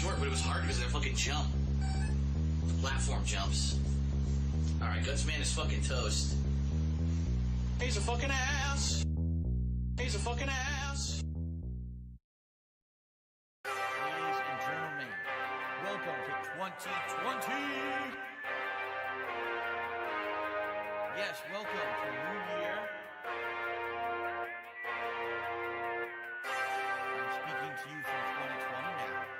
short, but it was hard because of that fucking jump. The platform jumps. Alright, Gutsman is fucking toast. He's a fucking ass. He's a fucking ass. Ladies and gentlemen, welcome to 2020. Yes, welcome to New Year. I'm speaking to you from 2020 now.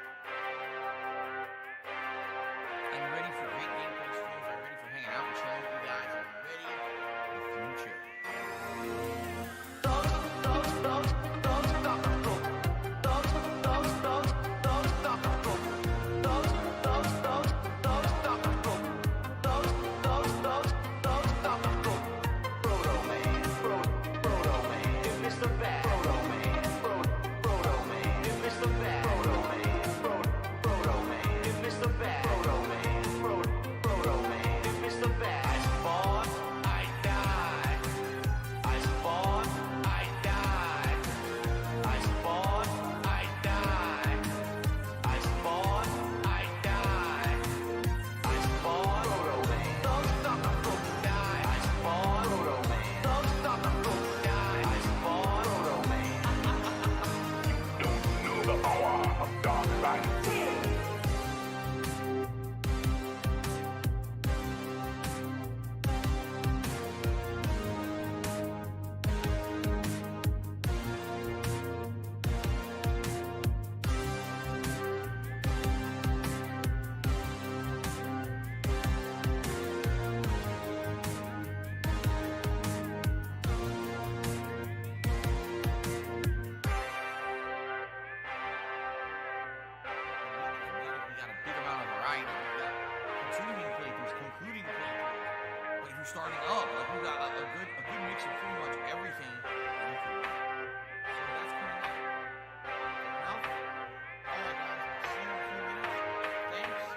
I'm ready for great gameplay streams. I'm ready for hanging out and chilling with you guys. I'm ready for the future. Starting up, like we got a good mix of pretty much everything. So that's coming up. Enough? Alright guys, see you in a few minutes. Thanks.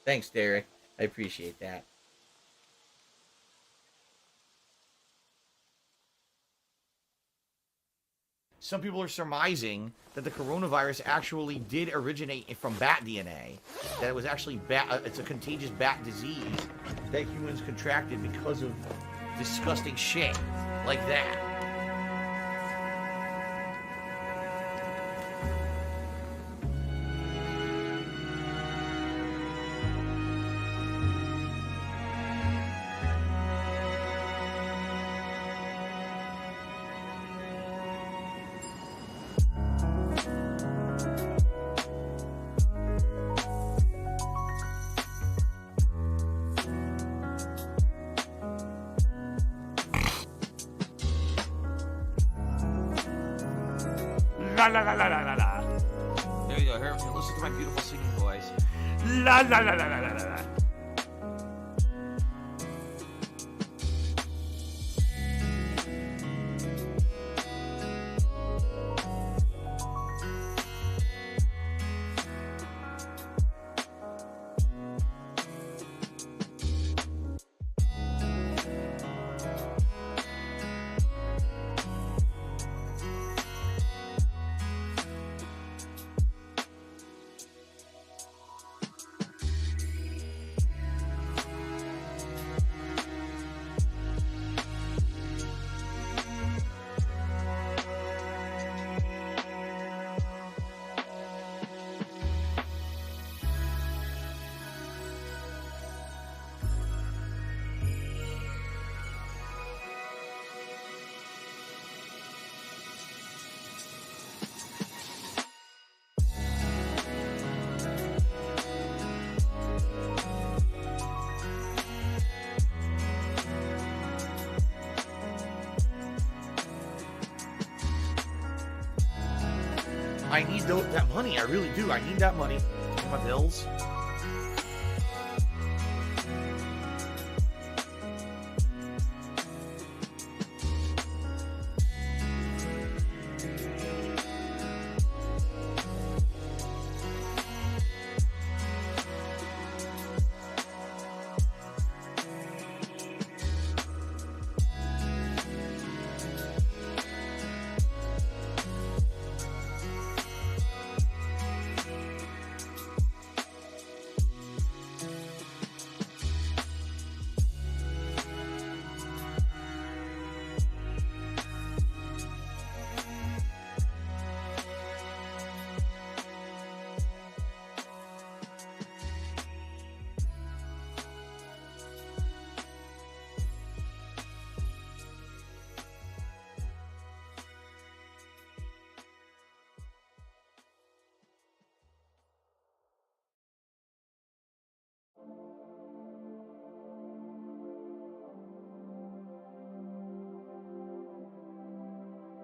Thanks, Derek. I appreciate that. Some people are surmising that the coronavirus actually did originate from bat DNA. That it was actually it's a contagious bat disease that humans contracted because of disgusting shit like that. La la la la la la la. There you go. Here, listen to my beautiful singing voice. La la la la la la la. I need that money. I really do. I need that money to pay my bills.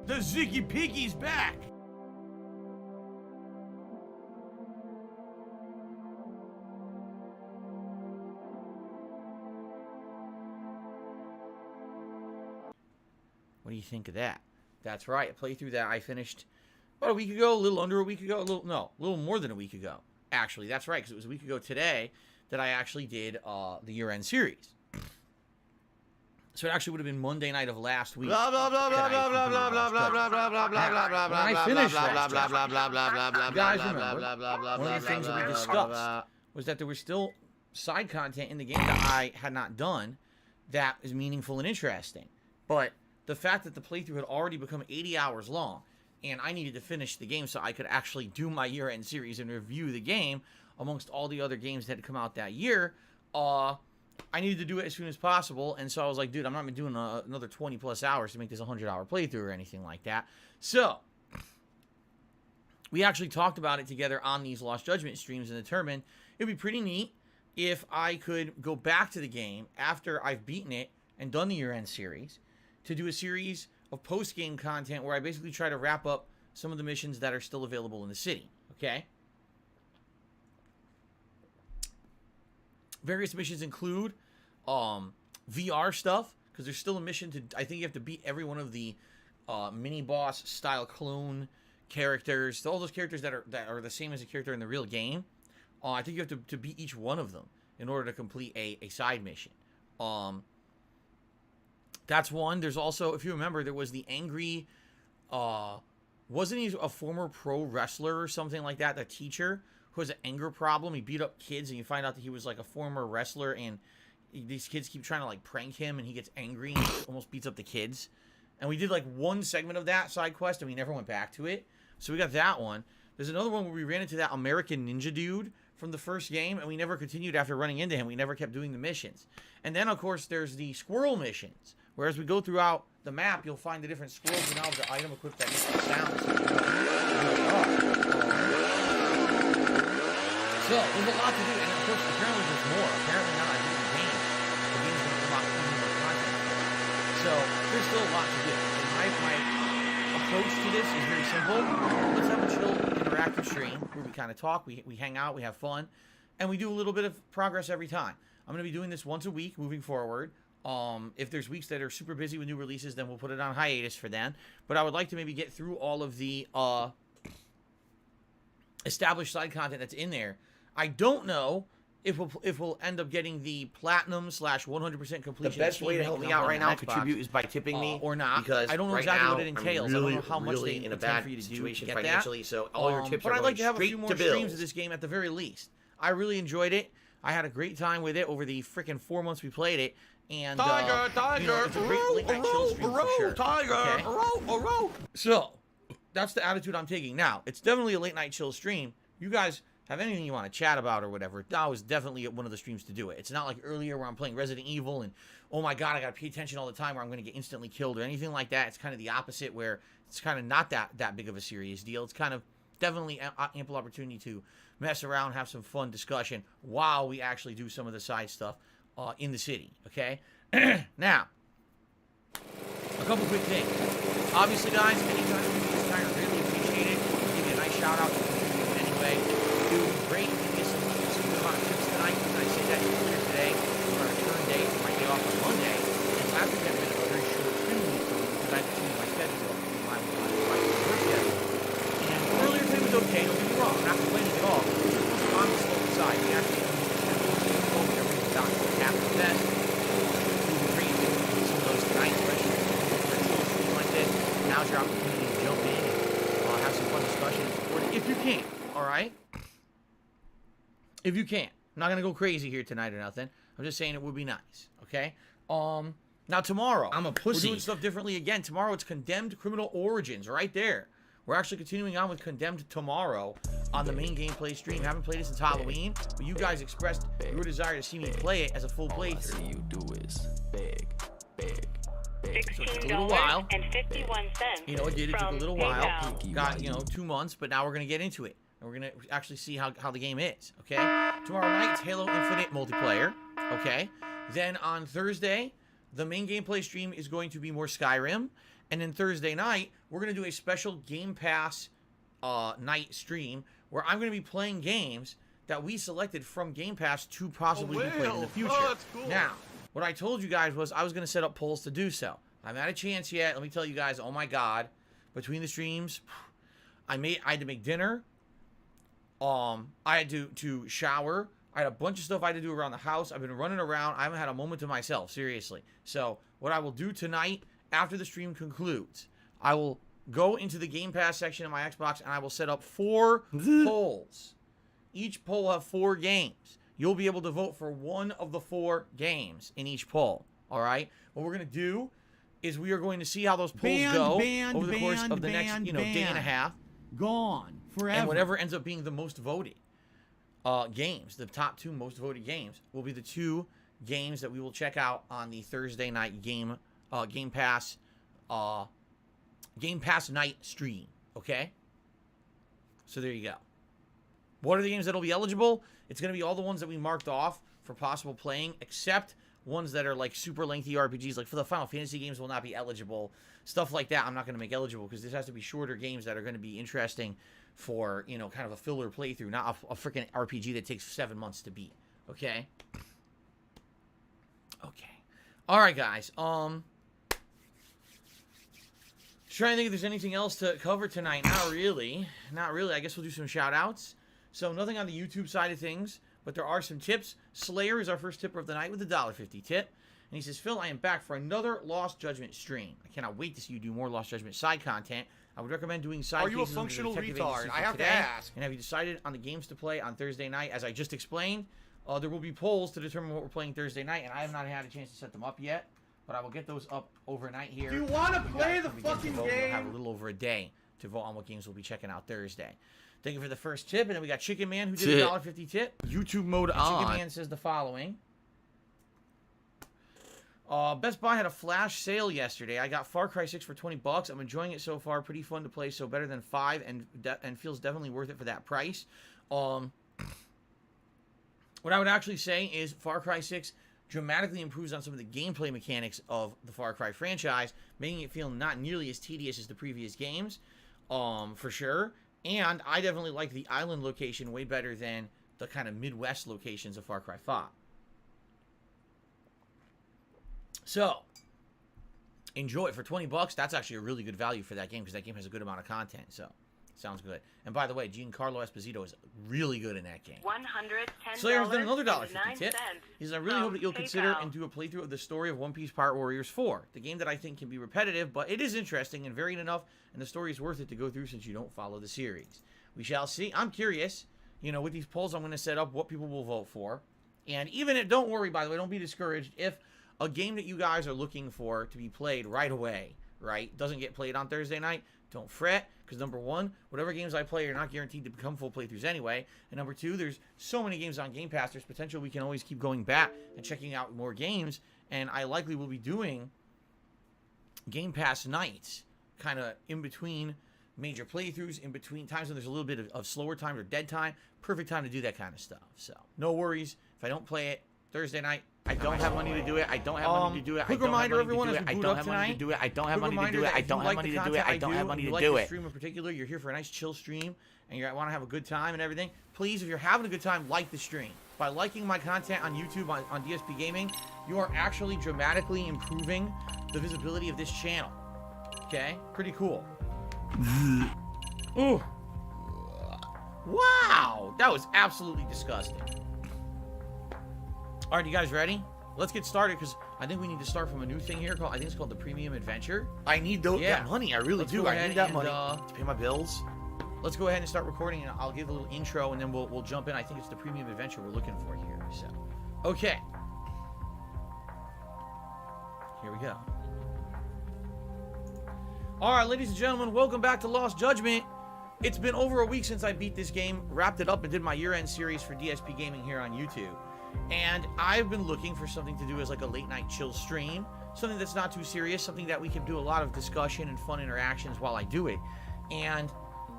The Ziggy Piggy's back! What do you think of that? That's right. I played through that. I finished about a week ago, a little under a week ago, a little more than a week ago. Actually, that's right, because it was a week ago today that I actually did the year-end series. So it actually would have been Monday night of last week. Blah blah blah blah blah blah blah blah blah blah blah blah blah blah blah. When I finished that, you guys remember one of the things that we discussed was that there was still side content in the game that I had not done that is meaningful and interesting. But the fact that the playthrough had already become 80 hours long, and I needed to finish the game so I could actually do my year-end series and review the game amongst all the other games that had come out that year, I needed to do it as soon as possible, and so I was like, dude, I'm not doing another 20 plus hours to make this a 100-hour playthrough or anything like that. So we actually talked about it together on these Lost Judgment streams and determined it would be pretty neat if I could go back to the game after I've beaten it and done the year-end series to do a series of post-game content where I basically try to wrap up some of the missions that are still available in the city, okay? Various missions include VR stuff, because there's still a mission to, I think you have to beat every one of the mini-boss style clone characters, all those characters that are the same as a character in the real game. I think you have to beat each one of them. in order to complete a side mission. That's one. There's also, if you remember, there was the angry, wasn't he a former pro wrestler or something like that? The teacher who has an anger problem. He beat up kids, and you find out that he was like a former wrestler, and these kids keep trying to like prank him, and he gets angry and almost beats up the kids. And we did like one segment of that side quest, and we never went back to it. So we got that one. There's another one where we ran into that American Ninja dude from the first game, and we never continued after running into him. We never kept doing the missions. And then, of course, there's the squirrel missions, where as we go throughout the map, you'll find the different squirrels, and now have the item equipped that makes the sound. So there's a lot to do, and of course, apparently there's more. Apparently not. I think the game's going to unlock even more content. So there's still a lot to do. And my approach to this is very simple. Let's have a chill, interactive stream where we kind of talk, we hang out, we have fun, and we do a little bit of progress every time. I'm going to be doing this once a week moving forward. If there's weeks that are super busy with new releases, then we'll put it on hiatus for then. But I would like to maybe get through all of the established side content that's in there. I don't know if we'll end up getting the platinum / 100% completion. The best way to help me out right now, contribute, is by tipping me or not. Because I don't know right exactly now, what it entails. Really, I don't know how much really they in a intend bad for you to do situation to get financially. that. So all your tips but are I'd going like to have a straight few more to streams bills. of this game at the very least. I really enjoyed it. I had a great time with it over the freaking 4 months we played it. And Tiger, you know, it's a great late night chill stream for sure. Tiger, Okay? So that's the attitude I'm taking. Now, it's definitely a late night chill stream. You guys have anything you want to chat about or whatever, that was definitely one of the streams to do it. It's not like earlier where I'm playing Resident Evil and, oh my god, I gotta pay attention all the time where I'm gonna get instantly killed or anything like that. It's kind of the opposite, where it's kind of not that big of a serious deal. It's kind of definitely ample opportunity to mess around, have some fun discussion while we actually do some of the side stuff in the city, okay? Now, a couple quick things. Obviously, guys, anytime you do this time, I really appreciate it. I'll give you a nice shout out to you anyway. Dude, great. Give me some good amount of tips tonight. And I say that earlier today. We're on a return day for my day off on Monday. And last week had been a very short stream week for me because I had to change my schedule up to my work schedule. And earlier today was okay. Don't get me wrong. I'm not complaining at all. It's just on the slow side. We actually everything's done. Half the best. Doing great. Doing some of those tonight, especially like this. Now's your opportunity to jump in and have some fun discussion and support it if you can. All right? If you can. I'm not going to go crazy here tonight or nothing. I'm just saying it would be nice. Okay? Now tomorrow. I'm a pussy. We're doing stuff differently again. Tomorrow it's Condemned Criminal Origins right there. We're actually continuing on with Condemned tomorrow on the main gameplay stream. Haven't played it since Halloween, but you guys expressed your desire to see me play it as a full playthrough. All I see you do is beg. So it took a little while. $16.51. You know, it did. It took a from little while. PayPal. Got, 2 months, but now we're going to get into it. And we're going to actually see how the game is, okay? Tomorrow night, it's Halo Infinite multiplayer, okay? Then on Thursday, the main gameplay stream is going to be more Skyrim. And then Thursday night, we're going to do a special Game Pass night stream where I'm going to be playing games that we selected from Game Pass to possibly be played in the future. Oh, that's cool. Now, what I told you guys was I was going to set up polls to do so. I haven't had a chance yet. Let me tell you guys, oh my god, between the streams, I had to make dinner. I had to shower. I had a bunch of stuff I had to do around the house. I've been running around. I haven't had a moment to myself, seriously. So what I will do tonight, after the stream concludes, I will go into the Game Pass section of my Xbox and I will set up 4 polls. Each poll will have 4 games. You'll be able to vote for one of the 4 games in each poll. All right? What we're going to do is we are going to see how those polls go over the course of the next, day and a half. Gone forever. And whatever ends up being the most voted games, the top 2 most voted games, will be the 2 games that we will check out on the Thursday night Game Pass night stream. Okay? So there you go. What are the games that'll be eligible? It's going to be all the ones that we marked off for possible playing, except ones that are like super lengthy RPGs. Like for the Final Fantasy games will not be eligible. Stuff like that I'm not going to make eligible because this has to be shorter games that are going to be interesting for, kind of a filler playthrough, not a freaking RPG that takes 7 months to beat. Okay? Okay. All right, guys. Trying to think if there's anything else to cover tonight. Not really. I guess we'll do some shout outs. So nothing on the YouTube side of things. but there are some tips. Slayer is our first tipper of the night with a $1.50 tip. And he says, Phil, I am back for another Lost Judgment stream. I cannot wait to see you do more Lost Judgment side content. I would recommend doing side cases. Are you a functional retard? I have today. to ask. And have you decided on the games to play on Thursday night? As I just explained, there will be polls to determine what we're playing Thursday night, and I have not had a chance to set them up yet, but I will get those up overnight here. Do you want to play the fucking game? We'll have a game? little over a day to vote on what games we'll be checking out Thursday. Thank you for the first tip, and then we got Chicken Man who did a $1.50 tip. YouTube mode And on. Chicken Man says the following. Best Buy had a flash sale yesterday. I got Far Cry 6 for $20. I'm enjoying it so far. Pretty fun to play, so better than 5 and feels definitely worth it for that price. What I would actually say is Far Cry 6 dramatically improves on some of the gameplay mechanics of the Far Cry franchise, making it feel not nearly as tedious as the previous games, for sure. And I definitely like the island location way better than the kind of Midwest locations of Far Cry 5. So, enjoy it for $20. That's actually a really good value for that game because that game has a good amount of content. So, sounds good. And by the way, Giancarlo Esposito is really good in that game. $110. Slayer's done another $1.50 tip. He says, I really hope that you'll consider and do a playthrough of the story of One Piece Pirate Warriors 4. The game that I think can be repetitive, but it is interesting and varied enough, and the story is worth it to go through since you don't follow the series. We shall see. I'm curious, you know, with these polls I'm going to set up what people will vote for. And even if, don't worry, by the way, don't be discouraged if a game that you guys are looking for to be played right away, right, doesn't get played on Thursday night, don't fret, because number one, whatever games I play are not guaranteed to become full playthroughs anyway, and number two, there's so many games on Game Pass, there's potential we can always keep going back and checking out more games, and I likely will be doing Game Pass nights, kind of in between major playthroughs, in between times when there's a little bit of slower time or dead time, perfect time to do that kind of stuff, so no worries, if I don't play it Thursday night, I don't have money to do it. I don't have money to do it. Quick reminder, everyone, as we boot up tonight. I don't have money to do it. I don't have money to do it. I don't have money to do it. Stream in particular, you're here for a nice chill stream, and you want to have a good time and everything. Please, if you're having a good time, like the stream. By liking my content on YouTube on DSP Gaming, you are actually dramatically improving the visibility of this channel. Okay, pretty cool. Ooh, wow, that was absolutely disgusting. All right, you guys ready? Let's get started because I think we need to start from a new thing here. I think it's called the Premium Adventure. I need that money. I really do. I need that money to pay my bills. Let's go ahead and start recording, and I'll give a little intro, and then we'll jump in. I think it's the Premium Adventure we're looking for here. So, okay. Here we go. All right, ladies and gentlemen, welcome back to Lost Judgment. It's been over a week since I beat this game, wrapped it up, and did my year-end series for DSP Gaming here on YouTube. And I've been looking for something to do as like a late night chill stream, something that's not too serious, something that we can do a lot of discussion and fun interactions while I do it. And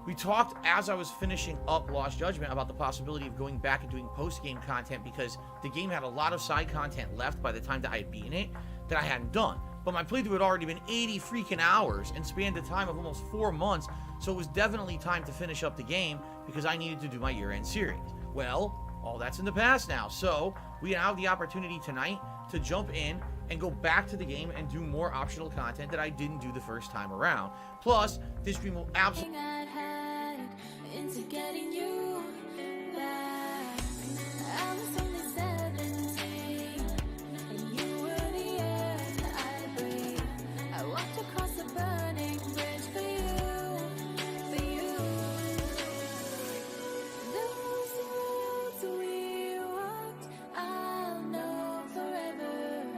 we talked as I was finishing up Lost Judgment about the possibility of going back and doing post-game content because the game had a lot of side content left by the time that I had beaten it that I hadn't done. But my playthrough had already been 80 freaking hours and spanned a time of almost 4 months, so it was definitely time to finish up the game because I needed to do my year-end series. Well, all that's in the past now, so we have the opportunity tonight to jump in and go back to the game and do more optional content that I didn't do the first time around. Plus, this stream will absolutely...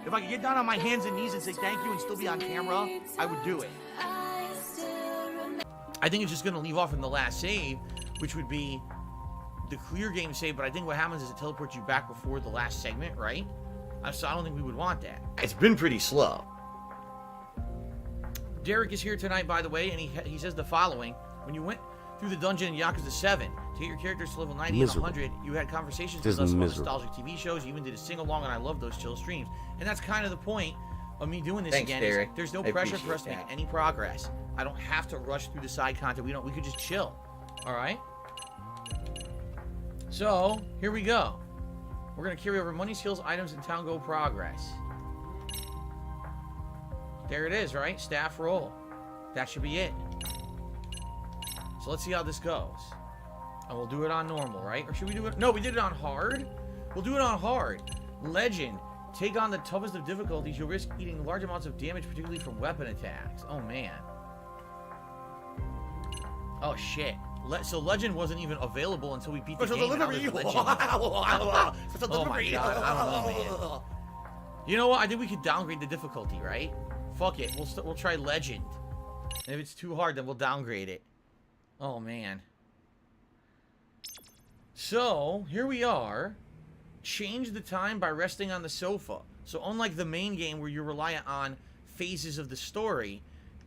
If I could get down on my hands and knees and say thank you and still be on camera, I would do it. I think it's just going to leave off in the last save, which would be the clear game save, but I think what happens is it teleports you back before the last segment, right? So I don't think we would want that. It's been pretty slow. Derek is here tonight, by the way, and he says the following. When you went through the dungeon in Yakuza 7 to get your characters to level 90 and 100, you had conversations with us about nostalgic TV shows. You even did a sing-along, and I love those chill streams. And that's kind of the point of me doing this again. Derek. There's no pressure for us to make any progress. I don't have to rush through the side content. We could just chill. All right? So, here we go. We're going to carry over money, skills, items, and town go progress. There it is, right? Staff roll. That should be it. So let's see how this goes. And we'll do it on normal, right? Or should we do it? No, we did it on hard. We'll do it on hard. Legend. Take on the toughest of difficulties. You'll risk eating large amounts of damage, particularly from weapon attacks. Oh, man. Oh, shit. So Legend wasn't even available until we beat the game. Now there's Legend. Oh, my God. I don't know, man. You know what? I think we could downgrade the difficulty, right? Fuck it. We'll try Legend. And if it's too hard, then we'll downgrade it. Oh, man. So, here we are. Change the time by resting on the sofa. So, unlike the main game where you're reliant on phases of the story,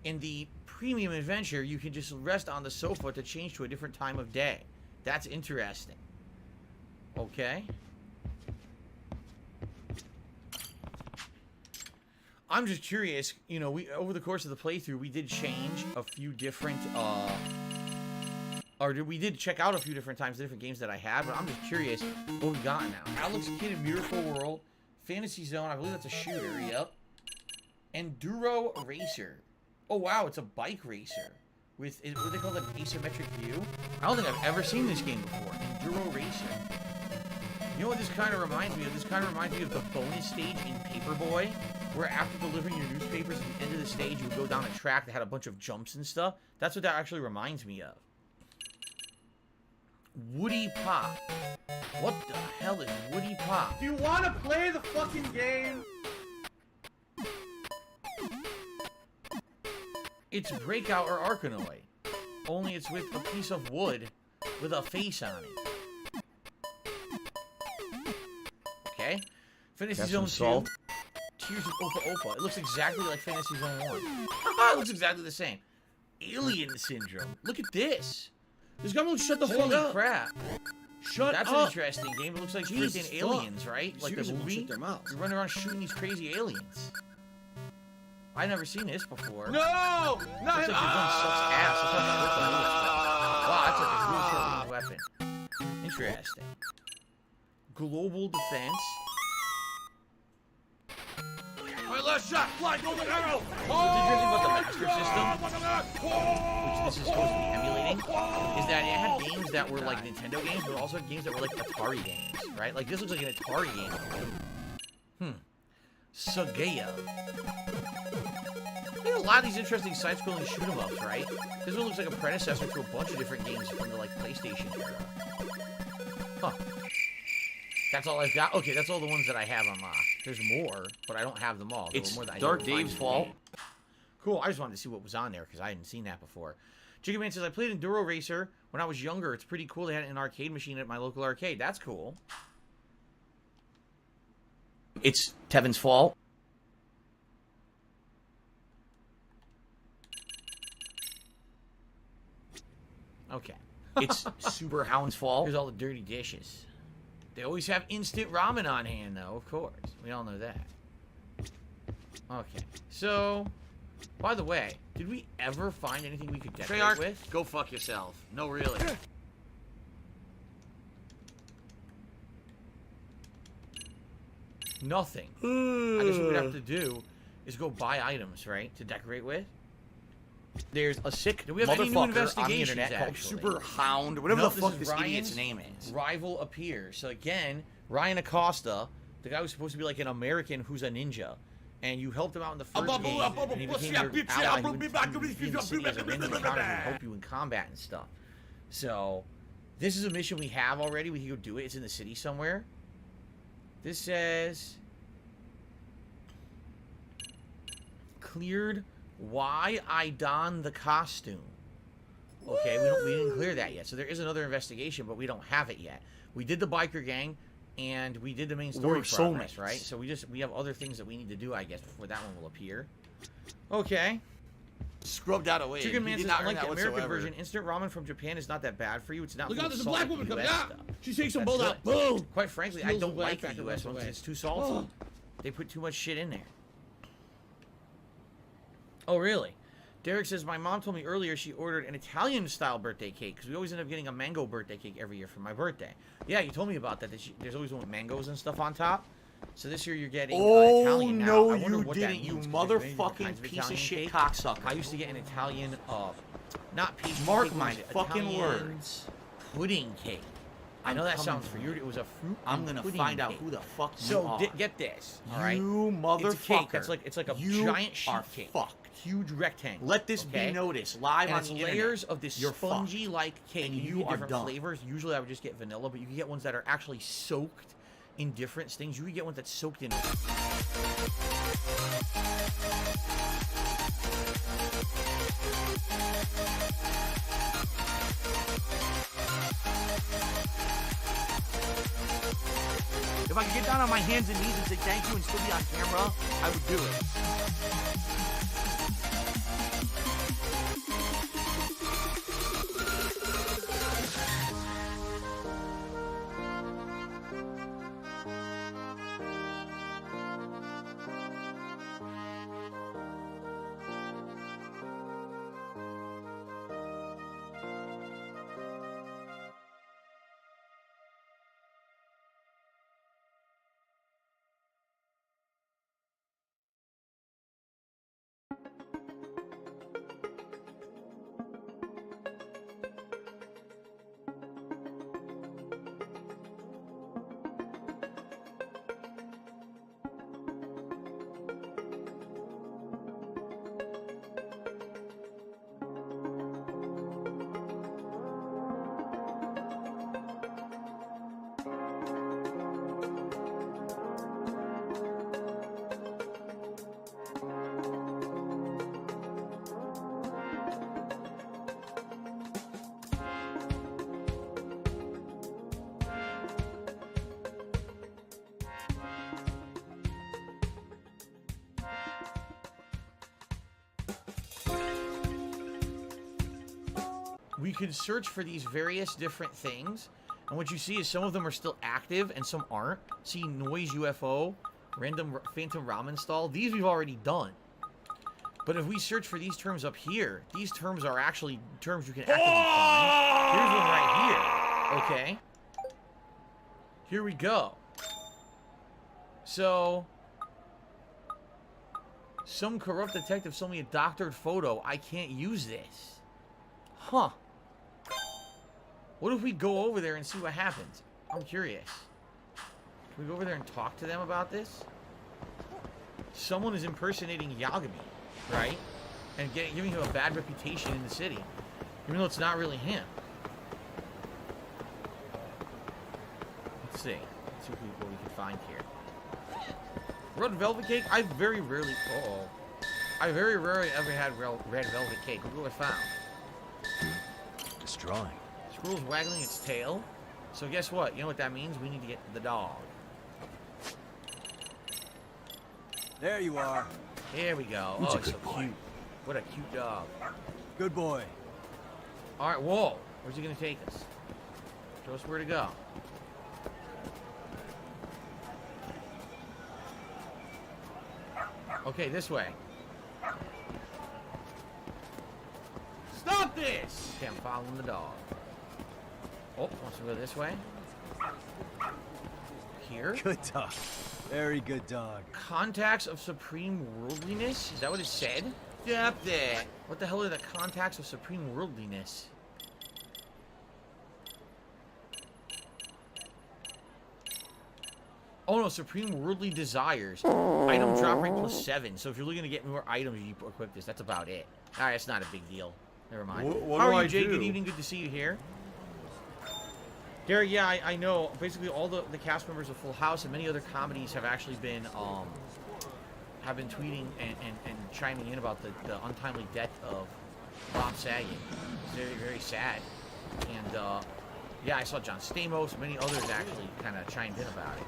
in the premium adventure, you can just rest on the sofa to change to a different time of day. That's interesting. Okay. I'm just curious, you know, over the course of the playthrough, we did change a few different, we did check out a few different times the different games that I had, but I'm just curious what we got now. Alex Kidd in Miracle World, Fantasy Zone, I believe that's a shooter, yep. Enduro Racer. Oh wow, it's a bike racer. With, what they call it, an asymmetric view? I don't think I've ever seen this game before. Enduro Racer. You know what this kind of reminds me of? This kind of reminds me of the bonus stage in Paperboy, where after delivering your newspapers at the end of the stage, you would go down a track that had a bunch of jumps and stuff. That's what that actually reminds me of. Woody Pop. What the hell is Woody Pop? Do you want to play the fucking game? It's Breakout or Arkanoid. Only it's with a piece of wood with a face on it. Okay. Fantasy Zone 2. Salt. Tears of Opa Opa. It looks exactly like Fantasy Zone 1. It looks exactly the same. Alien Syndrome. Look at this. This guy won't shut the fuck Holy up. crap. That's an interesting game. It looks like freaking aliens, right? Like the Seriously, won't movie. shut their mouths. You're running around shooting these crazy aliens. I've never seen this before. No! Not Looks like your gun sucks ass. Looks like wow, that's a really short-range weapon. Interesting. Global Defense. My last shot! Fly, golden arrow! What's interesting about the Master System, which this is supposed to be emulating, is that it had games that were like Nintendo games, but also games that were like Atari games, right? Like this looks like an Atari game. Sagea. There's a lot of these interesting side-scrolling shoot-em-ups, right? This one looks like a predecessor to a bunch of different games from the like PlayStation era. Huh. That's all I've got. Okay, that's all the ones that I have unlocked. There's more, but I don't have them all. It's more that I Dark didn't find Dave's in the fault. game. Cool. I just wanted to see what was on there because I hadn't seen that before. Jigga Man says, I played Enduro Racer when I was younger. It's pretty cool. They had an arcade machine at my local arcade. That's cool. It's Tevin's fault. Okay. It's Super Hound's fault. Here's all the dirty dishes. They always have instant ramen on hand, though, of course. We all know that. Okay. So, by the way, did we ever find anything we could decorate Treyarch, with? go fuck yourself. No, really. Nothing. I guess what we'd have to do is go buy items, right, to decorate with. There's a sick Do we have any new motherfucker on the investigations, internet called actually? Super Hound, whatever Nope, the fuck is this Ryan's idiot's name is. Rival appears. So again, Ryan Acosta, the guy who's supposed to be like an American who's a ninja, and you helped him out in the first game, and he became your ally. He would see as a random encounter and help you in combat and stuff. So, this is a mission we have already. We can go do it. It's in the city somewhere. This says cleared. Why I don the costume. Okay, we didn't clear that yet. So there is another investigation, but we don't have it yet. We did the biker gang, and we did the main story progress, right? So we have other things that we need to do, I guess, before that one will appear. Okay. Scrubbed out away. Chicken Man says, unlike the American version, instant ramen from Japan is not that bad for you. It's not. Look out, there's a salt black like woman the coming US out. stuff. She takes some That's bold out. good. Boom. Quite frankly, I Smells don't the like black the back US and ones. runs It's too salty. Oh. They put too much shit in there. Oh, really? Derek says, my mom told me earlier she ordered an Italian-style birthday cake because we always end up getting a mango birthday cake every year for my birthday. Yeah, you told me about that. There's always one with mangoes and stuff on top. So this year you're getting Italian now. No, I wonder you what that didn't, you means, 'cause there's many different motherfucking kinds of piece of Italian shit cake. cocksucker. I used to get an Italian, not pastry Mark cake, my it was fucking Italian words. pudding cake. I know that sounds weird. It was a fruit. I'm gonna find out who the fuck you so are. Get this, all right? You motherfucker. It's a cake that's it's like a giant sheet cake. Fucked. Huge rectangle. Let this be noticed live on it's the layers internet. of this You're spongy-like cake. And you you get are different done. flavors. Usually I would just get vanilla, but you can get ones that are actually soaked in different things. You can get one that's soaked in. If I could get down on my hands and knees and say thank you and still be on camera, I would do it. We could search for these various different things, and what you see is some of them are still active and some aren't. See noise UFO, random phantom ramen stall. These we've already done. But if we search for these terms up here, these terms are actually terms you can actively find. Here's one right here. Okay. Here we go. So, some corrupt detective sold me a doctored photo. I can't use this. Huh. What if we go over there and see what happens? I'm curious. Can we go over there and talk to them about this? Someone is impersonating Yagami, right? And giving him a bad reputation in the city. Even though it's not really him. Let's see. Let's see what we can find here. Red velvet cake? I very rarely... I very rarely ever had red velvet cake. Look what I found. Destroying. Squirrel's waggling its tail. So guess what? You know what that means? We need to get the dog. There you are. Here we go. He's oh, a it's so good boy. cute. What a cute dog. Good boy. All right, whoa. Where's he going to take us? Show us where to go. Okay, this way. Stop this! Okay, I'm following the dog. Oh, wants to go this way. Here. Good dog. Very good dog. Contacts of supreme worldliness? Is that what it said? Stop that. What the hell are the contacts of supreme worldliness? Oh no, supreme worldly desires. Item drop rate +7. So if you're looking to get more items, you equip this. That's about it. Alright, it's not a big deal. Never mind. What How do are you, I Jay? do? Good evening. Good to see you here. Gary, yeah, I know. Basically, all the cast members of Full House and many other comedies have actually been tweeting and chiming in about the untimely death of Bob Saget. It's very, very sad. And yeah, I saw John Stamos. Many others actually kind of chimed in about it.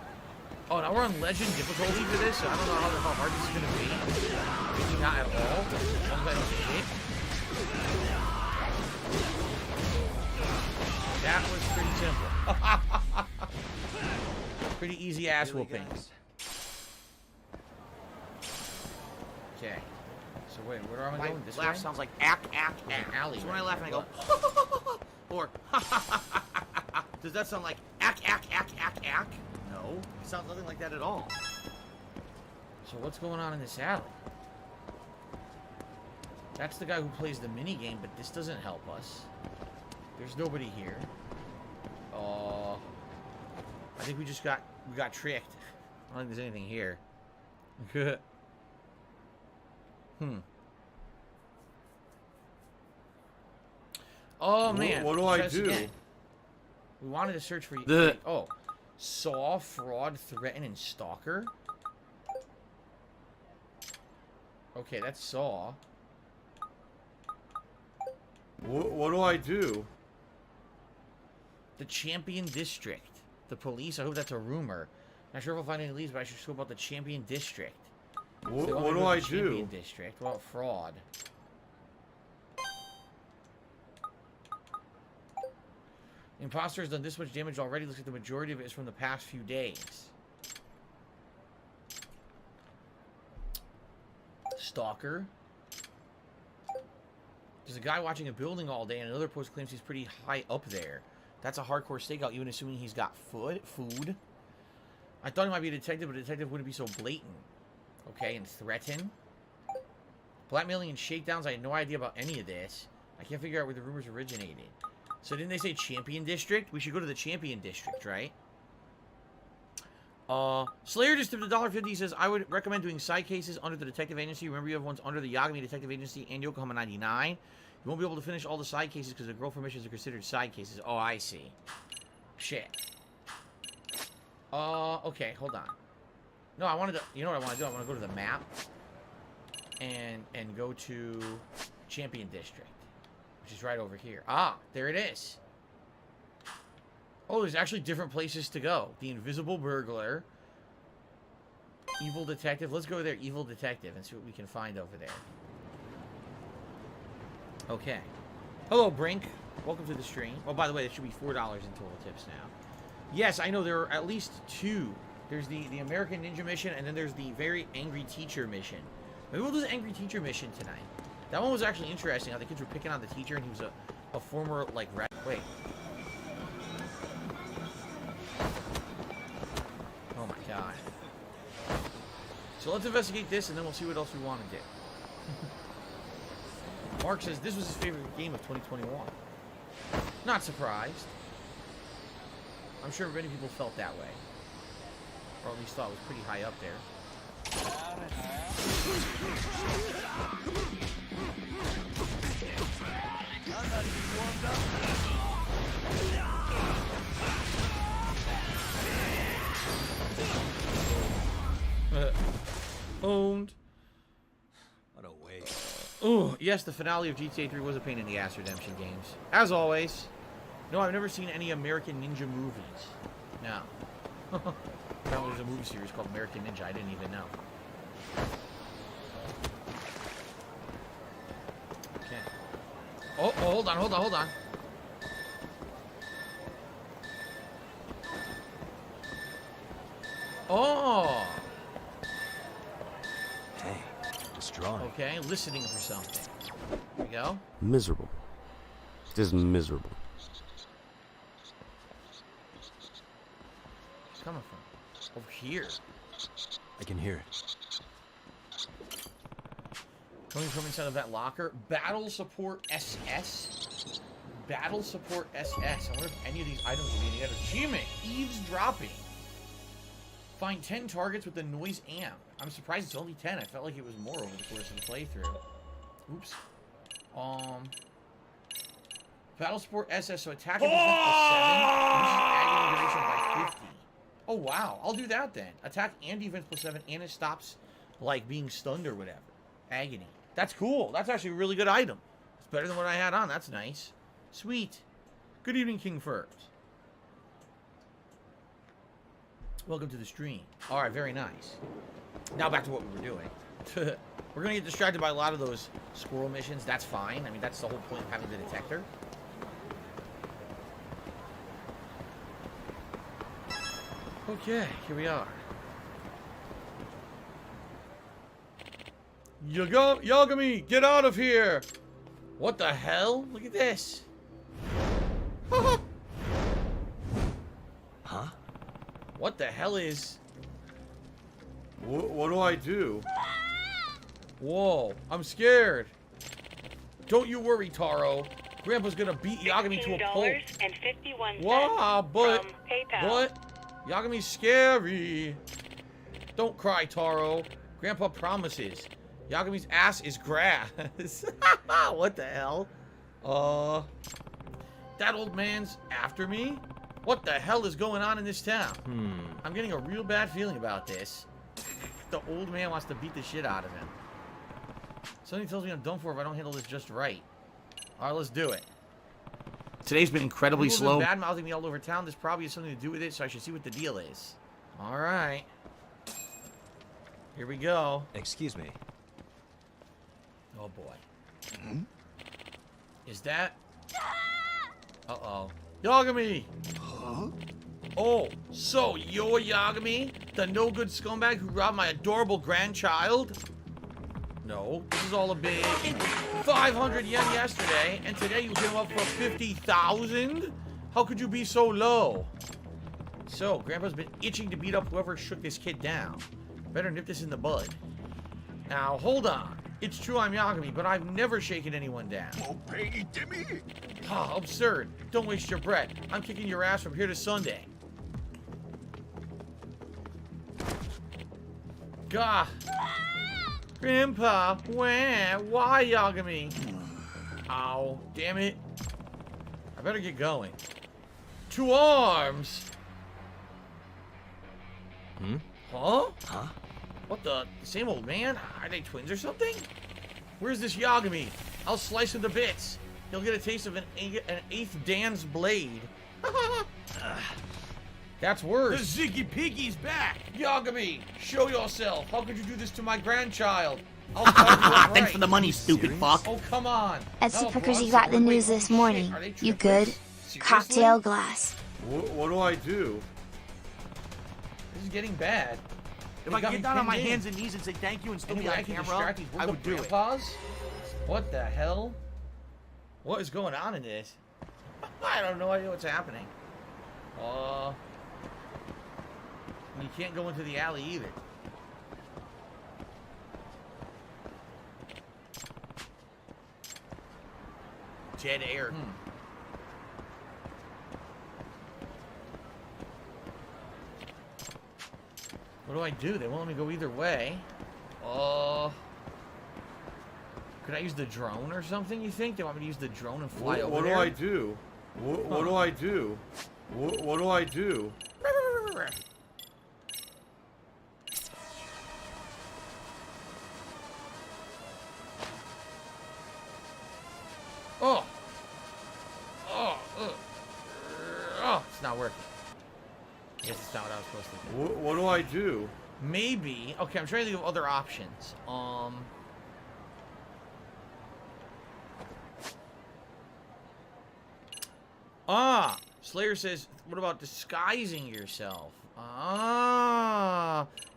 Oh, now we're on Legend difficulty for this, so I don't know how hard this is going to be. Maybe not at all. As long as I don't get hit. That was pretty simple. Pretty easy ass whooping. Okay. So wait, where am I going? This laugh way? sounds like ack. Alley. So when I laugh and I go, or does that sound like ack? No. It sounds nothing like that at all. So what's going on in this alley? That's the guy who plays the mini game, but this doesn't help us. There's nobody here. I think we got tricked. I don't think there's anything here. Oh man. What do I Try this do? again. We wanted to search for you. The- Oh. Saw, fraud, threaten, and stalker. Okay, that's Saw. What do I do? The Champion District. The police. I hope that's a rumor. Not sure if I'll find any leads, but I should scope out the Champion District. What They want me do to go I to the Champion do? District. What about fraud? Imposter has done this much damage already. Looks like the majority of it is from the past few days. Stalker. There's a guy watching a building all day, and another post claims he's pretty high up there. That's a hardcore stakeout, even assuming he's got food. I thought he might be a detective, but a detective wouldn't be so blatant. Okay, and threaten. Blackmailing and shakedowns. I had no idea about any of this. I can't figure out where the rumors originated. So didn't they say Champion District? We should go to the Champion District, right? Slayer just tipped $1.50. He says, I would recommend doing side cases under the detective agency. Remember, you have ones under the Yagami Detective Agency and Yokohama 99. You won't be able to finish all the side cases because the girlfriend missions are considered side cases. Oh, I see. Shit. Okay, hold on. No, I wanted to... You know what I want to do? I want to go to the map. And go to Champion District. Which is right over here. Ah, there it is. Oh, there's actually different places to go. The Invisible Burglar. Evil Detective. Let's go there, Evil Detective, and see what we can find over there. Okay. Hello, Brink. Welcome to the stream. Oh, by the way, there should be $4 in total tips now. Yes, I know there are at least two. There's the American Ninja mission, and then there's the Very Angry Teacher mission. Maybe we'll do the Angry Teacher mission tonight. That one was actually interesting, how the kids were picking on the teacher, and he was a former, like, wait. Oh my god. So let's investigate this, and then we'll see what else we want to do. Mark says this was his favorite game of 2021. Not surprised. I'm sure many people felt that way. Or at least thought it was pretty high up there. Owned. What a waste. Oh, yes, the finale of GTA 3 was a pain in the ass redemption games. As always. No, I've never seen any American Ninja movies. No. Apparently there's a movie series called American Ninja. I didn't even know. Okay. Oh, hold on. Oh! Hey, it's drawing. Okay, listening for something. Here we go. Miserable. Just miserable. Where's it coming from? Over here. I can hear it. Coming from inside of that locker. Battle Support SS. Battle Support SS. I wonder if any of these items will be any achievement. Eavesdropping. Find 10 targets with the noise amp. I'm surprised it's only 10. I felt like it was more over the course of the playthrough. Oops. Battle Support SS. So attack and defense plus 7. Reduces agony duration by 50. Oh, wow. I'll do that then. Attack and defense plus 7, and it stops, like, being stunned or whatever. Agony. That's cool. That's actually a really good item. It's better than what I had on. That's nice. Sweet. Good evening, King Furs. Welcome to the stream. All right, very nice. Now back to what we were doing. We're going to get distracted by a lot of those squirrel missions. That's fine. I mean, that's the whole point of having the detector. Okay, here we are. Yagami, get out of here! What the hell? Look at this. Huh? What the hell is... What do I do? Whoa, I'm scared. Don't you worry, Taro. Grandpa's gonna beat Yagami to a pulp. $15.51 Wow, but from PayPal. Yagami's scary. Don't cry, Taro. Grandpa promises. Yagami's ass is grass. What the hell? That old man's after me? What the hell is going on in this town? I'm getting a real bad feeling about this. The old man wants to beat the shit out of him. Something tells me I'm done for if I don't handle this just right. Alright, let's do it. Today's been incredibly People slow. have been bad-mouthing me all over town. This probably has something to do with it, so I should see what the deal is. Alright. Here we go. Excuse me. Oh boy. Is that... Uh-oh. Yagami! Huh? Oh, so you're Yagami? The no-good scumbag who robbed my adorable grandchild? No, this is all a big 500 yen yesterday, and today you hit him up for 50,000? How could you be so low? So, Grandpa's been itching to beat up whoever shook this kid down. Better nip this in the bud. Now, hold on. It's true I'm Yagami, but I've never shaken anyone down. Ah, absurd. Don't waste your breath. I'm kicking your ass from here to Sunday. Gah. Grandpa, why Yagami? Ow, damn it. I better get going. 2 arms! Huh? Huh? What the same old man? Are they twins or something? Where's this Yagami? I'll slice him to bits. He'll get a taste of an 8th Dan's blade. That's worse. The Ziggy Piggy's back. Yagami, show yourself. How could you do this to my grandchild? I'll tell you right. Thanks for the money, stupid fuck. Oh, come on. That's Now, because you Bronson, got the wait, news holy this shit, morning. are they You triplets? good? Seriously? Cocktail glass. What do I do? This is getting bad. If They I got could me get down on my pinned in. hands and knees and say thank you and still Anyway, be I on can camera, distract these I woke would up do it. grandpas. What the hell? What is going on in this? I don't know what's happening. You can't go into the alley either. Dead air. What do I do? They won't let me go either way. Could I use the drone or something, you think? They want me to use the drone and fly over What do there? I do? What do I do? What do I do? Oh, it's not working. I guess it's not what I was supposed to do. What do I do? Maybe. Okay, I'm trying to think of other options. Slayer says, what about disguising yourself?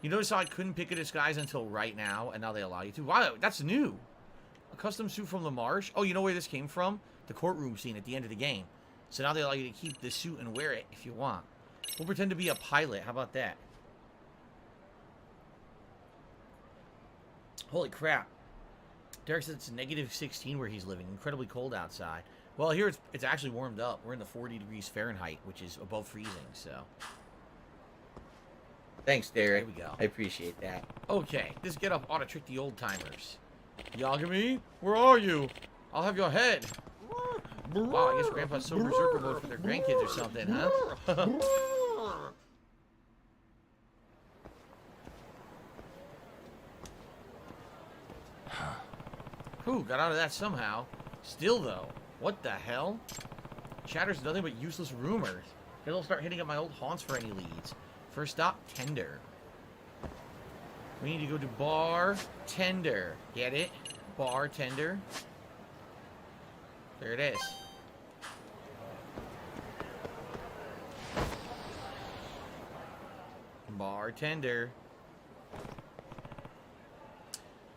You notice how I couldn't pick a disguise until right now, and now they allow you to? Wow, that's new. A custom suit from the marsh? Oh, you know where this came from? The courtroom scene at the end of the game. So now they allow you to keep the suit and wear it if you want. We'll pretend to be a pilot. How about that? Holy crap. Derek says it's -16 where he's living. Incredibly cold outside. Well, here it's actually warmed up. We're in the 40 degrees Fahrenheit, which is above freezing, so. Thanks, Derek. There we go. I appreciate that. Okay, this get-up ought to trick the old-timers. Yagami, where are you? I'll have your head. Wow, I guess Grandpa's so berserker mode for their grandkids or something, huh? Whew, got out of that somehow. Still, though, what the hell? Chatter's nothing but useless rumors. Guess I'll start hitting up my old haunts for any leads. First stop, Tender. We need to go to Bar Tender. Get it? Bar Tender. There it is. Bartender.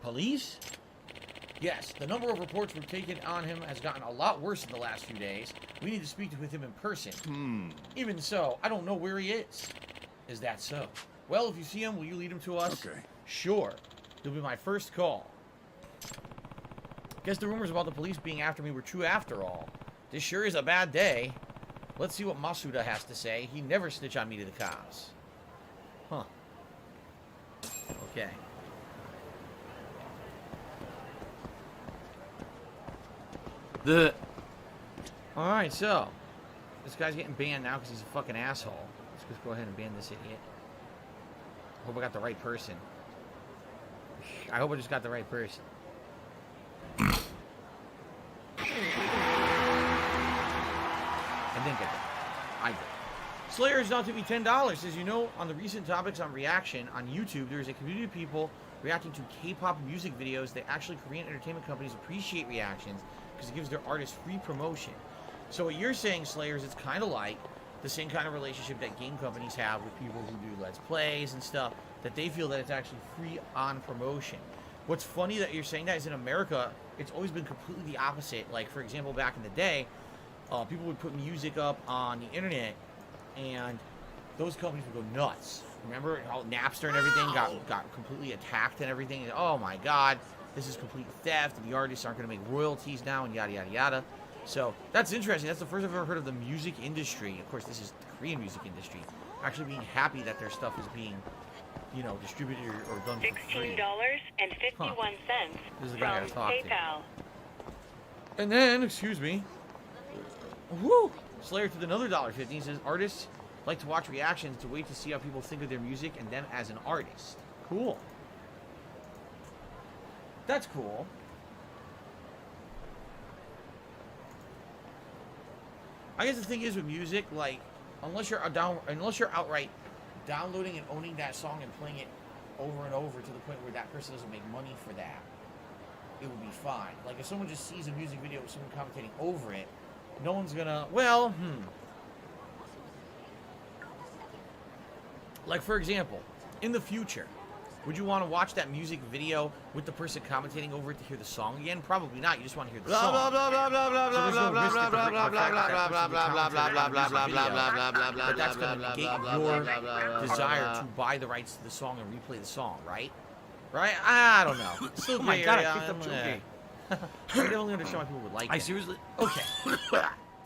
Police? Yes, the number of reports we've taken on him has gotten a lot worse in the last few days. We need to speak with him in person. Even so, I don't know where he is. Is that so? Well, if you see him, will you lead him to us? Okay. Sure. You'll be my first call. Guess the rumors about the police being after me were true after all. This sure is a bad day. Let's see what Masuda has to say. He never snitch on me to the cops. Huh. Okay. Alright, so. This guy's getting banned now because he's a fucking asshole. Let's just go ahead and ban this idiot. Hope I got the right person. I hope I just got the right person. I didn't get that. I did. Slayer is not to be $10. As you know, on the recent topics on reaction on YouTube, there is a community of people reacting to K-pop music videos that actually Korean entertainment companies appreciate reactions because it gives their artists free promotion. So what you're saying, Slayer, is it's kind of like the same kind of relationship that game companies have with people who do Let's Plays and stuff, that they feel that it's actually free on promotion. What's funny that you're saying that is in America, it's always been completely the opposite. Like, for example, back in the day, people would put music up on the internet, and those companies would go nuts. Remember how Napster and everything got completely attacked and everything? And, oh my God, this is complete theft. The artists aren't going to make royalties now, and yada yada yada. So that's interesting. That's the first I've ever heard of the music industry. Of course, this is the Korean music industry actually being happy that their stuff is being, you know, distributed or done for free. $16.51 This is the guy I from talked to. PayPal. And then, excuse me, whoo, Slayer to another $1.50. He says artists like to watch reactions to wait to see how people think of their music and them as an artist. Cool. That's cool. I guess the thing is with music, like, unless you're outright downloading and owning that song and playing it over and over to the point where that person doesn't make money for that, it would be fine. Like, if someone just sees a music video with someone commentating over it, no one's gonna, well, Like, for example, in the future, would you want to watch that music video with the person commentating over it to hear the song again? Probably not. You just want to hear the song. But that's going to negate your desire to buy the rights to the song and replay the song, right? Right? I don't know. It's still Oh my gray God, area. I picked up joking. I don't understand why people would like I it. seriously. Okay.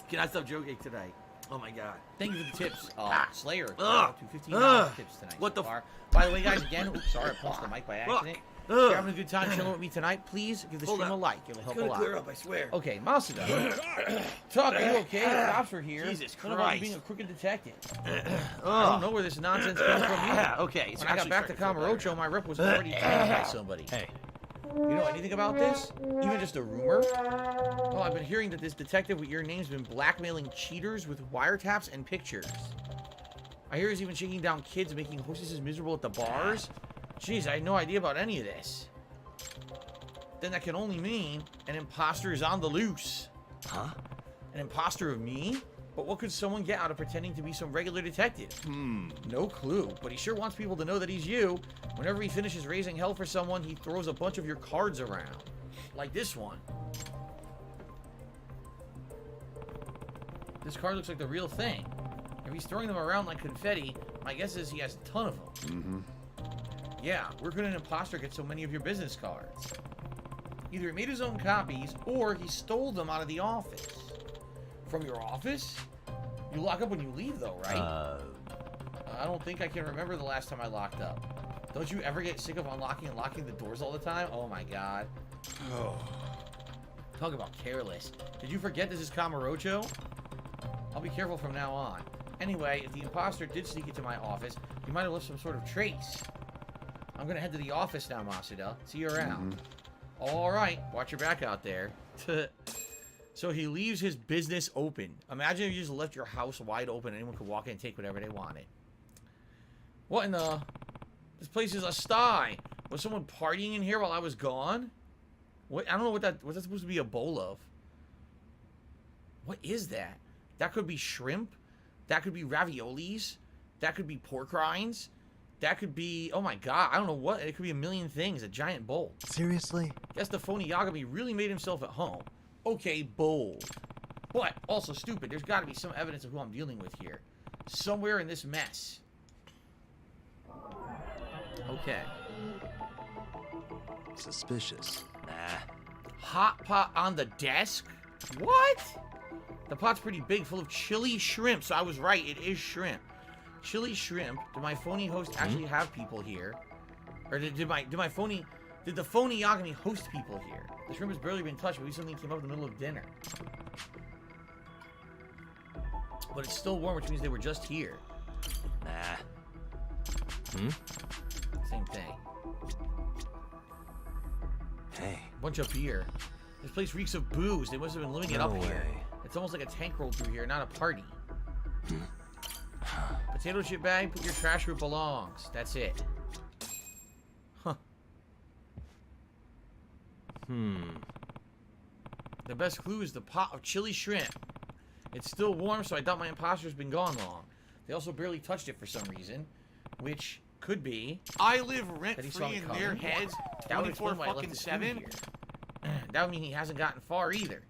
Can I stop joking tonight? Oh my God. Thank you for the tips, Slayer. Ugh. To $15 tips tonight. What so the far. By the way, guys, again, oops, sorry, I punched the mic by accident. If you're having a good time chilling with me tonight, please give the Hold stream on. a like. It'll help a It's lot. gonna clear up, I swear. Okay, Masuda. Talk, are you okay? The cops are here. Jesus What about you Christ. being a crooked detective? I don't know where this nonsense comes from either. Okay, it's When I got actually back to starting feel better. Camarocho, my rep was already changed by somebody. Hey, You know anything about this? Even just a rumor? Well, I've been hearing that this detective with your name's been blackmailing cheaters with wiretaps and pictures. I hear he's even shaking down kids, making hostesses miserable at the bars. Jeez, I had no idea about any of this. Then that can only mean an imposter is on the loose. huh? An imposter of me? But what could someone get out of pretending to be some regular detective? No clue, but he sure wants people to know that he's you. Whenever he finishes raising hell for someone, he throws a bunch of your cards around. Like this one. This card looks like the real thing. If he's throwing them around like confetti, my guess is he has a ton of them. Yeah, where could an imposter get so many of your business cards? Either he made his own copies, or he stole them out of the office. From your office? You lock up when you leave, though, right? I don't think I can remember the last time I locked up. Don't you ever get sick of unlocking and locking the doors all the time? Oh my God. Talk about careless. Did you forget this is Camarocho? I'll be careful from now on. Anyway, if the imposter did sneak into my office, he might have left some sort of trace. I'm gonna head to the office now, Masuda. See you around. All right, watch your back out there. So he leaves his business open. Imagine if you just left your house wide open and anyone could walk in and take whatever they wanted. What in the... This place is a sty. Was someone partying in here while I was gone? What? I don't know what that... What's that supposed to be a bowl of? What is that? That could be shrimp. That could be raviolis. That could be pork rinds. That could be... Oh my God. I don't know what. It could be a million things. A giant bowl. Seriously? Guess the phony Yagami really made himself at home. Okay, bold. But also stupid. There's got to be some evidence of who I'm dealing with here. Somewhere in this mess. Okay. Suspicious. Nah. Hot pot on the desk? What? The pot's pretty big, full of chili shrimp. So I was right, it is shrimp. Chili shrimp. Did my phony host actually have people here? Or did the phony Yagami host people here? The shrimp has barely been touched, but we suddenly came up in the middle of dinner. But it's still warm, which means they were just here. Nah. Same thing. Hey. Bunch of beer. This place reeks of booze. They must have been living it No up here. way. It's almost like a tank rolled through here, not a party. Potato chip bag, put your trash where it belongs. That's it. Huh. The best clue is the pot of chili shrimp. It's still warm, so I doubt my imposter's been gone long. They also barely touched it for some reason, which could be... I live that he saw rent-free me in coming. their heads That would explain why I left 24 his fucking food 7. here. That would mean he hasn't gotten far either.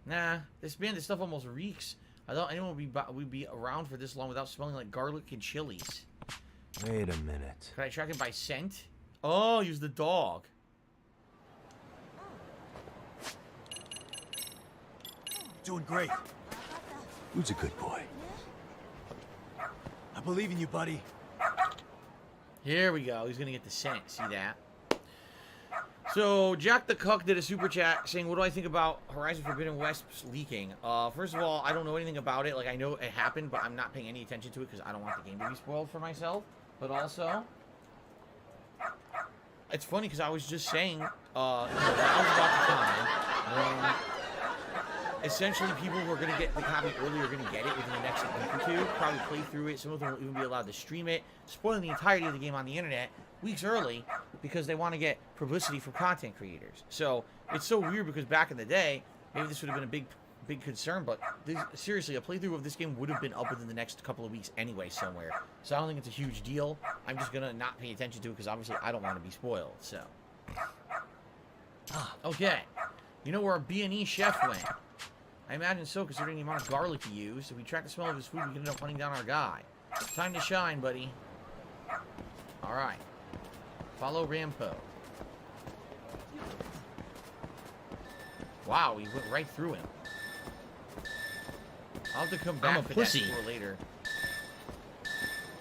Nah, this stuff almost reeks. I thought anyone would be around for this long without smelling like garlic and chilies. Wait a minute. Could I track him by scent? Oh, use the dog. Doing great. Who's a good boy? I believe in you, buddy. Here we go. He's gonna get the scent. See that? So, Jack the Cuck did a super chat saying, what do I think about Horizon Forbidden West leaking? First of all, I don't know anything about it. Like, I know it happened, but I'm not paying any attention to it because I don't want the game to be spoiled for myself. But also, it's funny because I was just saying, that was about the time when essentially people who are going to get the copy early are going to get it within the next week or two, probably play through it. Some of them will even be allowed to stream it, spoiling the entirety of the game on the internet weeks early because they want to get publicity from content creators. So it's so weird because back in the day, maybe this would have been a big concern, but seriously, a playthrough of this game would have been up within the next couple of weeks anyway somewhere. So I don't think it's a huge deal. I'm just going to not pay attention to it because obviously I don't want to be spoiled. So, okay. You know where our B&E chef went? I imagine so, considering the amount of garlic he used. If we track the smell of his food, we can end up hunting down our guy. Time to shine, buddy. Alright. Follow Rampo. Wow, he went right through him. I'll have to come back for that score later.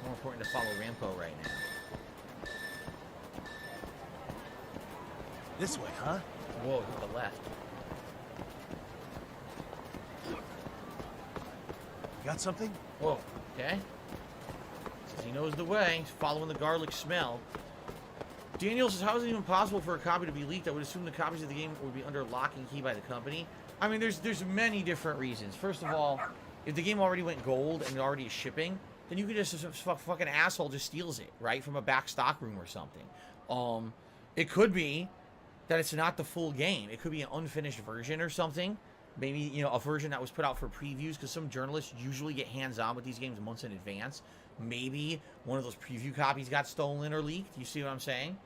More important to follow Rampo right now. This way, huh? Whoa, to the left. Got something? Whoa, okay. Says he knows the way. He's following the garlic smell. Daniel says, how is it even possible for a copy to be leaked? I would assume the copies of the game would be under lock and key by the company. I mean, there's many different reasons. First of all, if the game already went gold and it already is shipping, then you could just, fucking asshole just steals it, right? From a back stock room or something. It could be that it's not the full game. It could be an unfinished version or something. Maybe, you know, a version that was put out for previews, because some journalists usually get hands-on with these games months in advance. Maybe one of those preview copies got stolen or leaked. You see what I'm saying?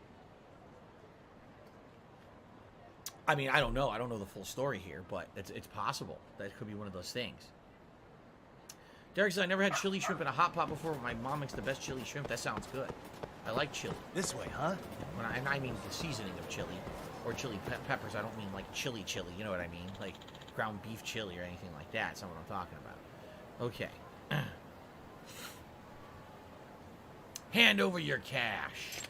I mean, I don't know. I don't know the full story here, but it's possible. That could be one of those things. Derek says, I never had chili shrimp in a hot pot before, but my mom makes the best chili shrimp. That sounds good. I like chili. This way, huh? And I mean the seasoning of chili. Or chili peppers. I don't mean like chili. You know what I mean? Like ground beef chili or anything like that. That's not what I'm talking about. Okay. Hand over your cash.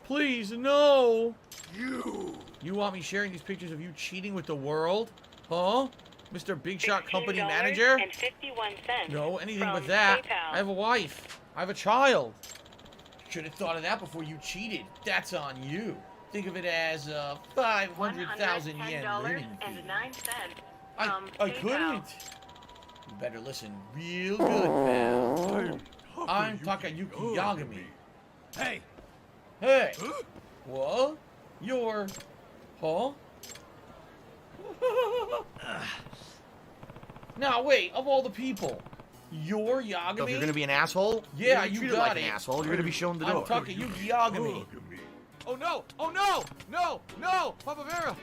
Please, no. You want me sharing these pictures of you cheating with the world? Huh? Mr. Big Shot Company Manager? $15.51 No, anything from but that. PayPal. I have a wife. I have a child. Should have thought of that before you cheated. That's on you. Think of it as 500,000 yen living fee. I couldn't. You better listen real good, pal. I'm Takayuki Yagami. Hey! Hey! What? You're... Huh? Now, wait, of all the people, you're Yagami? So if you're gonna be an asshole, Yeah, you're you treated got like it. an asshole. You're gonna be shown the I'm door. Takayuki Yagami. Oh no! Oh no! No! No! Papa Vera!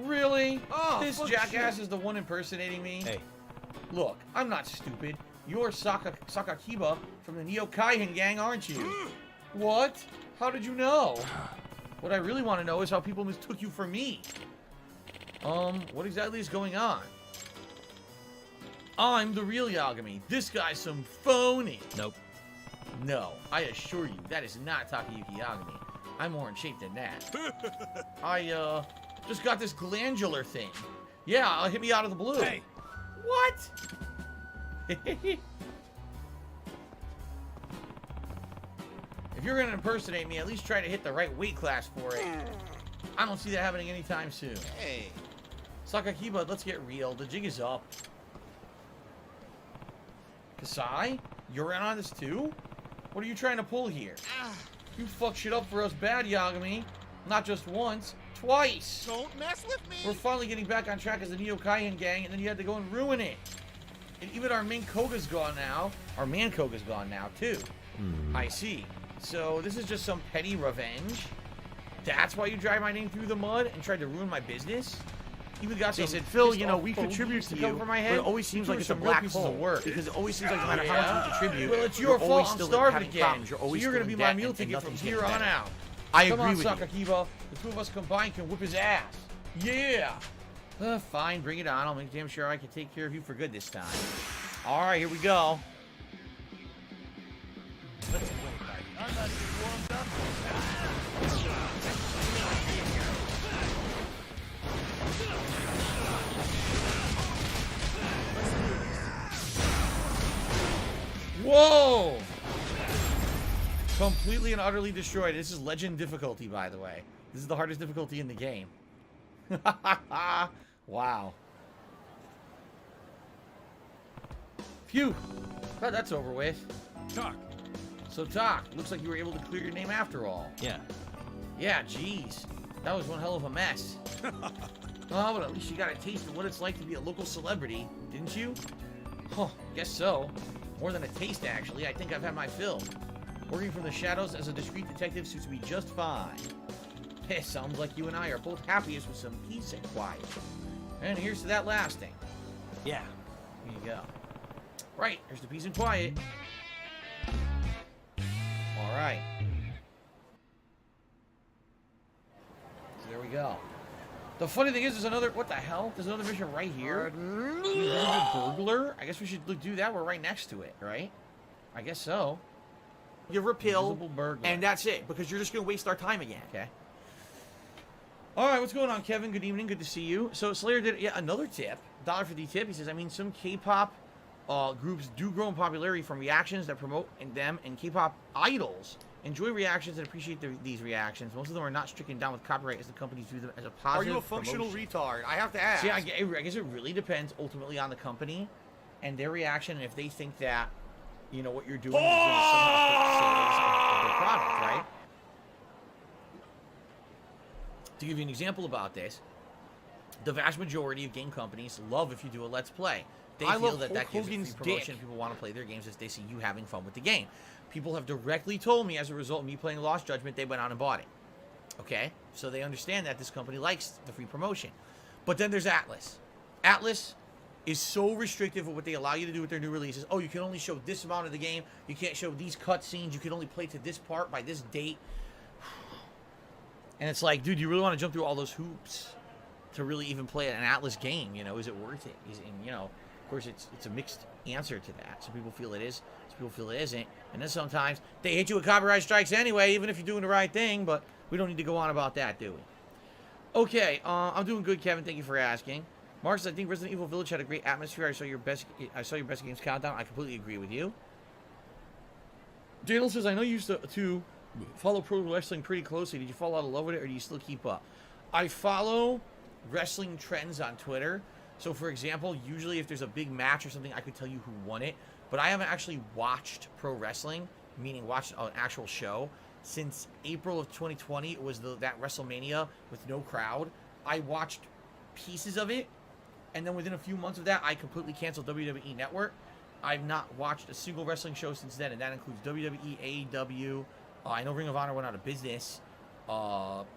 Really? Oh, This fuck jackass shit. is the one impersonating me? Hey. Look, I'm not stupid. You're Sakakiba from the Neo Kaihin gang, aren't you? What? How did you know? What I really want to know is how people mistook you for me. What exactly is going on? I'm the real Yagami. This guy's some phony. Nope. No, I assure you, that is not Takayuki Yagami. I'm more in shape than that. I, just got this glandular thing. Yeah, hit me out of the blue. Hey. What? If you're gonna impersonate me, at least try to hit the right weight class for it. I don't see that happening anytime soon. Hey. Sakakiba, let's get real. The jig is up. Kasai, you're in on this too? What are you trying to pull here? You fuck shit up for us bad, Yagami. Not just once, twice. Don't mess with me. We're finally getting back on track as the Neo Kaihan gang, and then you had to go and ruin it. And even our main Koga's gone now. Our man Koga's gone now, too. I see. So this is just some petty revenge? That's why you dragged my name through the mud and tried to ruin my business? Even got They some said, Phil, pissed you know, off we fogies contribute to come you, from my but head. it always seems You like two it's a are some real black pieces of hole. work. Because it always seems like no matter how much you contribute, Well, it's you're your fault. always I'm still starving having again. problems. You're So always you're still gonna in be my debt meal and ticket from nothing's here getting on better. out. I Come agree on, with you. Sakakiba. The two of us combined can whip his ass. Yeah. Fine, bring it on. I'll make damn sure I can take care of you for good this time. All right, here we go. Let's play, buddy. I'm not even warmed up. Whoa! Completely and utterly destroyed. This is legend difficulty, by the way. This is the hardest difficulty in the game. Wow. Phew. Glad that's over with. Talk. So, Doc, looks like you were able to clear your name after all. Yeah. Yeah, jeez. That was one hell of a mess. Oh, but at least you got a taste of what it's like to be a local celebrity, didn't you? Huh, guess so. More than a taste, actually. I think I've had my fill. Working from the shadows as a discreet detective suits me just fine. Hey, sounds like you and I are both happiest with some peace and quiet. And here's to that lasting. Yeah. Here you go. Right, here's the peace and quiet. Alright. So there we go. The funny thing is, there's another... What the hell? There's another mission right here. Invisible burglar? I guess we should do that. We're right next to it, right? I guess so. Give her a pill, Invisible burglar. and that's it. Because you're just going to waste our time again. Okay. Alright, what's going on, Kevin? Good evening. Good to see you. So, Slayer did, yeah, another tip. $1.50 tip. He says, I mean, some K-pop groups do grow in popularity from reactions that promote them, and K-pop idols enjoy reactions and appreciate these reactions. Most of them are not stricken down with copyright as the companies view them as a positive Are you a functional promotion. retard? I have to ask. See, I guess it really depends ultimately on the company and their reaction, and if they think that, you know, what you're doing is going to somehow affect sales of their product, right? To give you an example about this, the vast majority of game companies love if you do a Let's Play. They I feel love that Hulk gives it Hogan's free promotion. dick. People want to play their games as they see you having fun with the game. People have directly told me as a result of me playing Lost Judgment, they went out and bought it. Okay? So they understand that this company likes the free promotion. But then there's Atlas. Atlas is so restrictive of what they allow you to do with their new releases. Oh, you can only show this amount of the game. You can't show these cutscenes. You can only play to this part by this date. And it's like, dude, you really want to jump through all those hoops to really even play an Atlas game? You know, is it worth it? And, you know, of course, it's a mixed answer to that. Some people feel it is. Some people feel it isn't. And then sometimes they hit you with copyright strikes anyway, even if you're doing the right thing. But we don't need to go on about that, do we? Okay, I'm doing good, Kevin. Thank you for asking. Mark says, I think Resident Evil Village had a great atmosphere. I saw your best games countdown. I completely agree with you. Daniel says, I know you used to follow pro wrestling pretty closely. Did you fall out of love with it, or do you still keep up? I follow wrestling trends on Twitter. So, for example, usually if there's a big match or something, I could tell you who won it. But I haven't actually watched pro wrestling, meaning watched an actual show, since April of 2020. It was that WrestleMania with no crowd. I watched pieces of it, and then within a few months of that, I completely canceled WWE Network. I've not watched a single wrestling show since then, and that includes WWE, AEW. I know Ring of Honor went out of business.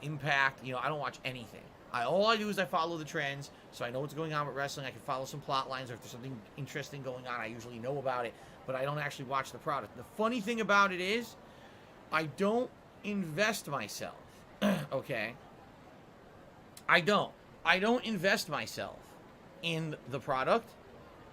Impact, you know, I don't watch anything. All I do is I follow the trends, so I know what's going on with wrestling. I can follow some plot lines, or if there's something interesting going on, I usually know about it, but I don't actually watch the product. The funny thing about it is, I don't invest myself, okay? I don't. I don't invest myself in the product,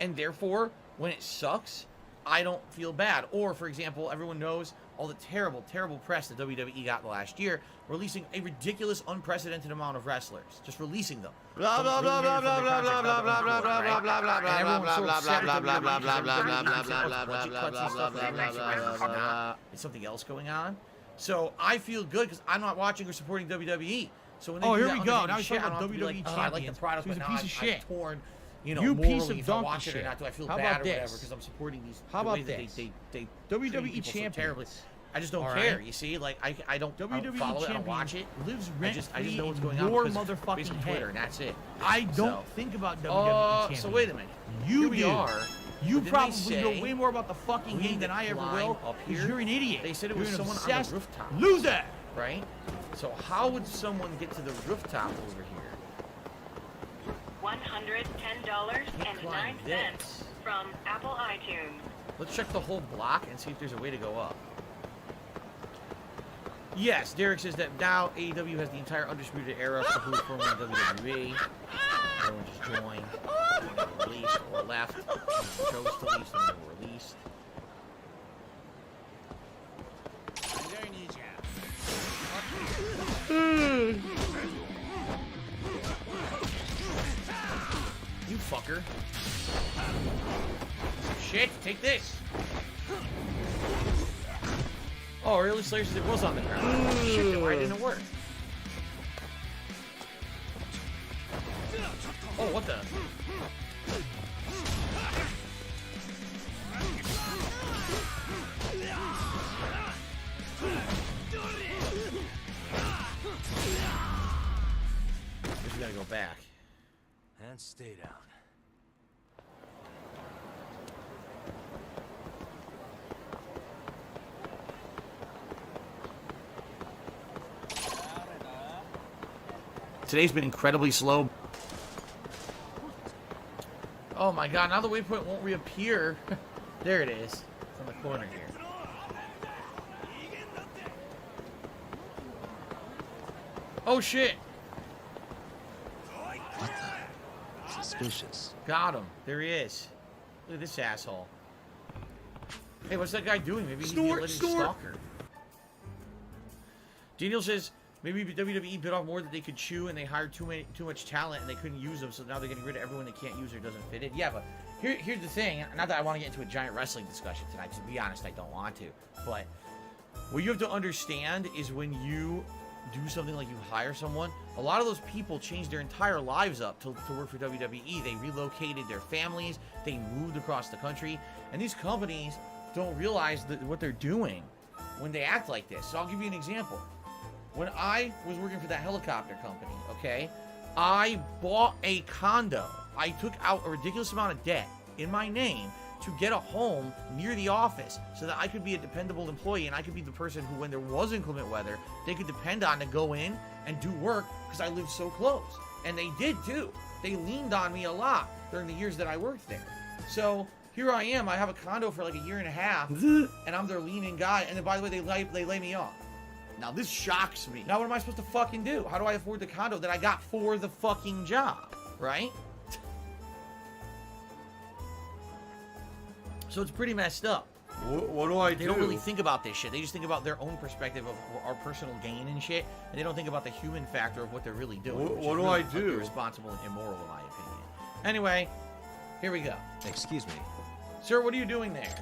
and therefore, when it sucks, I don't feel bad. Or, for example, everyone knows all the terrible, terrible press that WWE got last year, releasing a ridiculous, unprecedented amount of wrestlers. Just releasing them. Blah blah blah blah blah blah blah blah blah blah blah blah blah blah And everyone's so upset blah with blah WWE blah because blah blah everybody blah keeps saying, "Oh, budget cuts and stuff." And everyone's like, "Nah, it's something else going on." So I feel good because I'm not watching or supporting WWE. So when they Oh, do here that we on go. the Now he's shit, talking I don't about have to be like, WWE "Oh, I like the champions. product, He's but a now piece of I'm shit. torn, You morally piece of if I donkey watch it or shit. not. Do I feel How bad about or whatever this? because I'm supporting these? How the way about that this? They WWE treat people so champions. terribly. I just don't All care. right? You see, like I don't WWE follow it. I champion don't watch it. lives I rent just free know what's in going on your because motherfucking basically head. Twitter, and that's it. I don't So, think about WWE champions. so wait a minute. You Here we do. are. You But then probably they say know way more about the fucking we game need than to I ever climb will. up 'Cause here. you're an idiot. They said it You're was an someone on the obsessed rooftop. loser. Right? So how would someone get to the rooftop over here? $110.09 this. from Apple iTunes. Let's check the whole block and see if there's a way to go up. Yes, Derek says that now AEW has the entire undisputed era of who's formerly WWE. Everyone just joined. When they were released or left. Chose to leave, so they were released. You fucker. Shit, take this. Oh, really? Slayer says it was on the ground. Shit, then why didn't it work? Oh, what the? Guess we gotta go back. And stay down. Today's been incredibly slow. Oh my god, now the waypoint won't reappear. There it is. It's on the corner here. Oh shit! Suspicious. Got him. There he is. Look at this asshole. Hey, what's that guy doing? Maybe he's the alleged stalker. Daniel says maybe WWE bit off more than they could chew, and they hired too much talent, and they couldn't use them. So now they're getting rid of everyone they can't use or doesn't fit in. Yeah, but here's the thing. Not that I want to get into a giant wrestling discussion tonight. 'Cause to be honest, I don't want to. But what you have to understand is when you do something like you hire someone, a lot of those people changed their entire lives up to work for WWE. They relocated their families, they moved across the country, and these companies don't realize what they're doing when they act like this. So I'll give you an example. When I was working for that helicopter company, okay, I bought a condo. I took out a ridiculous amount of debt in my name to get a home near the office so that I could be a dependable employee and I could be the person who, when there was inclement weather, they could depend on to go in and do work because I lived so close. And they did too. They leaned on me a lot during the years that I worked there. So here I am. I have a condo for like a year and a half, and I'm their lean-in guy. And then, by the way, they lay me off. Now this shocks me. Now what am I supposed to fucking do? How do I afford the condo that I got for the fucking job, right? So it's pretty messed up. What do I do? They don't really think about this shit. They just think about their own perspective of our personal gain and shit, and they don't think about the human factor of what they're really doing. What which do is really I do? Irresponsible and immoral, in my opinion. Anyway, here we go. Excuse me. Sir, what are you doing there?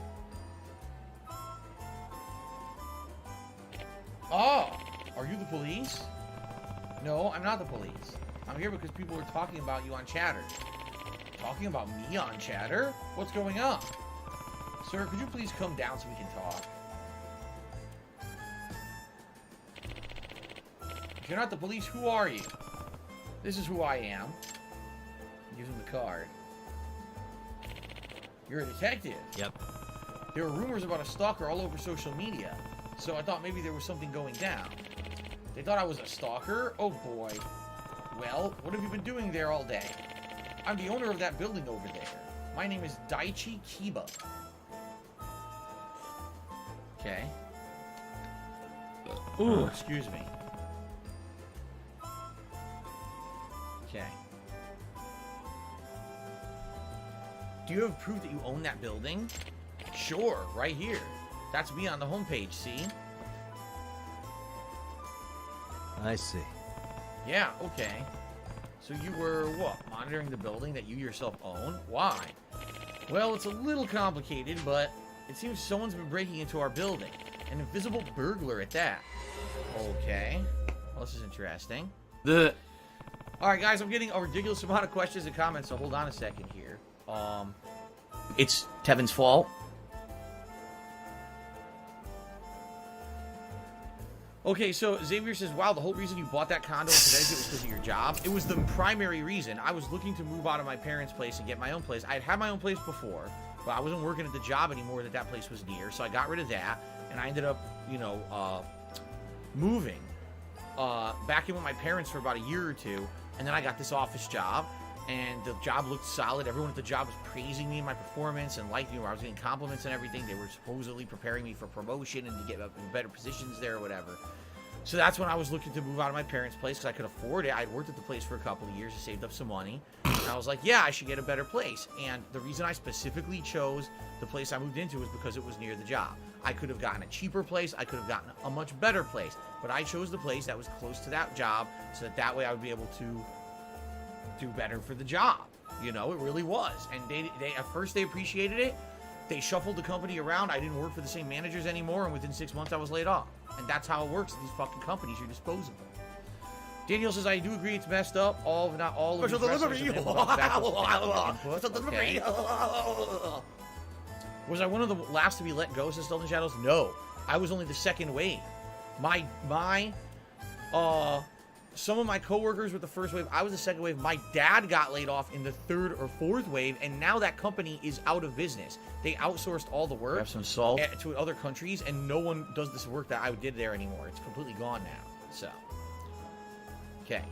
Oh, are you the police? No, I'm not the police. I'm here because people were talking about you on Chatter. Talking about me on Chatter? What's going on? Sir, could you please come down so we can talk? If you're not the police, who are you? This is who I am. Gives him the card. You're a detective. Yep. There were rumors about a stalker all over social media, so I thought maybe there was something going down. They thought I was a stalker? Oh boy. Well, what have you been doing there all day? I'm the owner of that building over there. My name is Daichi Kiba. Okay. Ooh, excuse me. Okay. Do you have proof that you own that building? Sure, right here. That's me on the homepage, see? I see. Yeah, okay. So you were, what, monitoring the building that you yourself own? Why? Well, it's a little complicated, but it seems someone's been breaking into our building. An invisible burglar at that. Okay. Well, this is interesting. Alright, guys, I'm getting a ridiculous amount of questions and comments, so hold on a second here. It's Tevin's fault. Okay, so Xavier says, wow, the whole reason you bought that condo in Connecticut was because of your job. It was the primary reason. I was looking to move out of my parents' place and get my own place. I had my own place before, but I wasn't working at the job anymore that place was near, so I got rid of that, and I ended up, you know, moving back in with my parents for about a year or two, and then I got this office job, and the job looked solid. Everyone at the job was praising me and my performance and liking me. I was getting compliments and everything. They were supposedly preparing me for promotion and to get up in better positions there or whatever. So that's when I was looking to move out of my parents' place because I could afford it. I'd worked at the place for a couple of years and saved up some money. And I was like, yeah, I should get a better place. And the reason I specifically chose the place I moved into was because it was near the job. I could have gotten a cheaper place. I could have gotten a much better place. But I chose the place that was close to that job so that way I would be able to do better for the job. You know, it really was. And they at first they appreciated it. They shuffled the company around. I didn't work for the same managers anymore, and within 6 months I was laid off. And that's how it works. These fucking companies, you're disposable. Daniel says, I do agree it's messed up. Not all of the wrestlers have been input. Okay. Was I one of the last to be let go, says Still in the Shadows? No. I was only the second wave. Some of my coworkers were the first wave. I was the second wave. My dad got laid off in the third or fourth wave, and now that company is out of business. They outsourced all the work. Have some salt to other countries, and no one does this work that I did there anymore. It's completely gone now. So, okay.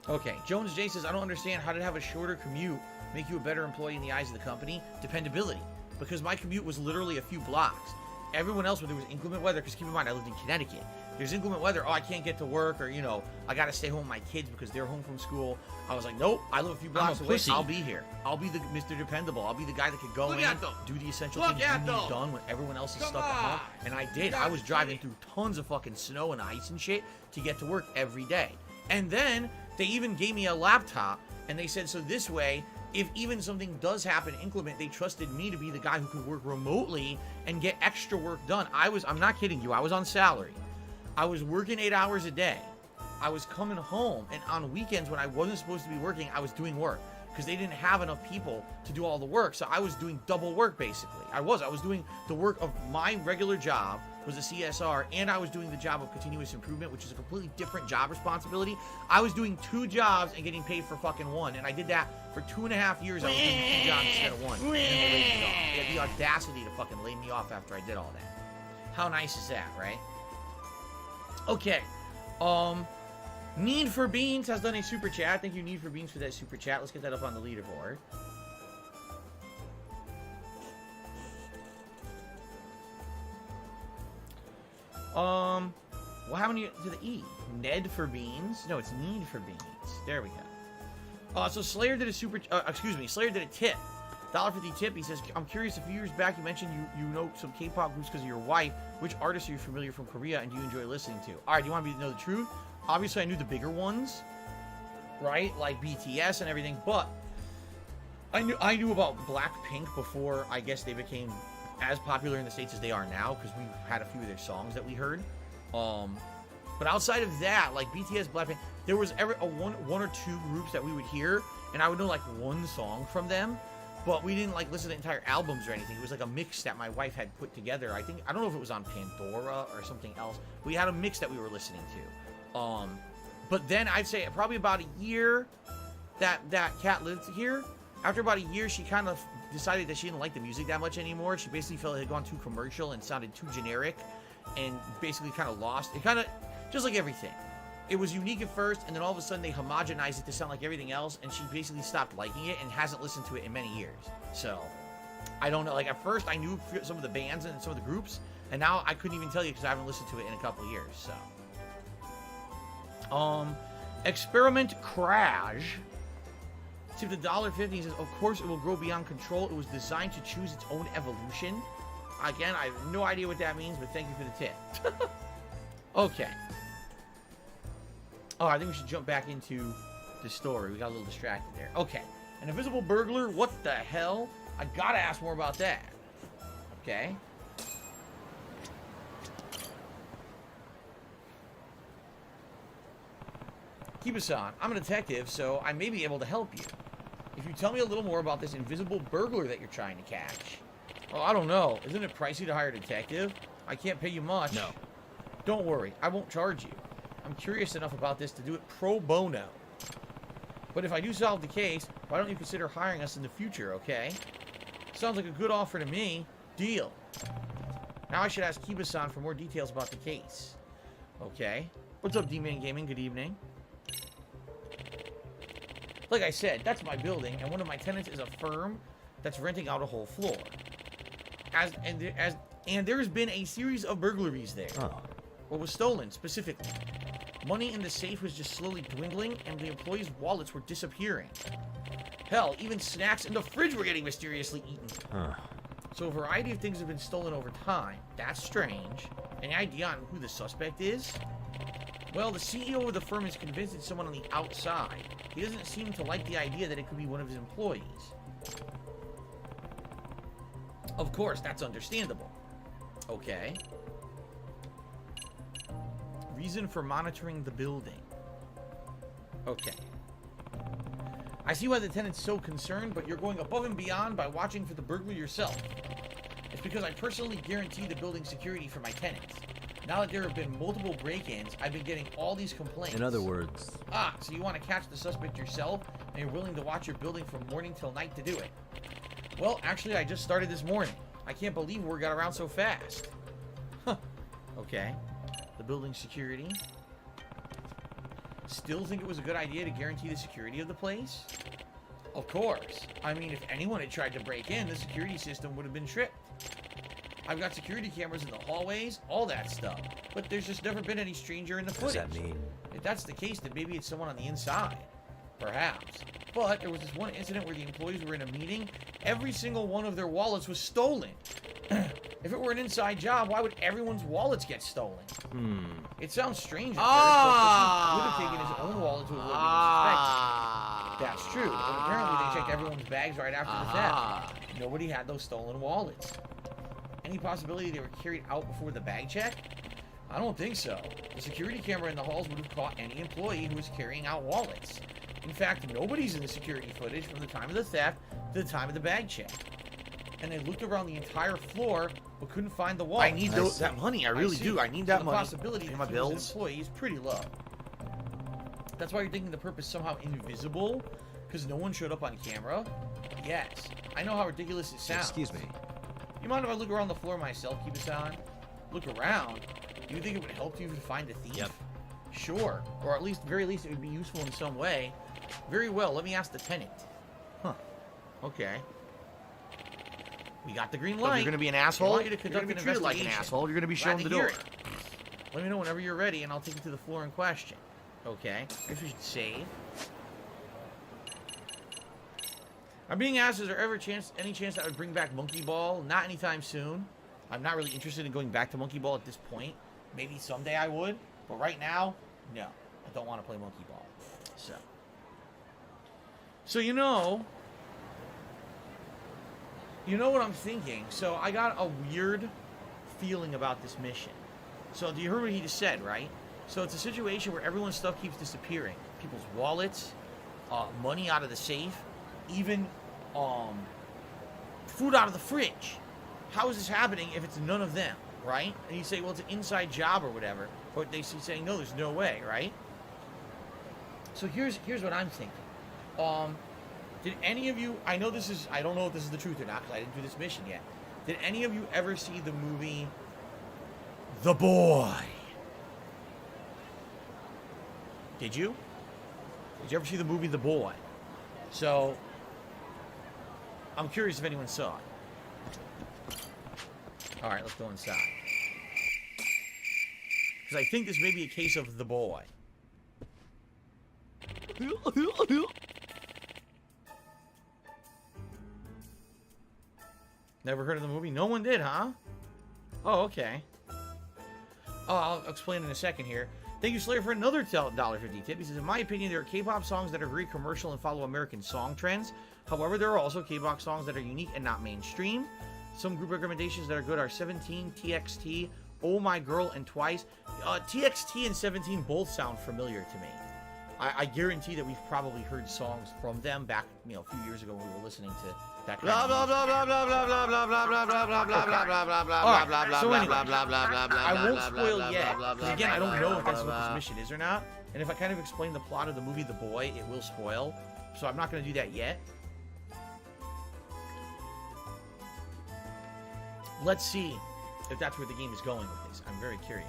Okay, Jones J says, I don't understand how to have a shorter commute make you a better employee in the eyes of the company. Dependability. Because my commute was literally a few blocks. Everyone else, when there was inclement weather, because keep in mind, I lived in Connecticut. There's inclement weather, oh, I can't get to work, or, you know, I got to stay home with my kids because they're home from school. I was like, nope, I live a few blocks away. I'll be here. I'll be the Mr. Dependable. I'll be the guy that could go in, do the essential things you need done when everyone else is stuck at home. And I did. I was driving through tons of fucking snow and ice and shit to get to work every day. And then they even gave me a laptop, and they said, so this way, if even something does happen inclement, they trusted me to be the guy who could work remotely and get extra work done. I'm not kidding you, I was on salary. I was working 8 hours a day. I was coming home, and on weekends when I wasn't supposed to be working, I was doing work because they didn't have enough people to do all the work. So I was doing double work, basically. I was doing the work of my regular job, was a CSR, and I was doing the job of continuous improvement, which is a completely different job responsibility. I was doing 2 jobs and getting paid for fucking 1, and I did that for 2.5 years. I was doing 2 jobs instead of 1. And they laid me off. They had the audacity to fucking lay me off after I did all that. How nice is that, right? Okay. Need for Beans has done a super chat. Thank you, Need for Beans, for that super chat. Let's get that up on the leaderboard. What happened to the E? Ned for Beans? No, it's Need for Beans. There we go. So Slayer did a Slayer did a tip. $1.50 tip. He says, I'm curious, a few years back you mentioned you know some K-pop groups because of your wife. Which artists are you familiar from Korea and do you enjoy listening to? Alright, do you want me to know the truth? Obviously, I knew the bigger ones, right? Like BTS and everything, but I knew about Blackpink before I guess they became as popular in the States as they are now, because we had a few of their songs that we heard. But outside of that, like BTS, Blackpink, there was one or two groups that we would hear, and I would know like one song from them, but we didn't like listen to entire albums or anything. It was like a mix that my wife had put together. I don't know if it was on Pandora or something else. We had a mix that we were listening to. But then I'd say probably about a year that Kat lived here. After about a year, she kind of decided that she didn't like the music that much anymore. She basically felt it had gone too commercial and sounded too generic, and basically kind of lost. It kind of, just like everything. It was unique at first, and then all of a sudden they homogenized it to sound like everything else, and she basically stopped liking it and hasn't listened to it in many years. So, I don't know. Like, at first, I knew some of the bands and some of the groups, and now I couldn't even tell you because I haven't listened to it in a couple of years, so. Experiment Crash. See, the $1.50 says, of course it will grow beyond control. It was designed to choose its own evolution. Again, I have no idea what that means, but thank you for the tip. Okay. Oh, I think we should jump back into the story. We got a little distracted there. Okay. An invisible burglar? What the hell? I gotta ask more about that. Okay. Kiba-san, I'm a detective, so I may be able to help you. If you tell me a little more about this invisible burglar that you're trying to catch. Oh, I don't know. Isn't it pricey to hire a detective? I can't pay you much. No. Don't worry. I won't charge you. I'm curious enough about this to do it pro bono. But if I do solve the case, why don't you consider hiring us in the future, okay? Sounds like a good offer to me. Deal. Now I should ask Kiba-san for more details about the case. Okay. What's up, D-Man Gaming? Good evening. Like I said, that's my building, and one of my tenants is a firm that's renting out a whole floor. And there's been a series of burglaries there. Oh. What was stolen, specifically? Money in the safe was just slowly dwindling, and the employees' wallets were disappearing. Hell, even snacks in the fridge were getting mysteriously eaten. Huh. So a variety of things have been stolen over time. That's strange. Any idea on who the suspect is? Well, the CEO of the firm is convinced it's someone on the outside. He doesn't seem to like the idea that it could be one of his employees. Of course, that's understandable. Okay. Reason for monitoring the building. Okay. I see why the tenant's so concerned, but you're going above and beyond by watching for the burglar yourself. It's because I personally guarantee the building's security for my tenants. Now that there have been multiple break-ins, I've been getting all these complaints. In other words... Ah, so you want to catch the suspect yourself, and you're willing to watch your building from morning till night to do it. Well, actually, I just started this morning. I can't believe word got around so fast. Huh. Okay. The building's security. Still think it was a good idea to guarantee the security of the place? Of course. I mean, if anyone had tried to break in, the security system would have been tripped. I've got security cameras in the hallways, all that stuff. But there's just never been any stranger in the footage. What does that mean? If that's the case, then maybe it's someone on the inside. Perhaps. But there was this one incident where the employees were in a meeting. Every single one of their wallets was stolen. If it were an inside job, why would everyone's wallets get stolen? It sounds strange at first, but the thief would have taken his own wallet to avoid being suspected. That's true, but apparently they checked everyone's bags right after the theft. Nobody had those stolen wallets. Any possibility they were carried out before the bag check? I don't think so. The security camera in the halls would have caught any employee who was carrying out wallets. In fact, nobody's in the security footage from the time of the theft to the time of the bag check. And they looked around the entire floor but couldn't find the wallet. I need that money. I really do. I need that money. The possibility in my that he was an bills. employee is pretty low. That's why you're thinking the perp is somehow invisible because no one showed up on camera? Yes. I know how ridiculous it sounds. Excuse me. You mind if I look around the floor myself, Kiba-san? Look around? Do you think it would help you to find the thief? Yep. Sure. Or at least, very least, it would be useful in some way. Very well. Let me ask the tenant. Huh. Okay. We got the green So light. if you're gonna be an I asshole, want you to you're conduct gonna be an treated like an investigation. asshole. You're gonna be Glad shown to the hear door. it. Let me know whenever you're ready, and I'll take you to the floor in question. Okay. I guess we should save. I'm being asked, is there ever any chance that I would bring back Monkey Ball? Not anytime soon. I'm not really interested in going back to Monkey Ball at this point. Maybe someday I would, but right now, no. I don't want to play Monkey Ball. So you know what I'm thinking? So I got a weird feeling about this mission. So you heard what he just said, right? So it's a situation where everyone's stuff keeps disappearing. People's wallets, money out of the safe, even food out of the fridge. How is this happening if it's none of them, right? And you say, well, it's an inside job or whatever. But they keep saying, no, there's no way, right? So here's what I'm thinking. Did any of you, I don't know if this is the truth or not, because I didn't do this mission yet. Did any of you ever see the movie The Boy? Did you? Did you ever see the movie The Boy? So, I'm curious if anyone saw it. All right, let's go inside. Because I think this may be a case of the boy. Never heard of the movie? No one did, huh? Oh, okay. Oh, I'll explain in a second here. Thank you, Slayer, for another $1.50 tip. He says, in my opinion, there are K-pop songs that are very commercial and follow American song trends. However, there are also K-pop songs that are unique and not mainstream. Some group recommendations that are good are 17, TXT, Oh My Girl, and Twice. TXT and 17 both sound familiar to me. I guarantee that we've probably heard songs from them back, a few years ago when we were listening to that kind of music. So anyway, I won't spoil yet, because again, I don't know if that's what this mission is or not. And if I kind of explain the plot of the movie The Boy, it will spoil. So I'm not going to do that yet. Let's see if that's where the game is going with this. I'm very curious.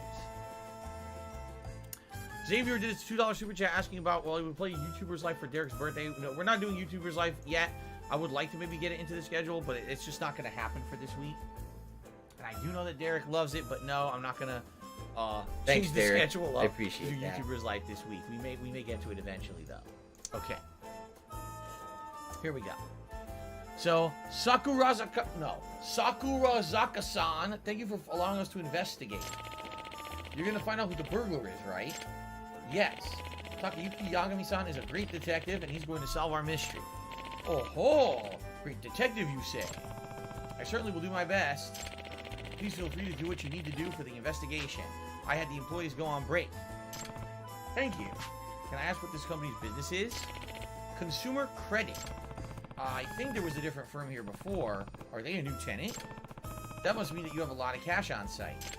Xavier did his $2 super chat asking about, well, he would play YouTuber's Life for Derek's birthday. No, we're not doing YouTuber's Life yet. I would like to maybe get it into the schedule, but it's just not going to happen for this week. And I do know that Derek loves it, but no, I'm not going to change the schedule up. I appreciate to that. YouTuber's Life this week. We may get to it eventually, though. Okay. Here we go. So, Sakurazaka-san, thank you for allowing us to investigate. You're going to find out who the burglar is, right? Yes. Takayuki Yagami-san is a great detective, and he's going to solve our mystery. Oh ho! Great detective, you say? I certainly will do my best. Please feel free to do what you need to do for the investigation. I had the employees go on break. Thank you. Can I ask what this company's business is? Consumer Credit. I think there was a different firm here before. Are they a new tenant? That must mean that you have a lot of cash on site.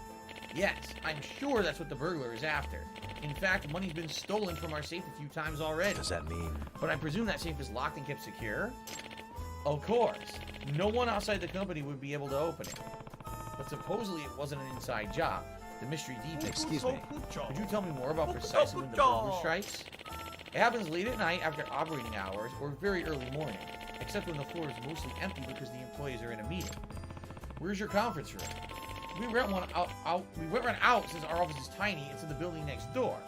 Yes, I'm sure that's what the burglar is after. In fact, money's been stolen from our safe a few times already. What does that mean? But I presume that safe is locked and kept secure? Of course. No one outside the company would be able to open it. But supposedly it wasn't an inside job. The mystery detail. Excuse me. Could you tell me more about precisely when the burglar strikes? It happens late at night after operating hours or very early morning, except when the floor is mostly empty because the employees are in a meeting. Where's your conference room? We rent one out since our office is tiny. It's in the building next door.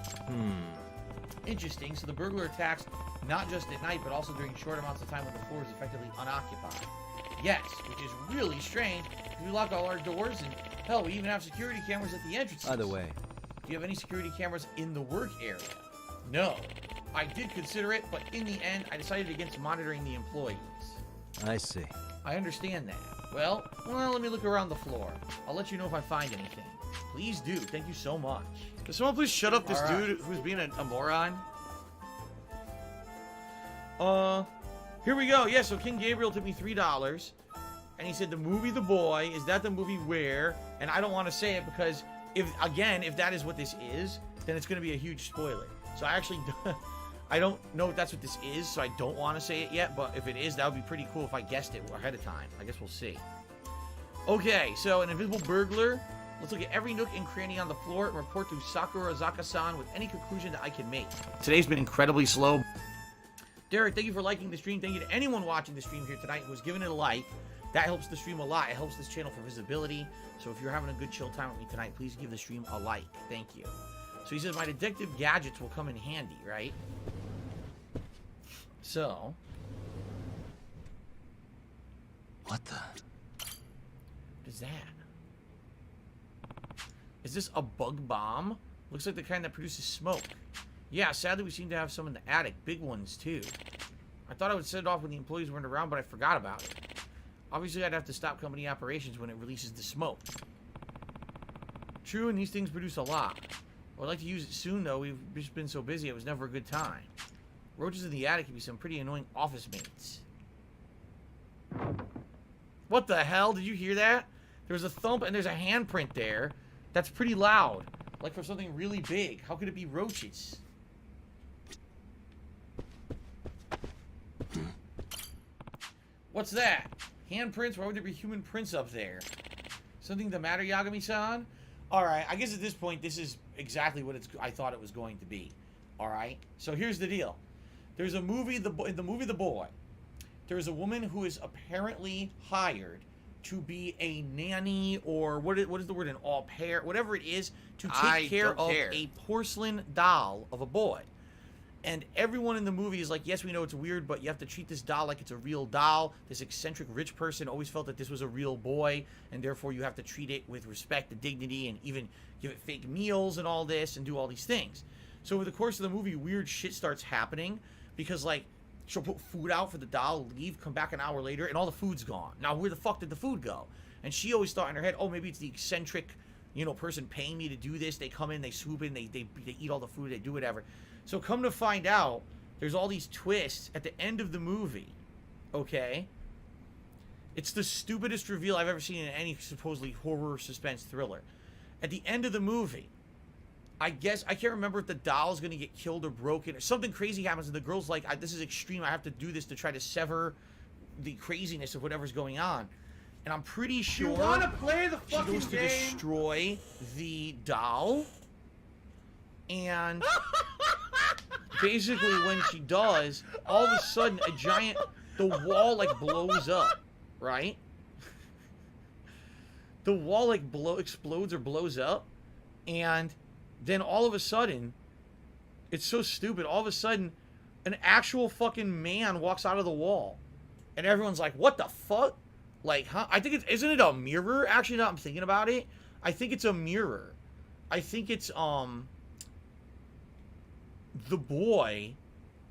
Interesting. So the burglar attacks not just at night, but also during short amounts of time when the floor is effectively unoccupied. Yes, which is really strange because we lock all our doors and hell, we even have security cameras at the entrances. By the way, do you have any security cameras in the work area? No. I did consider it, but in the end, I decided against monitoring the employees. I see. I understand that. Well, let me look around the floor. I'll let you know if I find anything. Please do. Thank you so much. Can someone please shut up this All right. dude who's being a moron? Here we go. Yeah, so King Gabriel took me $3. And he said the movie The Boy, is that the movie where? And I don't want to say it because, if that is what this is, then it's going to be a huge spoiler. So I actually... I don't know if that's what this is, so I don't want to say it yet, but if it is, that would be pretty cool if I guessed it ahead of time. I guess we'll see. Okay, so an invisible burglar. Let's look at every nook and cranny on the floor and report to Sakurazaka-san with any conclusion that I can make. Today's been incredibly slow. Derek, thank you for liking the stream. Thank you to anyone watching the stream here tonight who has given it a like. That helps the stream a lot. It helps this channel for visibility. So if you're having a good chill time with me tonight, please give the stream a like. Thank you. So he says my detective gadgets will come in handy, right? So, What the? what is that? Is this a bug bomb? Looks like the kind that produces smoke. Yeah, sadly we seem to have some in the attic. Big ones, too. I thought I would set it off when the employees weren't around, but I forgot about it. Obviously, I'd have to stop company operations when it releases the smoke. True, and these things produce a lot. I'd like to use it soon, though. We've just been so busy, it was never a good time. Roaches in the attic can be some pretty annoying office mates. What the hell? Did you hear that? There was a thump and there's a handprint there. That's pretty loud. Like for something really big. How could it be roaches? What's that? Handprints? Why would there be human prints up there? Something the matter, Yagami-san? Alright, I guess at this point this is exactly what I thought it was going to be. Alright? So here's the deal. There's a movie, in the movie The Boy, there's a woman who is apparently hired to be a nanny or what is the word, an au pair, whatever it is, to take care of a porcelain doll of a boy. And everyone in the movie is like, yes, we know it's weird, but you have to treat this doll like it's a real doll. This eccentric rich person always felt that this was a real boy, and therefore you have to treat it with respect and dignity and even give it fake meals and all this and do all these things. So over the course of the movie, weird shit starts happening because, like, she'll put food out for the doll, leave, come back an hour later, and all the food's gone. Now, where the fuck did the food go? And she always thought in her head, oh, maybe it's the eccentric, you know, person paying me to do this. They come in, they swoop in, they eat all the food, they do whatever. So come to find out, there's all these twists at the end of the movie, okay? It's the stupidest reveal I've ever seen in any supposedly horror suspense thriller. At the end of the movie, I guess, I can't remember if the doll's going to get killed or broken, or something crazy happens, and the girl's like, this is extreme, I have to do this to try to sever the craziness of whatever's going on. And I'm pretty sure You want to play the fucking she goes to game? destroy the doll, and basically when she does, all of a sudden the wall like blows up, right? The wall like explodes or blows up, and then all of a sudden, it's so stupid, all of a sudden an actual fucking man walks out of the wall, and everyone's like, what the fuck? Like, huh? I think isn't it a mirror? Actually, now I'm thinking about it, I think it's a mirror. I think it's the boy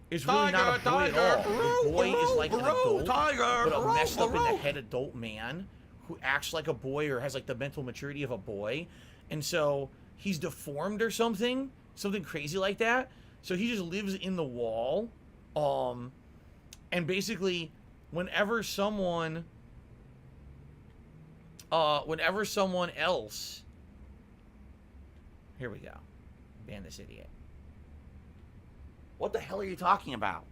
is really not a boy at all. The boy is like an adult, but a messed up in the head adult man who acts like a boy or has like the mental maturity of a boy, and so he's deformed or something crazy like that. So he just lives in the wall, and basically, whenever someone else, here we go, ban this idiot. What the hell are you talking about?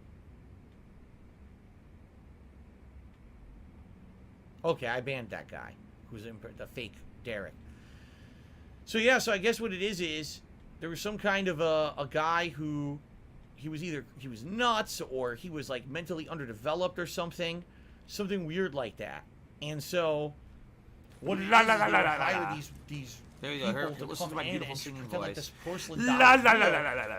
Okay, I banned that guy who's in the fake Derek. So yeah, so I guess what it is there was some kind of a guy who he was nuts or he was like mentally underdeveloped or something weird like that. And so what it hire these there you go. people Listen to my beautiful singing voice. like this porcelain doll.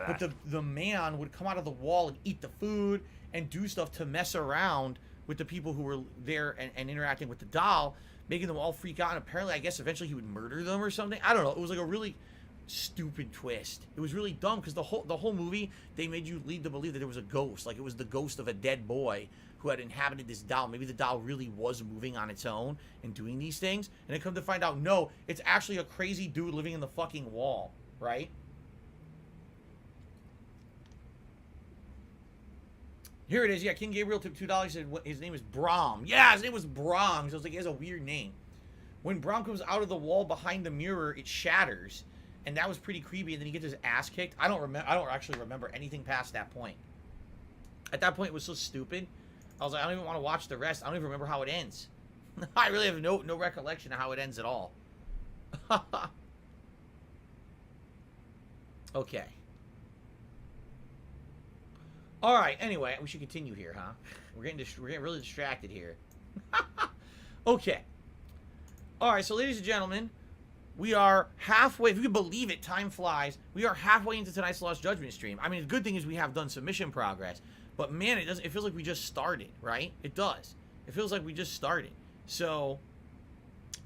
But the man would come out of the wall and eat the food and do stuff to mess around with the people who were there and interacting with the doll, making them all freak out. And apparently, I guess eventually he would murder them or something. I don't know. It was like a really stupid twist. It was really dumb because the whole movie they made you lead to believe that there was a ghost, like it was the ghost of a dead boy who had inhabited this doll. Maybe the doll really was moving on its own and doing these things, and then come to find out, no, it's actually a crazy dude living in the fucking wall, right? Here it is. Yeah, King Gabriel took $2. Said his name is Brahm. Yeah, his name was Brahm. So I was like, he has a weird name. When Brahm comes out of the wall behind the mirror, it shatters, and that was pretty creepy. And then he gets his ass kicked. I don't actually remember anything past that point. At that point, it was so stupid. I was like, I don't even want to watch the rest. I don't even remember how it ends. I really have no recollection of how it ends at all. Okay. All right. Anyway, we should continue here, huh? We're getting really distracted here. Okay. All right. So, ladies and gentlemen, we are halfway. If you can believe it, time flies. We are halfway into tonight's Lost Judgment stream. I mean, the good thing is we have done some mission progress, but man, it feels like we just started, right? It does. It feels like we just started. So,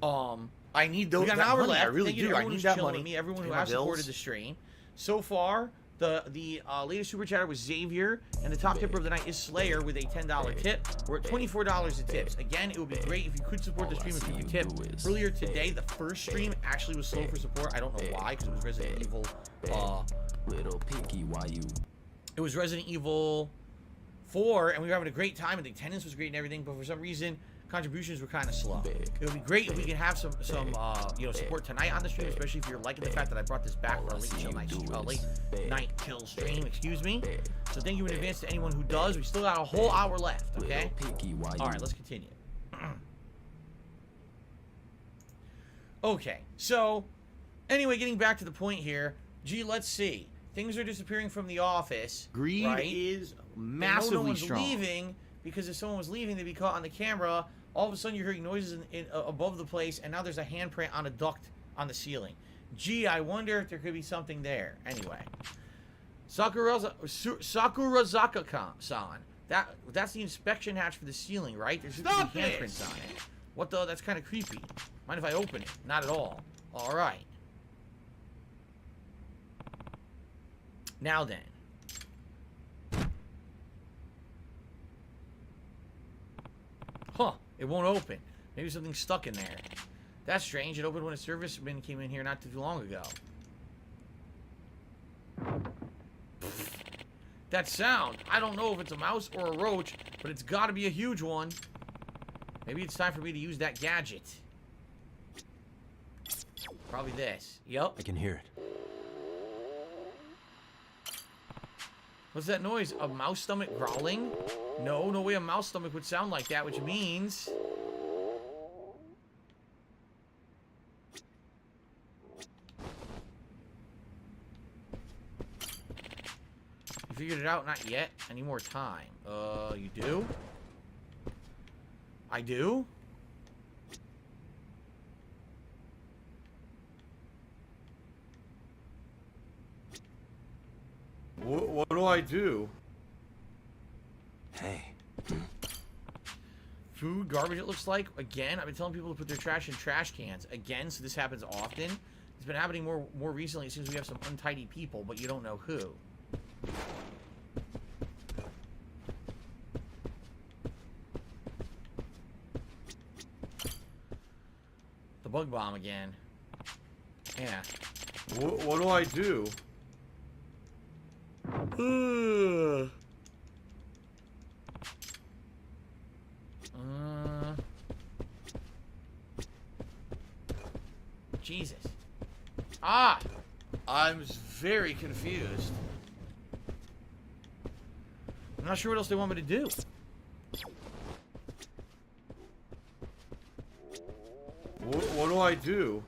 I need we got an hour left. I really Thank you to do. I everyone need who's that chilling money. with me, everyone Pay who my has bills. supported the stream. So far, the latest super chatter was Xavier, and the top tipper of the night is Slayer with a $10 tip. We're at $24 in tips. Again, it would be great if you could support the stream if you could tip. Earlier today, the first stream actually was slow for support. I don't know why, because it was Resident Evil. Little picky, why you? It was Resident Evil 4, and we were having a great time, and the attendance was great and everything. But for some reason, contributions were kind of slow. It would be great if we can have some support tonight on the stream, especially if you're liking the fact that I brought this back for a late night kill stream. Excuse me. So thank you in advance to anyone who does. We still got a whole hour left. Okay. All right, let's continue. Okay. So anyway, getting back to the point here. Gee, let's see. Things are disappearing from the office. Greed right? is No massively one's strong. leaving because if someone was leaving, they'd be caught on the camera All of a sudden, you're hearing noises above the place, and now there's a handprint on a duct on the ceiling. Gee, I wonder if there could be something there. Anyway. Sakurazaka-san. That's the inspection hatch for the ceiling, right? There's just handprints on it. What the? That's kind of creepy. Mind if I open it? Not at all. All right. Now then. Huh. It won't open. Maybe something's stuck in there. That's strange. It opened when a serviceman came in here not too long ago. That sound. I don't know if it's a mouse or a roach, but it's got to be a huge one. Maybe it's time for me to use that gadget. Probably this. Yep. I can hear it. What's that noise? A mouse stomach growling? No, no way a mouse stomach would sound like that, which means... You figured it out? Not yet. I need more time. You do? I do? What do I do? Hey. Food, garbage, it looks like. Again, I've been telling people to put their trash in trash cans. Again, so this happens often. It's been happening more recently. It seems we have some untidy people, but you don't know who. The bug bomb again. Yeah. What do I do? Jesus. Ah! I'm very confused. I'm not sure what else they want me to do. What do I do?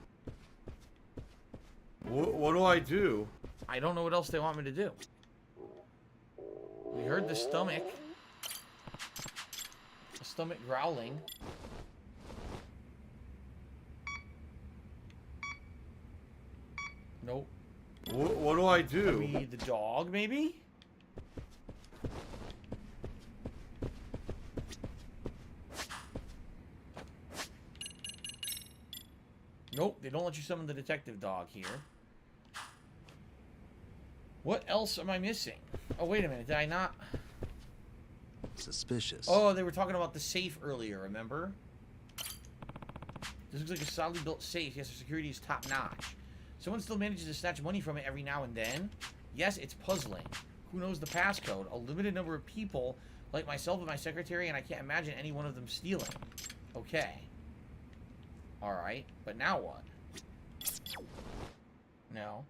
What do I do? I don't know what else they want me to do. We heard the stomach. The stomach growling. Nope. What do I do? Maybe the dog, maybe? Nope, they don't let you summon the detective dog here. What else am I missing? Oh, wait a minute. Did I not? Suspicious. Oh, they were talking about the safe earlier, remember? This looks like a solidly built safe. Yes, the security is top-notch. Someone still manages to snatch money from it every now and then. Yes, it's puzzling. Who knows the passcode? A limited number of people, like myself and my secretary, and I can't imagine any one of them stealing. Okay. Alright, but now what? No.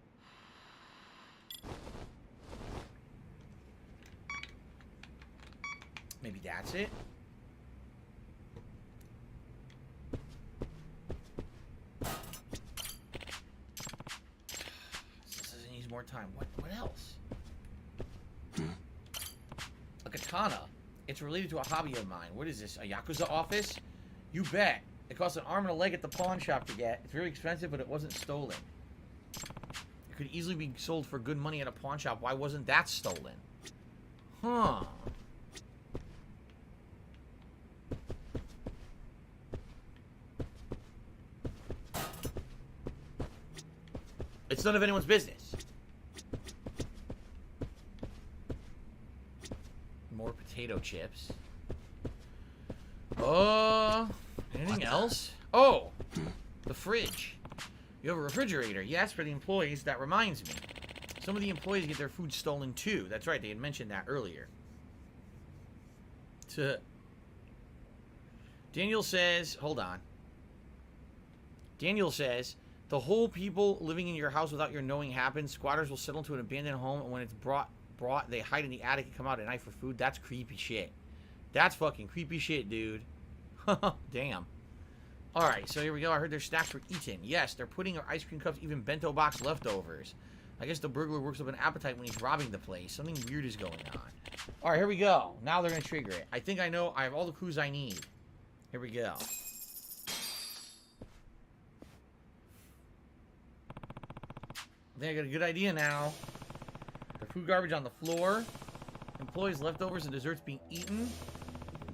Maybe that's it? This needs more time. What else? A katana. It's related to a hobby of mine. What is this? A Yakuza office? You bet. It costs an arm and a leg at the pawn shop to get. It's very expensive, but it wasn't stolen. It could easily be sold for good money at a pawn shop. Why wasn't that stolen? Huh. It's none of anyone's business. More potato chips. Anything else? Oh, the fridge. You have a refrigerator. Yes, for the employees. That reminds me. Some of the employees get their food stolen too. That's right. They had mentioned that earlier. Daniel says, hold on. Daniel says, the whole people living in your house without your knowing happens. Squatters will settle into an abandoned home, and when it's brought, they hide in the attic and come out at night for food. That's creepy shit. That's fucking creepy shit, dude. Damn. Alright, so here we go. I heard their snacks were eaten. Yes, they're putting ice cream cups, even bento box leftovers. I guess the burglar works up an appetite when he's robbing the place. Something weird is going on. Alright, here we go. Now they're going to trigger it. I think I know. I have all the clues I need. Here Here we go. I think I got a good idea now. The food garbage on the floor. Employees' leftovers and desserts being eaten.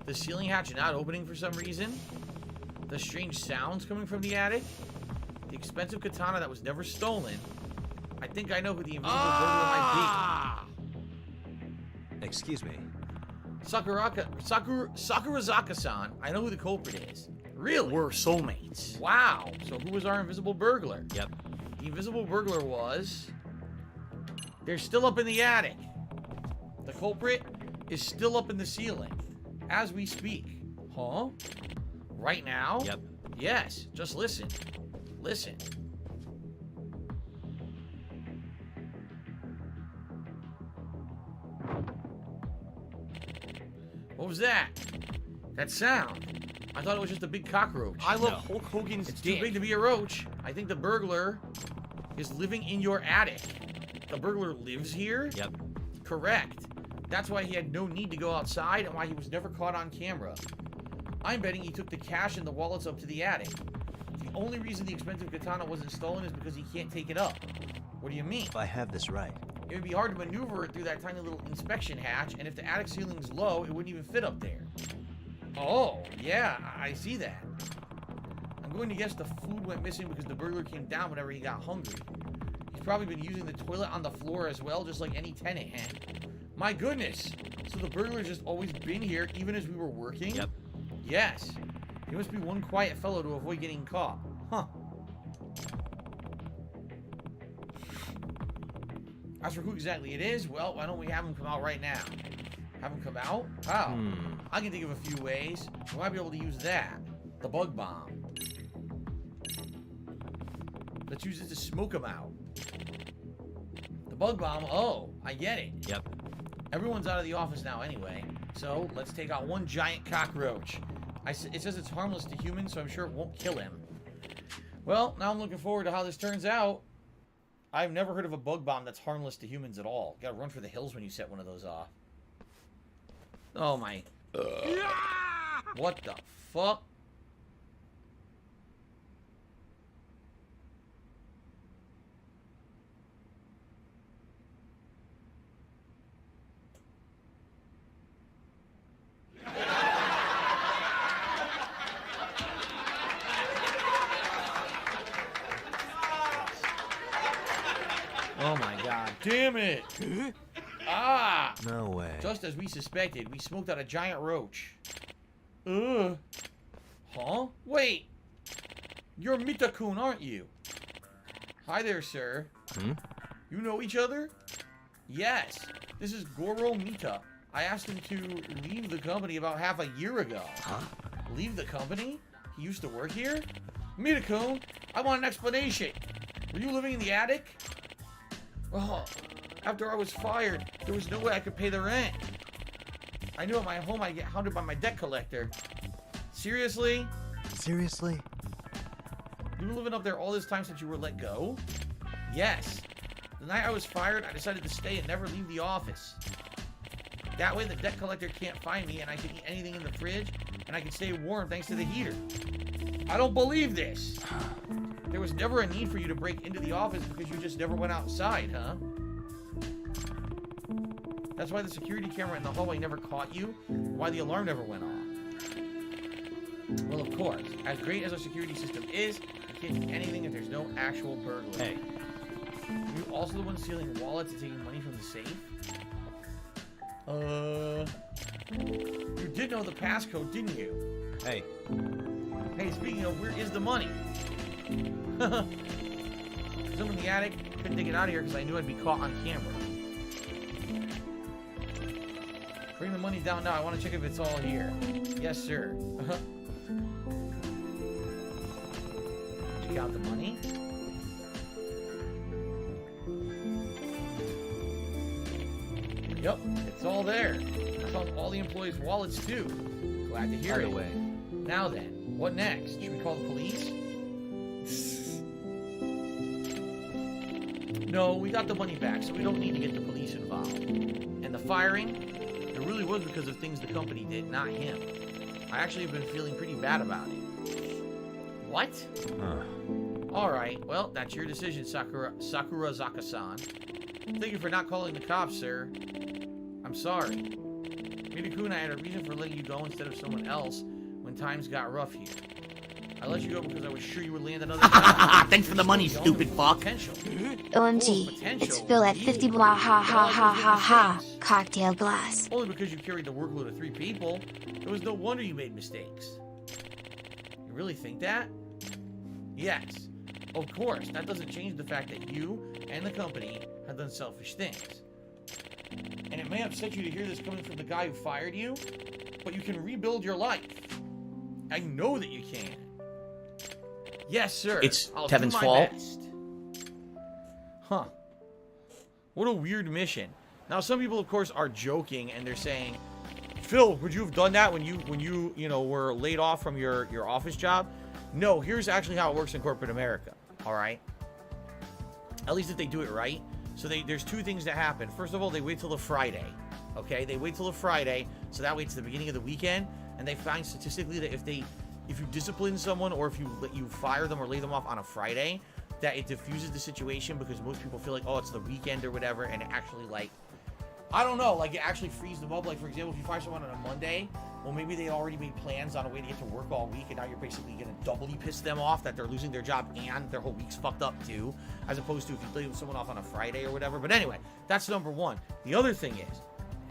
The ceiling hatch not opening for some reason. The strange sounds coming from the attic. The expensive katana that was never stolen. I think I know who the invisible burglar might be. Excuse me. Sakurazaka-san. I know who the culprit is. Really? We're soulmates. Wow. So who was our invisible burglar? Yep. The invisible burglar was... They're still up in the attic. The culprit is still up in the ceiling. As we speak. Huh? Right now? Yep. Yes. Just listen. Listen. What was that? That sound. I thought it was just a big cockroach. I love Hulk Hogan's It's dick. too big to be a roach. I think the burglar is living in your attic. The burglar lives here? Yep. Correct. That's why he had no need to go outside and why he was never caught on camera. I'm betting he took the cash and the wallets up to the attic. The only reason the expensive katana wasn't stolen is because he can't take it up. What do you mean? If I have this right. It would be hard to maneuver it through that tiny little inspection hatch, and if the attic ceiling's low, it wouldn't even fit up there. Oh, yeah, I see that. I'm going to guess the food went missing because the burglar came down whenever he got hungry. He's probably been using the toilet on the floor as well, just like any tenant had. My goodness! So the burglar's just always been here, even as we were working? Yep. Yes. He must be one quiet fellow to avoid getting caught. Huh. As for who exactly it is, well, why don't we have him come out right now? Have him come out? How? I can think of a few ways. We might be able to use that. The bug bomb. Let's use it to smoke him out. The bug bomb, oh, I get it. Yep. Everyone's out of the office now anyway, so let's take out one giant cockroach. It says it's harmless to humans, so I'm sure it won't kill him. Well, now I'm looking forward to how this turns out. I've never heard of a bug bomb that's harmless to humans at all. You gotta run for the hills when you set one of those off. Oh my... What the fuck? Oh my god. Damn it! Ah! No way. Just as we suspected, we smoked out a giant roach. Ugh. Huh? Wait! You're Mita-kun, aren't you? Hi there, sir. You know each other? Yes. This is Goro Mita. I asked him to leave the company about half a year ago. Huh? Leave the company? He used to work here? Mita-kun, I want an explanation. Were you living in the attic? Oh, after I was fired, there was no way I could pay the rent. I knew at my home I'd get hounded by my debt collector. Seriously? Seriously? You were living up there all this time since you were let go? Yes. The night I was fired, I decided to stay and never leave the office. That way the debt collector can't find me and I can eat anything in the fridge and I can stay warm thanks to the heater. I don't believe this. There was never a need for you to break into the office because you just never went outside, huh? That's why the security camera in the hallway never caught you? Why the alarm never went off? Well, of course. As great as our security system is, you can't do anything if there's no actual burglar. Hey. Were you also the one stealing wallets and taking money from the safe? You did know the passcode, didn't you? Hey. Hey, speaking of, where is the money? Someone in the attic. Couldn't take it out of here because I knew I'd be caught on camera. Bring the money down now. I want to check if it's all here. Yes, sir. Check out the money. Yep, it's all there. I found all the employees' wallets too. Glad to hear By it. the way. Now then, what next? Should we call the police? No, we got the money back, so we don't need to get the police involved. And the firing, it really was because of things the company did, not him. I actually have been feeling pretty bad about it. What? Alright, well, that's your decision, Sakurazaka-san. Thank you for not calling the cops, sir. I'm sorry. Midakun, I had a reason for letting you go instead of someone else when times got rough here. I let you go because I was sure you would land another job. Thanks for the money, stupid fuck. OMG, it's Phil at 50 blah ha ha ha ha ha. Cocktail glass. Only because you carried the workload of 3 people. It was no wonder you made mistakes. You really think that? Yes. Of course, that doesn't change the fact that you and the company have done selfish things. And it may upset you to hear this coming from the guy who fired you, but you can rebuild your life. I know that you can. Yes, sir. It's I'll Tevin's do my fault. best. Huh. What a weird mission. Now, some people, of course, are joking and they're saying, Phil, would you have done that when you were laid off from your office job? No, here's actually how it works in corporate America. All right. At least if they do it right. So there's 2 things that happen. First of all, they wait till the Friday. Okay, they wait till the Friday, so that way it's the beginning of the weekend, and they find statistically that if you discipline someone or if you fire them or lay them off on a Friday, that it diffuses the situation because most people feel like, oh, it's the weekend or whatever, and it actually, like, I don't know, like, it actually frees them up. Like, for example, if you fire someone on a Monday, well, maybe they already made plans on a way to get to work all week, and now you're basically going to doubly piss them off that they're losing their job and their whole week's fucked up too, as opposed to if you lay someone off on a Friday or whatever. But anyway, that's number one. The other thing is,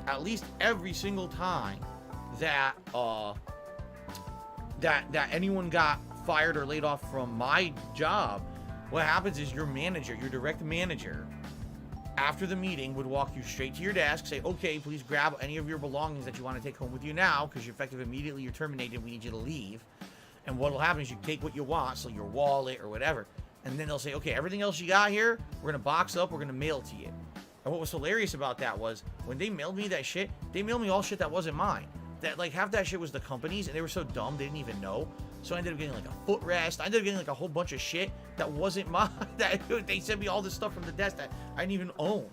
at least every single time that that anyone got fired or laid off from my job, what happens is your manager, your direct manager, after the meeting would walk you straight to your desk, say, okay, please grab any of your belongings that you want to take home with you now, because you're effective immediately, you're terminated, we need you to leave. And what will happen is you take what you want, so your wallet or whatever, and then they'll say, okay, everything else you got here, we're going to box up, we're going to mail it to you. And what was hilarious about that was, when they mailed me that shit, they mailed me all shit that wasn't mine. That, like, half that shit was the company's, and they were so dumb, they didn't even know. So I ended up getting, like, a footrest. I ended up getting, like, a whole bunch of shit that wasn't mine. They sent me all this stuff from the desk that I didn't even own.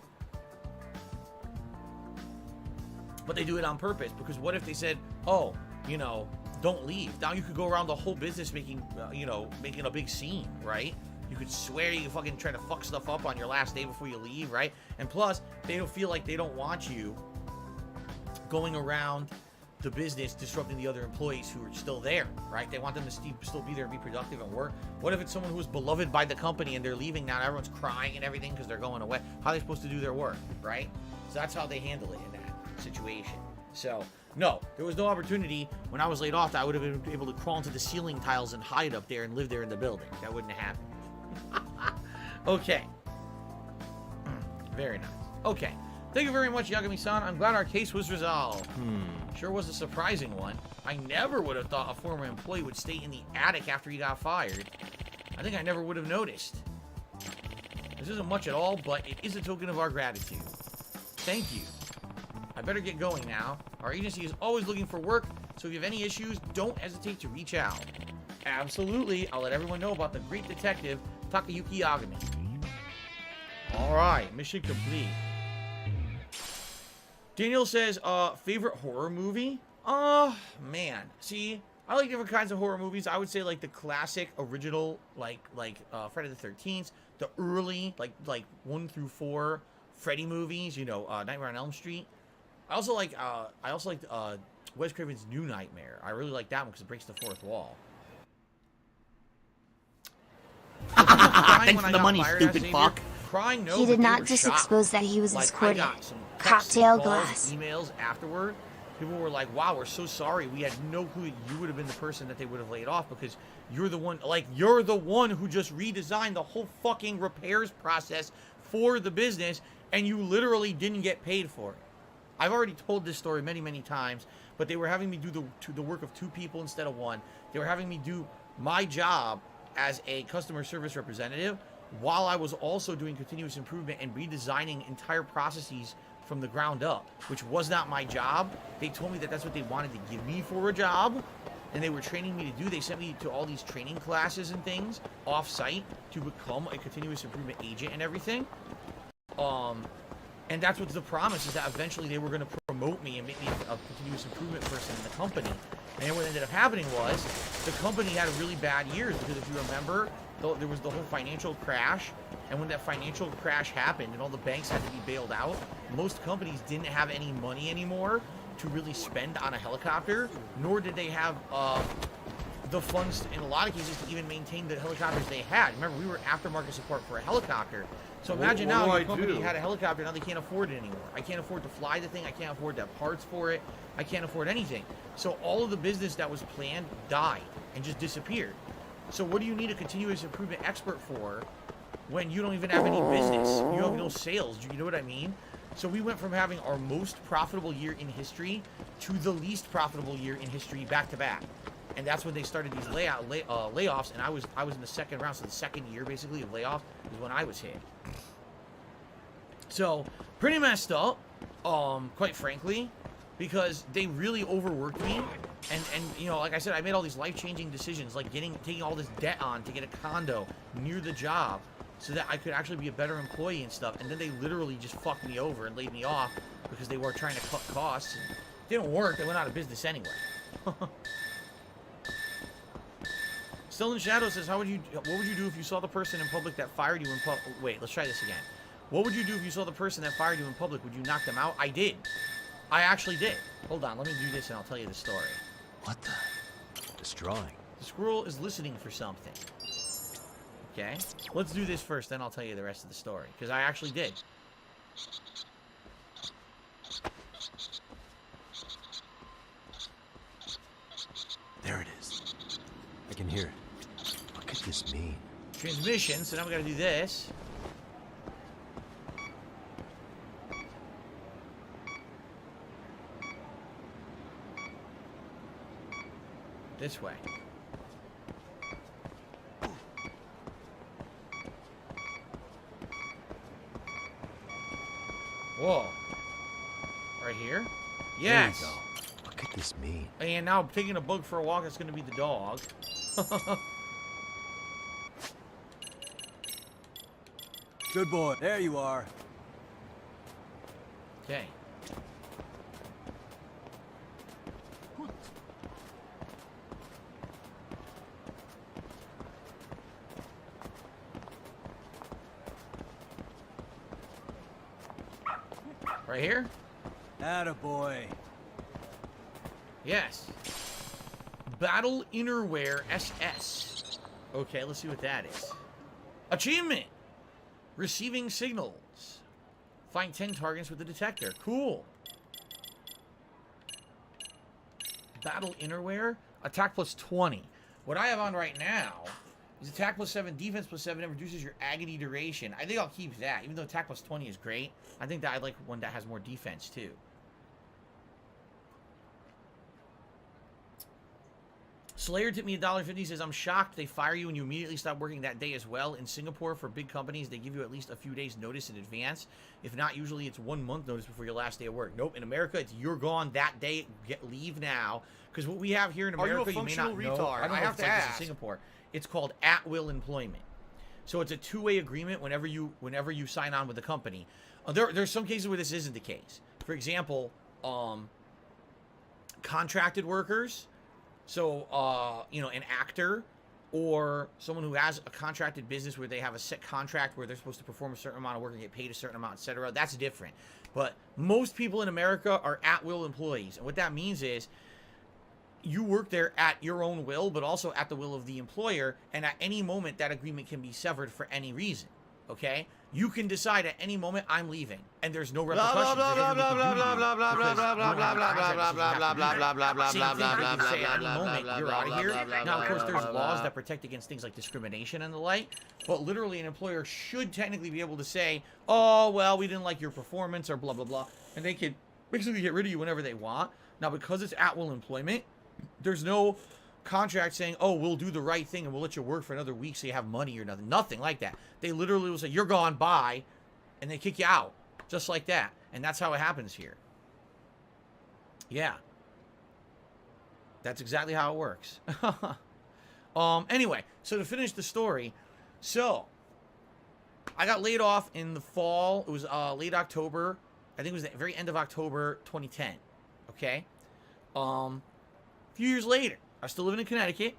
But they do it on purpose, because what if they said, oh, don't leave. Now you could go around the whole business making a big scene, right? You could swear you fucking try to fuck stuff up on your last day before you leave, right? And plus, they don't feel like they don't want you going around the business disrupting the other employees who are still there, right? They want them to still be there and be productive and work. What if it's someone who was beloved by the company and they're leaving now and everyone's crying and everything because they're going away? How are they supposed to do their work, right? So that's how they handle it in that situation. So, no, there was no opportunity when I was laid off that I would have been able to crawl into the ceiling tiles and hide up there and live there in the building. That wouldn't have happened. Okay. Very nice. Okay. Thank you very much, Yagami-san. I'm glad our case was resolved. Sure was a surprising one. I never would have thought a former employee would stay in the attic after he got fired. I think I never would have noticed. This isn't much at all, but it is a token of our gratitude. Thank you. I better get going now. Our agency is always looking for work, so if you have any issues, don't hesitate to reach out. Absolutely. I'll let everyone know about the great detective, Takayuki Yagami. Alright, mission complete. Daniel says, favorite horror movie? Man. See, I like different kinds of horror movies. I would say, like, the classic, original, like Friday the 13th, the early, like 1 through 4 Freddy movies, Nightmare on Elm Street. I also like Wes Craven's New Nightmare. I really like that one because it breaks the fourth wall. Thanks for the money, stupid fuck. Crying no, He did not just expose that he was escorted. Cocktail Cocktail glass. Emails afterward. People were like, wow, we're so sorry. We had no clue that you would have been the person that they would have laid off because you're the one who just redesigned the whole fucking repairs process for the business and you literally didn't get paid for it. I've already told this story many, many times, but they were having me do the work of 2 people instead of 1. They were having me do my job as a customer service representative while I was also doing continuous improvement and redesigning entire processes from the ground up, which was not my job. They told me that that's what they wanted to give me for a job, and they were training me to do. They sent me to all these training classes and things off-site to become a continuous improvement agent and everything. And that's what the promise is, that eventually they were going to promote me and make me a continuous improvement person in the company. And then what ended up happening was the company had a really bad year because if you remember, there was the whole financial crash. And when that financial crash happened and all the banks had to be bailed out, most companies didn't have any money anymore to really spend on a helicopter, nor did they have the funds in a lot of cases to even maintain the helicopters they had. Remember, we were aftermarket support for a helicopter. So imagine now your company had a helicopter, now they can't afford it anymore. I can't afford to fly the thing, I can't afford to have parts for it, I can't afford anything. So all of the business that was planned died and just disappeared. So what do you need a continuous improvement expert for when you don't even have any business? You have no sales, you know what I mean? So we went from having our most profitable year in history to the least profitable year in history back to back. And that's when they started these layoffs, and I was in the second round, so the second year basically of layoffs is when I was hit. So pretty messed up, quite frankly, because they really overworked me, and you know, like I said, I made all these life-changing decisions, like taking all this debt on to get a condo near the job, so that I could actually be a better employee and stuff. And then they literally just fucked me over and laid me off because they were trying to cut costs. And it didn't work. They went out of business anyway. Still in Shadow says, what would you do if you saw the person in public that fired you in public? Wait, let's try this again. What would you do if you saw the person that fired you in public? Would you knock them out? I did. I actually did. Hold on, let me do this and I'll tell you the story. What the? Destroying. The squirrel is listening for something. Okay? Let's do this first, then I'll tell you the rest of the story. Because I actually did. There it is. I can hear it. What could this mean? Transmission, so now we gotta do this. This way. Whoa. Right here? Yes. There you go. What could this mean? And now I'm taking a bug for a walk. It's going to be the dog. Good boy. There you are. Okay. Right here? Attaboy. Yes. Battle Innerwear SS. Okay, let's see what that is. Achievement! Receiving signals. Find 10 targets with the detector. Cool. Battle Innerwear. Attack plus 20. What I have on right now is attack plus 7, defense plus 7, and reduces your agony duration. I think I'll keep that. Even though attack plus 20 is great, I think that I like one that has more defense too. Slayer tipped me $1.50, says, I'm shocked they fire you and you immediately stop working that day as well. In Singapore, for big companies, they give you at least a few days notice in advance. If not, usually it's 1 month notice before your last day of work. Nope, in America, it's you're gone that day, leave now. Because what we have here in America, you may not know. I don't know if it's like this in Singapore. It's called at-will employment. So it's a two-way agreement whenever you sign on with the company. There's some cases where this isn't the case. For example, contracted workers. So, you know, an actor or someone who has a contracted business where they have a set contract where they're supposed to perform a certain amount of work and get paid a certain amount, etc. That's different. But most people in America are at-will employees. And what that means is you work there at your own will, but also at the will of the employer. And at any moment, that agreement can be severed for any reason. Okay? You can decide at any moment, I'm leaving, and there's no repercussions. Same thing, you can say at any moment, you're out of here. Now, of course, there's laws that protect against things like discrimination and the like, but literally an employer should technically be able to say, oh, well, we didn't like your performance or blah, blah, blah, and they can basically get rid of you whenever they want. Now, because it's at-will employment, there's no contract saying, oh, we'll do the right thing and we'll let you work for another week so you have money or nothing. Nothing like that. They literally will say, you're gone, bye, and they kick you out. Just like that. And that's how it happens here. Yeah. That's exactly how it works. Anyway, so to finish the story, so I got laid off in the fall. It was late October. I think it was the very end of October 2010. Okay? few years later, I was still living in Connecticut,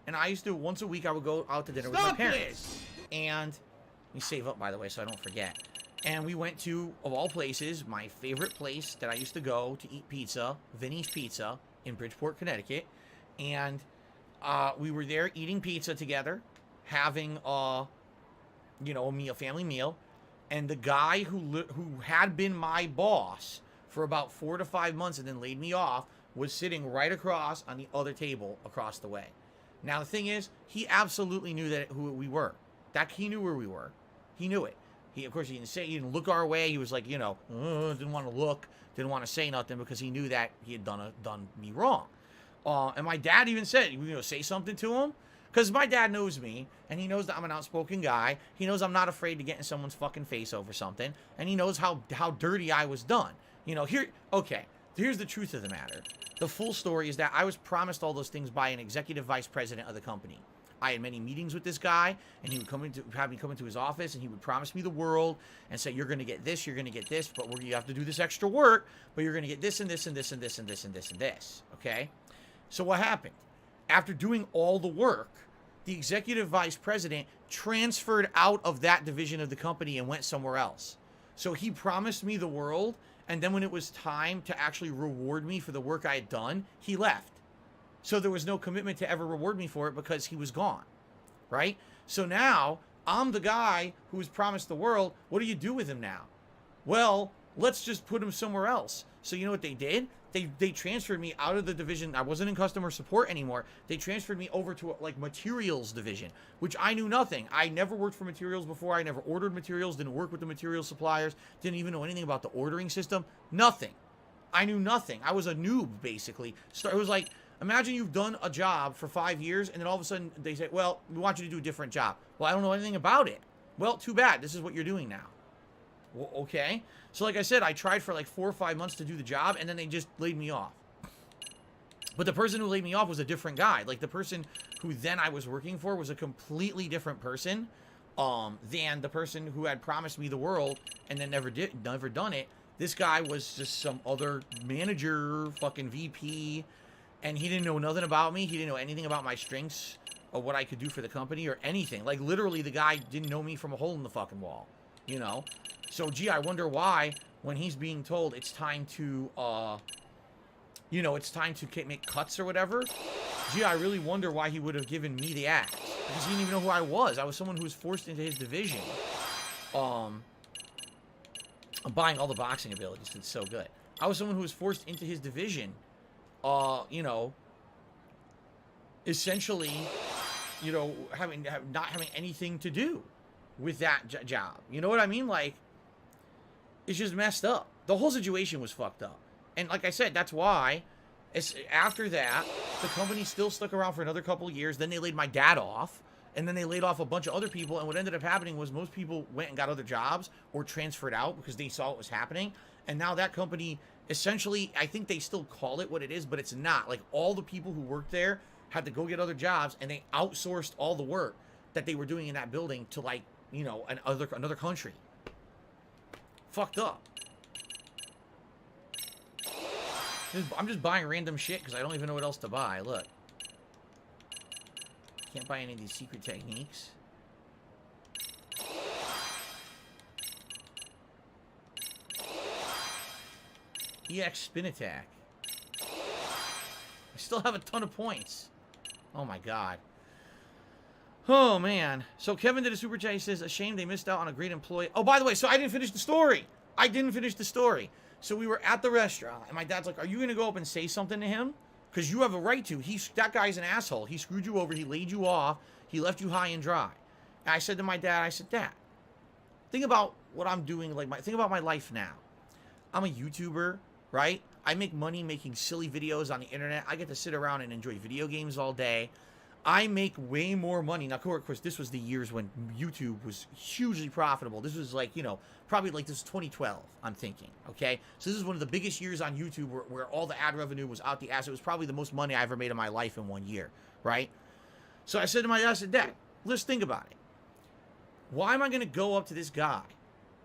and I used to, once a week, I would go out to dinner with my parents. And, let me save up, by the way, so I don't forget. And we went to, of all places, my favorite place that I used to go to eat pizza, Vinny's Pizza, in Bridgeport, Connecticut. And we were there eating pizza together, having, you know, a family meal. And the guy who had been my boss for about 4 to 5 months and then laid me off was sitting right across on the other table across the way. Now, the thing is, he absolutely knew who we were. He knew where we were. He knew it. Of course, he didn't look our way. He was like, you know, didn't want to look, didn't want to say nothing because he knew that he had done me wrong. And my dad even said, you know, say something to him. Because my dad knows me, and he knows that I'm an outspoken guy. He knows I'm not afraid to get in someone's fucking face over something. And he knows how dirty I was done. You know, here's the truth of the matter. The full story is that I was promised all those things by an executive vice president of the company. I had many meetings with this guy, and he would have me come into his office, and he would promise me the world and say, you're going to get this, you're going to get this, but you have to do this extra work, but you're going to get this and this and this and this and this and this and this, okay? So what happened? After doing all the work, the executive vice president transferred out of that division of the company and went somewhere else. So he promised me the world, and then when it was time to actually reward me for the work I had done, he left. So there was no commitment to ever reward me for it because he was gone, right? So now I'm the guy who was promised the world. What do you do with him now? Well, let's just put him somewhere else. So you know what they did? They transferred me out of the division. I wasn't in customer support anymore. They transferred me over to like materials division, which I knew nothing. I never worked for materials before. I never ordered materials, didn't work with the material suppliers, didn't even know anything about the ordering system. Nothing. I knew nothing. I was a noob, basically. So it was like, imagine you've done a job for 5 years, and then all of a sudden they say, well, we want you to do a different job. Well, I don't know anything about it. Well, too bad. This is what you're doing now. Well, okay. So like I said, I tried for like 4 or 5 months to do the job, and then they just laid me off. But the person who laid me off was a different guy. Like the person who then I was working for was a completely different person than the person who had promised me the world and then never done it. This guy was just some other manager, fucking VP, and he didn't know nothing about me. He didn't know anything about my strengths or what I could do for the company or anything. Like literally the guy didn't know me from a hole in the fucking wall, you know? So, gee, I wonder why, when he's being told it's time to, you know, it's time to make cuts or whatever, gee, I really wonder why he would have given me the axe. Because he didn't even know who I was. I was someone who was forced into his division. I'm buying all the boxing abilities. It's so good. I was someone who was forced into his division, you know, essentially, you know, not having anything to do with that job. You know what I mean? Like, it's just messed up. The whole situation was fucked up. And like I said, that's why after that, the company still stuck around for another couple of years. Then they laid my dad off. And then they laid off a bunch of other people. And what ended up happening was most people went and got other jobs or transferred out because they saw what was happening. And now that company, essentially, I think they still call it what it is, but it's not. Like, all the people who worked there had to go get other jobs, and they outsourced all the work that they were doing in that building to, like, you know, another country. Fucked up. I'm just buying random shit because I don't even know what else to buy. Look. Can't buy any of these secret techniques. EX spin attack. I still have a ton of points. Oh my god. Oh man. So Kevin did a super chat. He says, a shame they missed out on a great employee. Oh, by the way, so I didn't finish the story. So we were at the restaurant, and my dad's like, are you going to go up and say something to him? Because you have a right to. That guy's an asshole. He screwed you over. He laid you off. He left you high and dry. And I said to my dad, I said, Dad, think about what I'm doing. Think about my life now. I'm a YouTuber, right? I make money making silly videos on the internet. I get to sit around and enjoy video games all day. I make way more money. Now, of course, this was the years when YouTube was hugely profitable. This was like, you know, probably like this is 2012, I'm thinking, okay? So this is one of the biggest years on YouTube where all the ad revenue was out the ass. It was probably the most money I ever made in my life in 1 year, right? So I said to my dad, I said, Dad, let's think about it. Why am I going to go up to this guy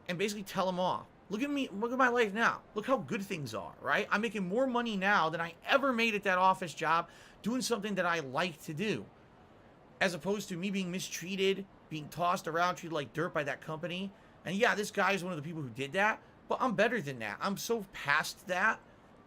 and basically tell him off? Look at me. Look at my life now. Look how good things are, right? I'm making more money now than I ever made at that office job doing something that I like to do. As opposed to me being mistreated, being tossed around, treated like dirt by that company. And yeah, this guy is one of the people who did that, but I'm better than that. I'm so past that.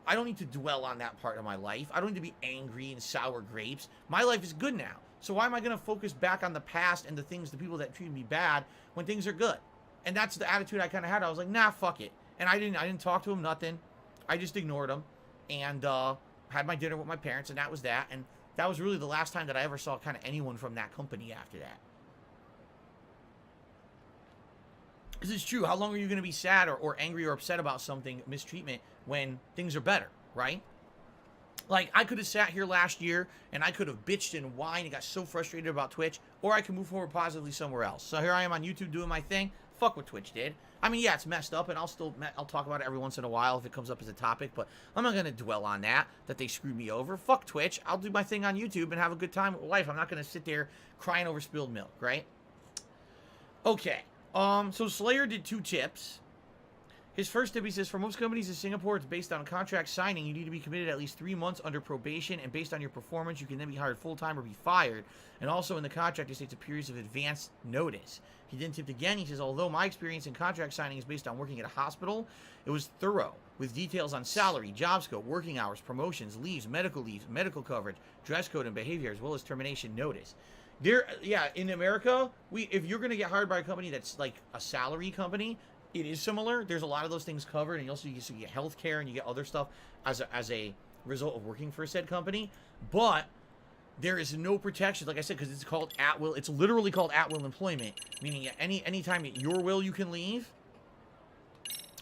I don't need to dwell on that part of my life. I don't need to be angry and sour grapes. My life is good now. So why am I going to focus back on the past and the things, the people that treated me bad when things are good? And that's the attitude I kind of had. I was like, nah, fuck it. And I didn't talk to him, nothing. I just ignored him and had my dinner with my parents, and that was that. And that was really the last time that I ever saw kind of anyone from that company after that. This is true. How long are you going to be sad or angry or upset about something, mistreatment, when things are better, right? Like, I could have sat here last year and I could have bitched and whined and got so frustrated about Twitch, or I could move forward positively somewhere else. So here I am on YouTube doing my thing. Fuck what Twitch did. I mean, yeah, it's messed up, and I'll talk about it every once in a while if it comes up as a topic, but I'm not going to dwell on that they screwed me over. Fuck Twitch. I'll do my thing on YouTube and have a good time with life. I'm not going to sit there crying over spilled milk, right? Okay. So Slayer did 2 tips. His first tip, he says, for most companies in Singapore, it's based on contract signing. You need to be committed at least 3 months under probation, and based on your performance, you can then be hired full-time or be fired. And also in the contract, it states a period of advance notice. He then tipped again. He says, although my experience in contract signing is based on working at a hospital, it was thorough, with details on salary, job scope, working hours, promotions, leaves, medical coverage, dress code, and behavior, as well as termination notice. Yeah, in America, if you're going to get hired by a company that's like a salary company, it is similar. There's a lot of those things covered, and you also get health care and you get other stuff as a result of working for said company. But there is no protection, like I said, because it's called at will. It's literally called at will employment, meaning at any time at your will you can leave,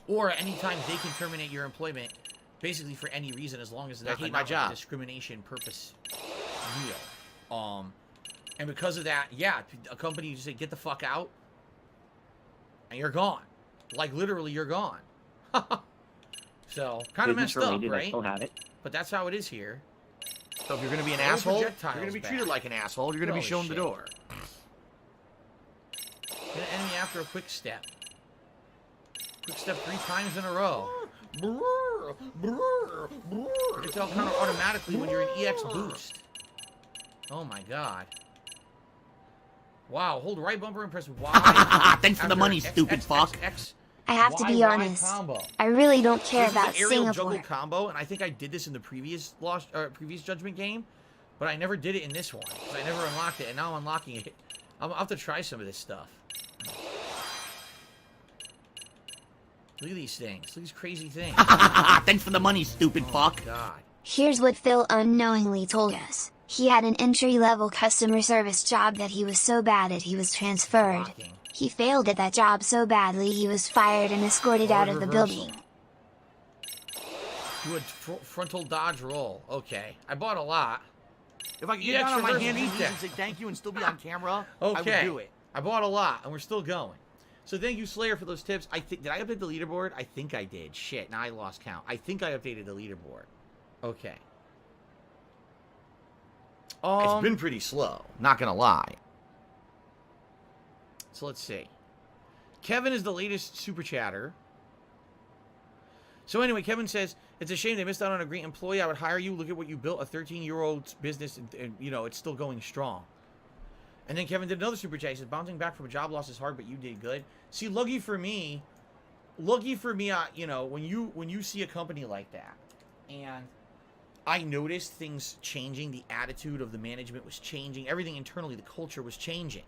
or at any time they can terminate your employment, basically for any reason, as long as it's not a discrimination purpose deal. And because of that, yeah, a company just say, get the fuck out, and you're gone. Like, literally, you're gone. So, kind of messed up, right? I still have it. But that's how it is here. So if you're going to be an asshole, you're going to be treated like an asshole. You're going to be shown the door. Hit an enemy after a quick step. Quick step 3 times in a row. It's all kind of automatically when you're in EX boost. Oh my god. Wow, hold right bumper and press Y. Thanks for the money, stupid fuck. I have to be honest. I really don't care about Singapore. Juggle combo, and I think I did this in the previous Judgment game, but I never did it in this one because I never unlocked it, and now I'm unlocking it. I'll have to try some of this stuff. Look at these things. Look at these crazy things. Thanks for the money, stupid fuck. God. Here's what Phil unknowingly told us. He had an entry-level customer service job that he was so bad at he was transferred. He failed at that job so badly he was fired and escorted out of the building. Do a frontal dodge roll. Okay. I bought a lot. If I could get down on my hands and knees and say thank you and still be on camera, okay. I would do it. I bought a lot, and we're still going. So thank you, Slayer, for those tips. Did I update the leaderboard? I think I did. Shit, now I lost count. I think I updated the leaderboard. Okay. It's been pretty slow, not gonna lie. So let's see. Kevin is the latest super chatter. So anyway, Kevin says, it's a shame they missed out on a great employee. I would hire you. Look at what you built, a 13-year-old business, and you know, it's still going strong. And then Kevin did another super chat. He said, bouncing back from a job loss is hard, but you did good. See, lucky for me, you know, when you see a company like that, and I noticed things changing, the attitude of the management was changing, everything internally, the culture was changing.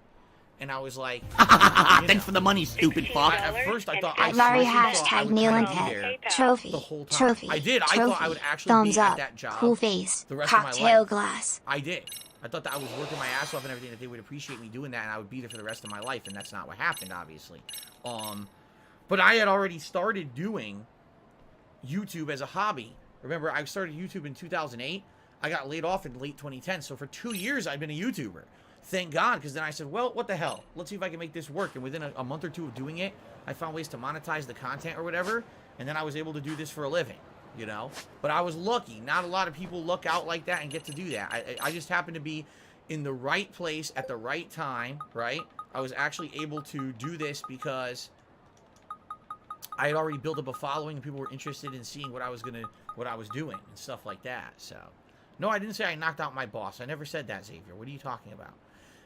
And I was like, thanks for the money, stupid fuck. At first, I thought Larry hashtag Nealon head. Trophy. Trophy. I did. I thought I would actually thumbs be up, at that job. Cool face. The rest Cocktail of my life. glass. I did. I thought that I was working my ass off and everything, that they would appreciate me doing that, and I would be there for the rest of my life, and that's not what happened, obviously. But I had already started doing YouTube as a hobby. Remember, I started YouTube in 2008. I got laid off in late 2010, so for 2 years, I've been a YouTuber. Thank God, because then I said, well, what the hell? Let's see if I can make this work. And within a month or two of doing it, I found ways to monetize the content or whatever, and then I was able to do this for a living, you know? But I was lucky. Not a lot of people luck out like that and get to do that. I just happened to be in the right place at the right time, right? I was actually able to do this because I had already built up a following, and people were interested in seeing what I was doing and stuff like that. So, no, I didn't say I knocked out my boss. I never said that, Xavier. What are you talking about?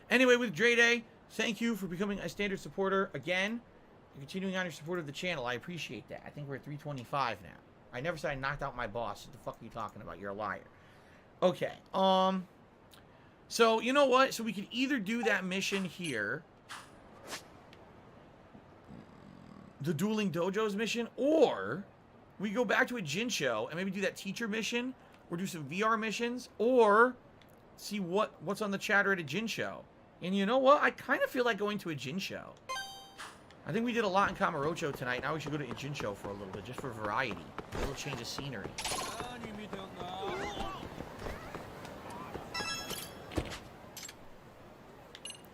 Anyway, with Dre Day, thank you for becoming a standard supporter again. You're continuing on your support of the channel. I appreciate that. I think we're at 325 now. I never said I knocked out my boss. What the fuck are you talking about? You're a liar. Okay. So, you know what? So we could either do that mission here, the Dueling Dojos mission, or we go back to a Jin show and maybe do that teacher mission, or do some VR missions, or see what's on the chatter at a Jin show. And you know what? I kind of feel like going to a Jin show. I think we did a lot in Kamurocho tonight. Now we should go to a Jin show for a little bit, just for variety. A little change of scenery.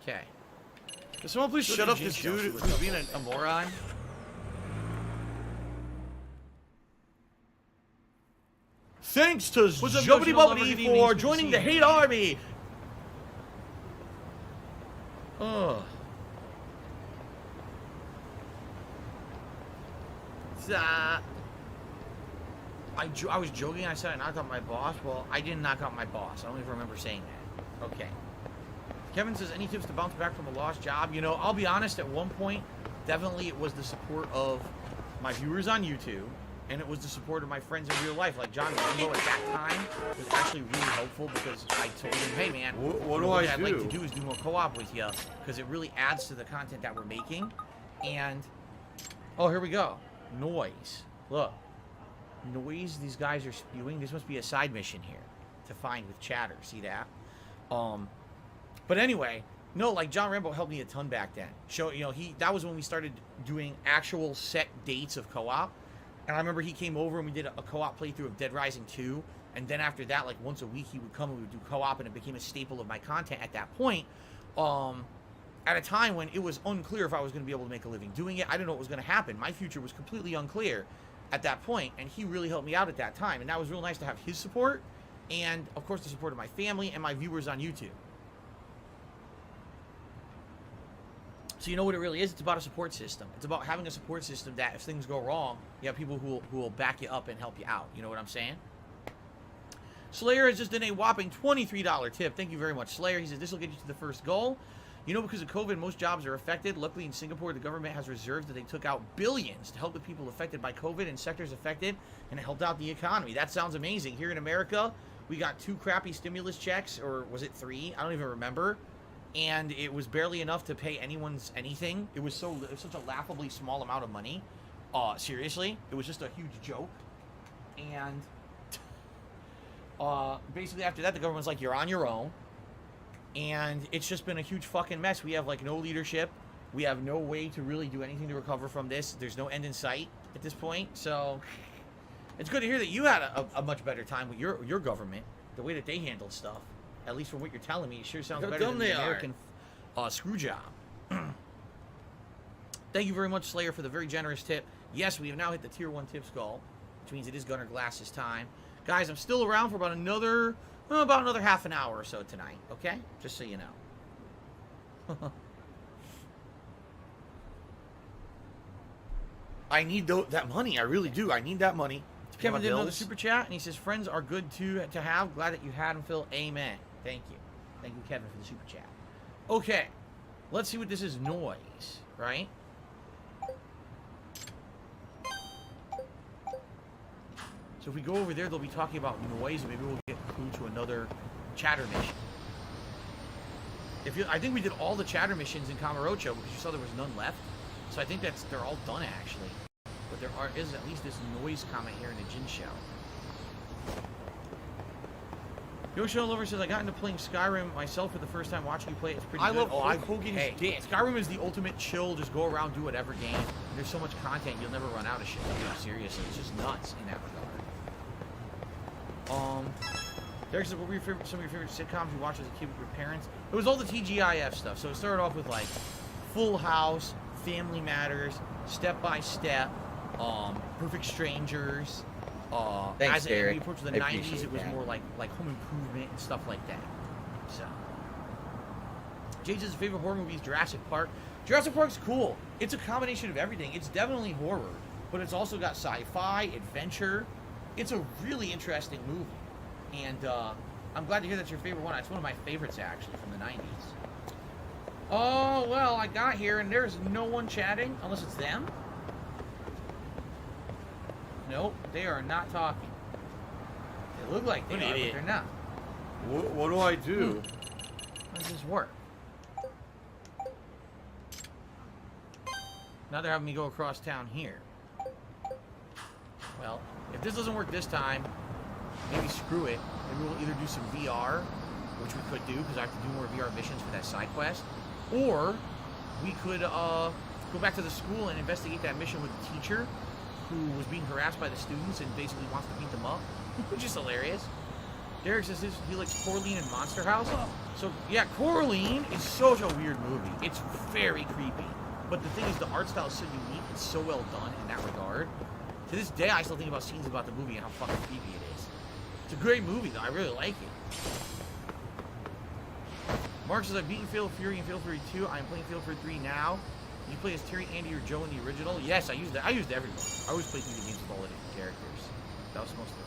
Okay. Can someone please shut up this dude who's being a moron? Thanks to Jubbity Bubbity for joining the hate army! Ugh. I was joking. I said I knocked out my boss. Well, I didn't knock out my boss. I don't even remember saying that. Okay. Kevin says, any tips to bounce back from a lost job? You know, I'll be honest, at one point, definitely it was the support of my viewers on YouTube, and it was the support of my friends in real life. Like John Rambo at that time was actually really helpful, because I told him, hey man, what do I'd like to do is do more co-op with you, because it really adds to the content that we're making. And, oh, here we go. Noise. Look. Noise these guys are spewing. This must be a side mission here to find with chatter. See that? But anyway, no, like John Rambo helped me a ton back then. That was when we started doing actual set dates of co-op. And I remember he came over and we did a co-op playthrough of Dead Rising 2. And then after that, like once a week, he would come and we would do co-op, and it became a staple of my content at that point. At a time when it was unclear if I was going to be able to make a living doing it. I didn't know what was going to happen. My future was completely unclear at that point, and he really helped me out at that time. And that was real nice to have his support, and of course the support of my family and my viewers on YouTube. So you know what it really is? It's about a support system. It's about having a support system that if things go wrong, you have people who will back you up and help you out. You know what I'm saying? Slayer has just done a whopping $23 tip. Thank you very much, Slayer. He says, this will get you to the first goal. You know, because of COVID, most jobs are affected. Luckily, in Singapore, the government has reserves that they took out billions to help the people affected by COVID and sectors affected, and it helped out the economy. That sounds amazing. Here in America, we got 2 crappy stimulus checks, or was it 3? I don't even remember. And it was barely enough to pay anyone's anything. It was such a laughably small amount of money. Seriously, it was just a huge joke. And basically after that, the government's like, you're on your own. And it's just been a huge fucking mess. We have like no leadership. We have no way to really do anything to recover from this. There's no end in sight at this point. So it's good to hear that you had a much better time with your government. The way that they handled stuff. At least from what you're telling me, it sure sounds better than the American screw job. Thank you very much, Slayer, for the very generous tip. Yes, we have now hit the tier 1 tips goal, which means it is Gunner Glass's time. Guys, I'm still around for about another half an hour or so tonight, okay? Just so you know. I need that money. I really do. I need that money. Kevin did another super chat, and he says, friends are good to have. Glad that you had them, Phil. Amen. Thank you. Thank you, Kevin, for the super chat. Okay. Let's see what this is. Noise, right? So if we go over there, they'll be talking about noise, and maybe we'll get a clue to another chatter mission. I think we did all the chatter missions in Kamurocho because you saw there was none left. So I think they're all done, actually. But there is at least this noise comment here in the Jin show. Yoshio Lover says, I got into playing Skyrim myself for the first time. Watching you play it, it's pretty good. I love Hulk Hogan's dick. Skyrim is the ultimate chill, just go around, do whatever game. There's so much content, you'll never run out of shit. Seriously, it's just nuts in that regard. Derek says, what were some of your favorite sitcoms you watched as a kid with your parents? It was all the TGIF stuff. So it started off with like Full House, Family Matters, Step by Step, Perfect Strangers. Thanks, as we approached the 90s, it was more like Home Improvement and stuff like that. So, Jade's favorite horror movie is Jurassic Park. Jurassic Park's cool. It's a combination of everything. It's definitely horror, but it's also got sci-fi, adventure. It's a really interesting movie, and I'm glad to hear that's your favorite one. It's one of my favorites, actually, from the 90s. Oh, well, I got here, and there's no one chatting, unless it's them. Nope, they are not talking. They look like they are, but they're not. What do I do? How does this work? Now they're having me go across town here. Well, if this doesn't work this time, maybe screw it. Maybe we'll either do some VR, which we could do because I have to do more VR missions for that side quest, or we could go back to the school and investigate that mission with the teacher who was being harassed by the students and basically wants to beat them up, which is hilarious. Derek says he likes Coraline and Monster House. So, yeah, Coraline is such a weird movie. It's very creepy. But the thing is, the art style is so unique. It's so well done in that regard. To this day, I still think about scenes about the movie and how fucking creepy it is. It's a great movie, though. I really like it. Mark says, I've beaten Fatal Fury and Fatal Fury 2. I am playing Fatal Fury 3 now. Did you play as Terry, Andy, or Joe in the original? Yes, I used everyone. I always play through the games with all the different characters. That was most of the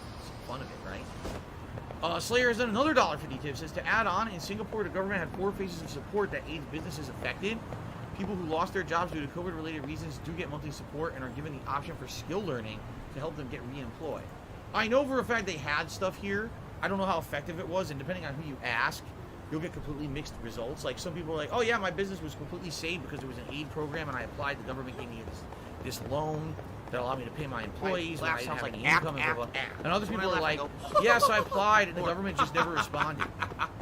fun of it, right? Slayer has done another $1.50 tip. Says, to add on, in Singapore, the government had 4 phases of support that aids businesses affected. People who lost their jobs due to COVID-related reasons do get monthly support and are given the option for skill learning to help them get re-employed. I know for a fact they had stuff here. I don't know how effective it was, and depending on who you ask, you'll get completely mixed results. Like, some people are like, oh yeah, my business was completely saved because there was an aid program and I applied. The government gave me this loan that allowed me to pay my employees when I didn't have any income and blah, blah. And other people are like, yes, I applied, and the government just never responded.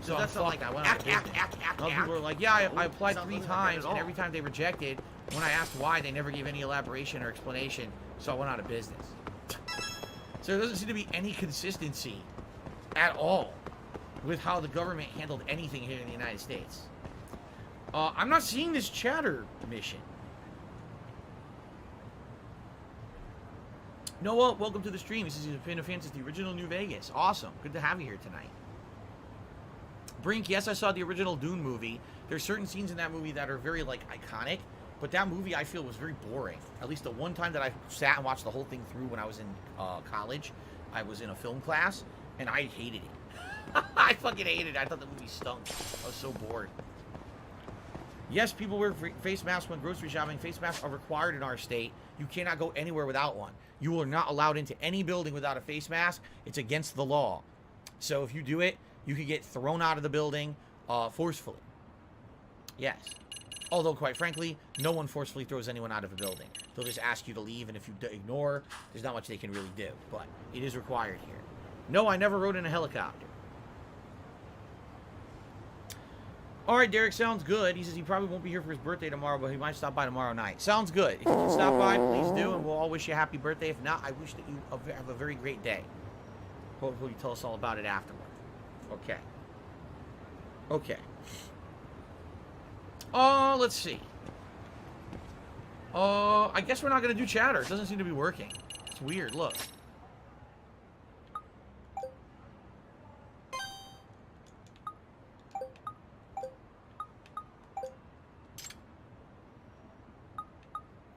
So that's like, I went out of business. Other people are like, yeah, I applied 3 times, and every time they rejected, when I asked why, they never gave any elaboration or explanation, so I went out of business. So there doesn't seem to be any consistency at all with how the government handled anything here in the United States. I'm not seeing this chatter mission. Noah, welcome to the stream. This is Pin of Fans. It's the original New Vegas. Awesome. Good to have you here tonight. Brink, yes, I saw the original Dune movie. There's certain scenes in that movie that are very, like, iconic, but that movie, I feel, was very boring. At least the one time that I sat and watched the whole thing through when I was in college, I was in a film class, and I hated it. I fucking hated it. I thought the movie stunk. I was so bored. Yes, people wear face masks when grocery shopping. Face masks are required in our state. You cannot go anywhere without one. You are not allowed into any building without a face mask. It's against the law. So if you do it, you could get thrown out of the building forcefully. Yes. Although, quite frankly, no one forcefully throws anyone out of a building. They'll just ask you to leave, and if you ignore, there's not much they can really do. But it is required here. No, I never rode in a helicopter. All right, Derek, sounds good. He says he probably won't be here for his birthday tomorrow, but he might stop by tomorrow night. Sounds good. If you can stop by, please do, and we'll all wish you a happy birthday. If not, I wish that you have a very great day. Hopefully you tell us all about it afterward. Okay. Okay. Let's see. I guess we're not going to do chatter. It doesn't seem to be working. It's weird. Look.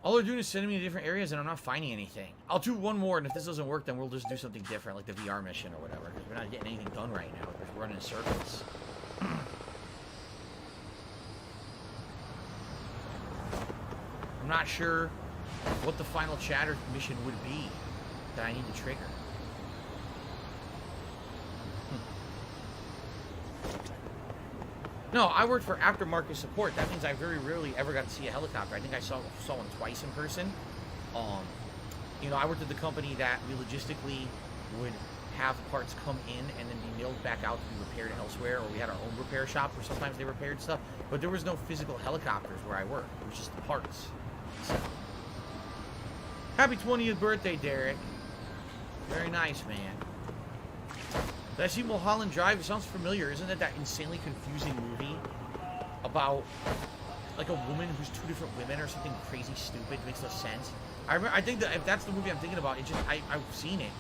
All they're doing is sending me to different areas, and I'm not finding anything. I'll do one more, and if this doesn't work, then we'll just do something different, like the VR mission or whatever, because we're not getting anything done right now. We're running in circles. I'm not sure what the final chatter mission would be that I need to trigger. No, I worked for aftermarket support. That means I very rarely ever got to see a helicopter. I think I saw one twice in person. You know, I worked at the company that we logistically would have parts come in and then be mailed back out to be repaired elsewhere, or we had our own repair shop where sometimes they repaired stuff. But there was no physical helicopters where I worked. It was just the parts. So. Happy 20th birthday, Derek. Very nice, man. Did I see Mulholland Drive? It sounds familiar. Isn't that insanely confusing movie about like a woman who's 2 different women or something crazy stupid? It makes no sense. I think that if that's the movie I'm thinking about, I've seen it.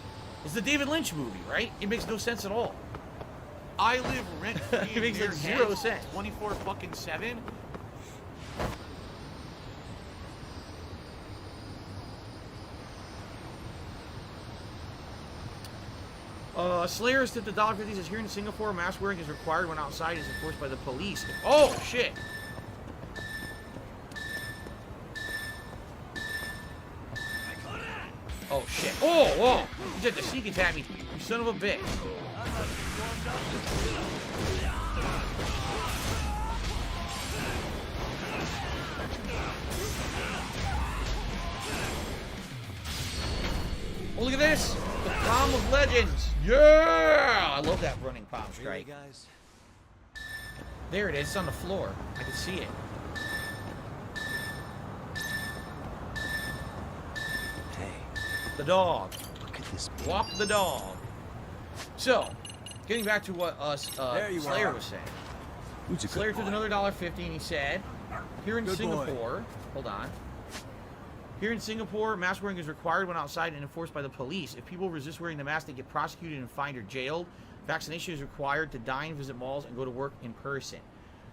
It's the David Lynch movie, right? It makes no sense at all. I live rent-free. It makes like 0 sense. 24/7. Slayer is tipped $1.50. Says here in Singapore, mask wearing is required when outside is enforced by the police. Oh shit! Oh shit! Oh, whoa! You just had to sneak attack me, you son of a bitch! Oh, look at this! The Palm of Legends! Yeah! I love that running palm strike. Really, guys? There it is. It's on the floor. I can see it. Hey, The dog. what could this be? Walk the dog. So, getting back to what There you Slayer are. was saying. Who's a good Slayer took boy? another $1.50 and he said, here in Good boy. Singapore, hold on. Here in Singapore, mask wearing is required when outside and enforced by the police. If people resist wearing the mask, they get prosecuted and fined or jailed. Vaccination is required to dine, visit malls, and go to work in person.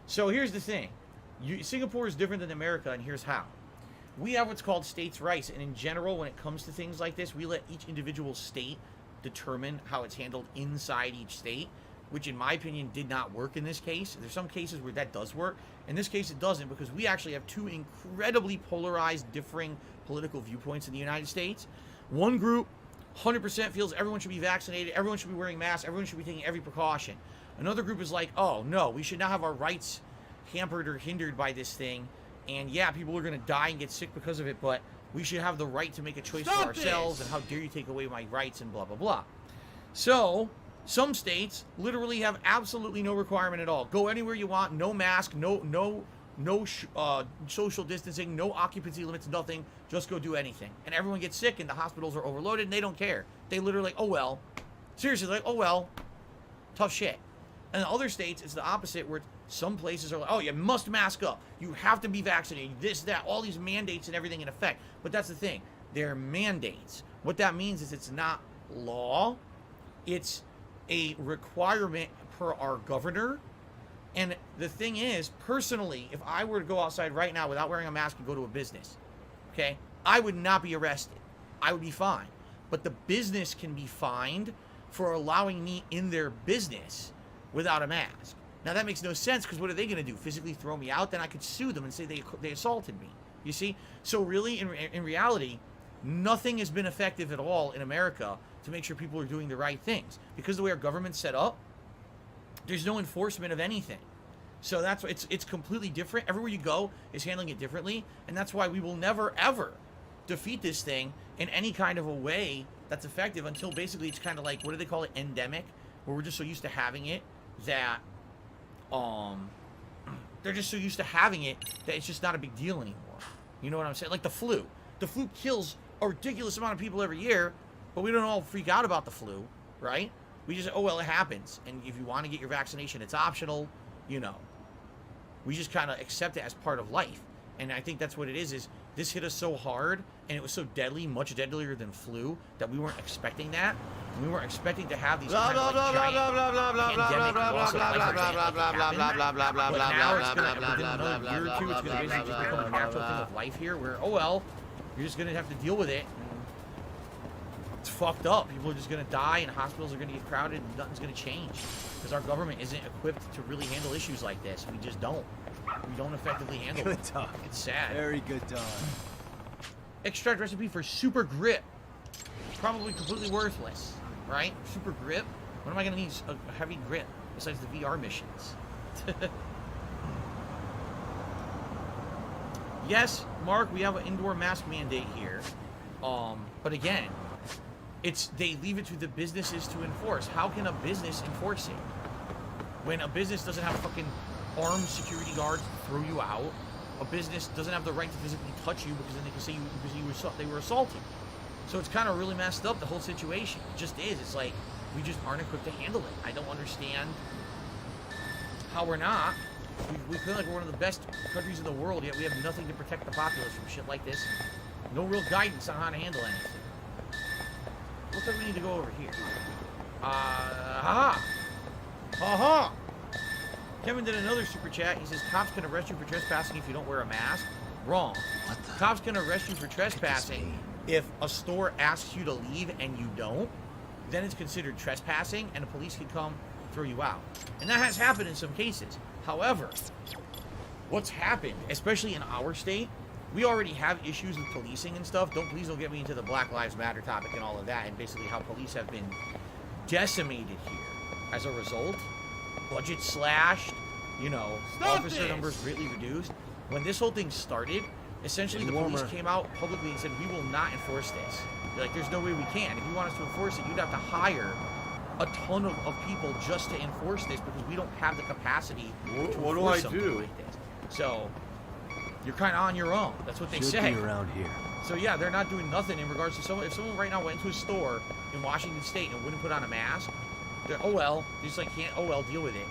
So here's the thing. Singapore is different than America, and here's how. We have what's called states' rights, and in general, when it comes to things like this, we let each individual state determine how it's handled inside each state, which in my opinion did not work in this case. There's some cases where that does work. In this case, it doesn't, because we actually have two incredibly polarized, differing political viewpoints in the United States. One group 100% feels everyone should be vaccinated, everyone should be wearing masks, everyone should be taking every precaution. Another group is like, oh no, we should not have our rights hampered or hindered by this thing. And yeah, people are going to die and get sick because of it, but we should have the right to make a choice for ourselves, and how dare you take away my rights and blah, blah, blah. So, some states literally have absolutely no requirement at all. Go anywhere you want, no mask, no social distancing, no occupancy limits, nothing. Just go do anything. And everyone gets sick, and the hospitals are overloaded, and they don't care. They literally, oh well. Seriously, like, oh well. Tough shit. And in other states, it's the opposite, where some places are like, oh, you must mask up. You have to be vaccinated. This, that, all these mandates and everything in effect. But that's the thing. They're mandates. What that means is it's not law. It's a requirement per our governor. And the thing is, personally, if I were to go outside right now without wearing a mask and go to a business, okay, I would not be arrested. I would be fine. But the business can be fined for allowing me in their business without a mask. Now, that makes no sense, because what are they going to do? Physically throw me out? Then I could sue them and say they assaulted me. You see? So really, in reality, nothing has been effective at all in America to make sure people are doing the right things. Because the way our government's set up, there's no enforcement of anything. So that's why it's completely different. Everywhere you go is handling it differently. And that's why we will never, ever defeat this thing in any kind of a way that's effective, until basically it's kind of like, what do they call it? Endemic, where we're just so used to having it that they're just so used to having it that it's just not a big deal anymore. You know what I'm saying? Like the flu. The flu kills a ridiculous amount of people every year, but we don't all freak out about the flu, right? We just say, oh, well, it happens. And if you want to get your vaccination, it's optional, you know. We just kind of accept it as part of life. And I think that's what it is this hit us so hard, and it was so deadly, much deadlier than flu, that we weren't expecting that. And we weren't expecting to have these kind of like giant pandemic loss of life events happen. But now it's going to, within another year or two, it's going to basically just become a natural thing of life here, where, oh well, you're just going to have to deal with it. It's fucked up. People are just going to die, and hospitals are going to get crowded, and nothing's going to change. Because our government isn't equipped to really handle issues like this. We just don't. We don't effectively handle Good it. dog. It's sad. Very good dog. Extract recipe for super grip. Probably completely worthless, right? Super grip? What am I going to need a heavy grip besides the VR missions? Yes, Mark, we have an indoor mask mandate here. But again, they leave it to the businesses to enforce. How can a business enforce it? When a business doesn't have fucking armed security guards to throw you out, a business doesn't have the right to physically touch you, because then they can say they were assaulted. So it's kind of really messed up, the whole situation. It just is. It's like, we just aren't equipped to handle it. I don't understand how we're not. We feel like we're one of the best countries in the world, yet we have nothing to protect the populace from shit like this. No real guidance on how to handle anything. Looks like we need to go over here. Kevin did another super chat. He says, cops can arrest you for trespassing if you don't wear a mask. Wrong. Cops can arrest you for trespassing if a store asks you to leave and you don't. then it's considered trespassing, and the police can come throw you out. And that has happened in some cases. However, what's happened, especially in our state, we already have issues with policing and stuff. Please don't get me into the Black Lives Matter topic and all of that, and basically how police have been decimated here as a result. Budget slashed, you know, officer numbers greatly reduced. When this whole thing started, essentially the police came out publicly and said, we will not enforce this. They're like, there's no way we can. If you want us to enforce it, you'd have to hire a ton of people just to enforce this because we don't have the capacity to enforce something like this. So you're kind of on your own. That's what they say. Be around here. So yeah, they're not doing nothing in regards to someone. If someone right now went into a store in Washington State and wouldn't put on a mask, they're, oh well, they just like can't, oh well, deal with it.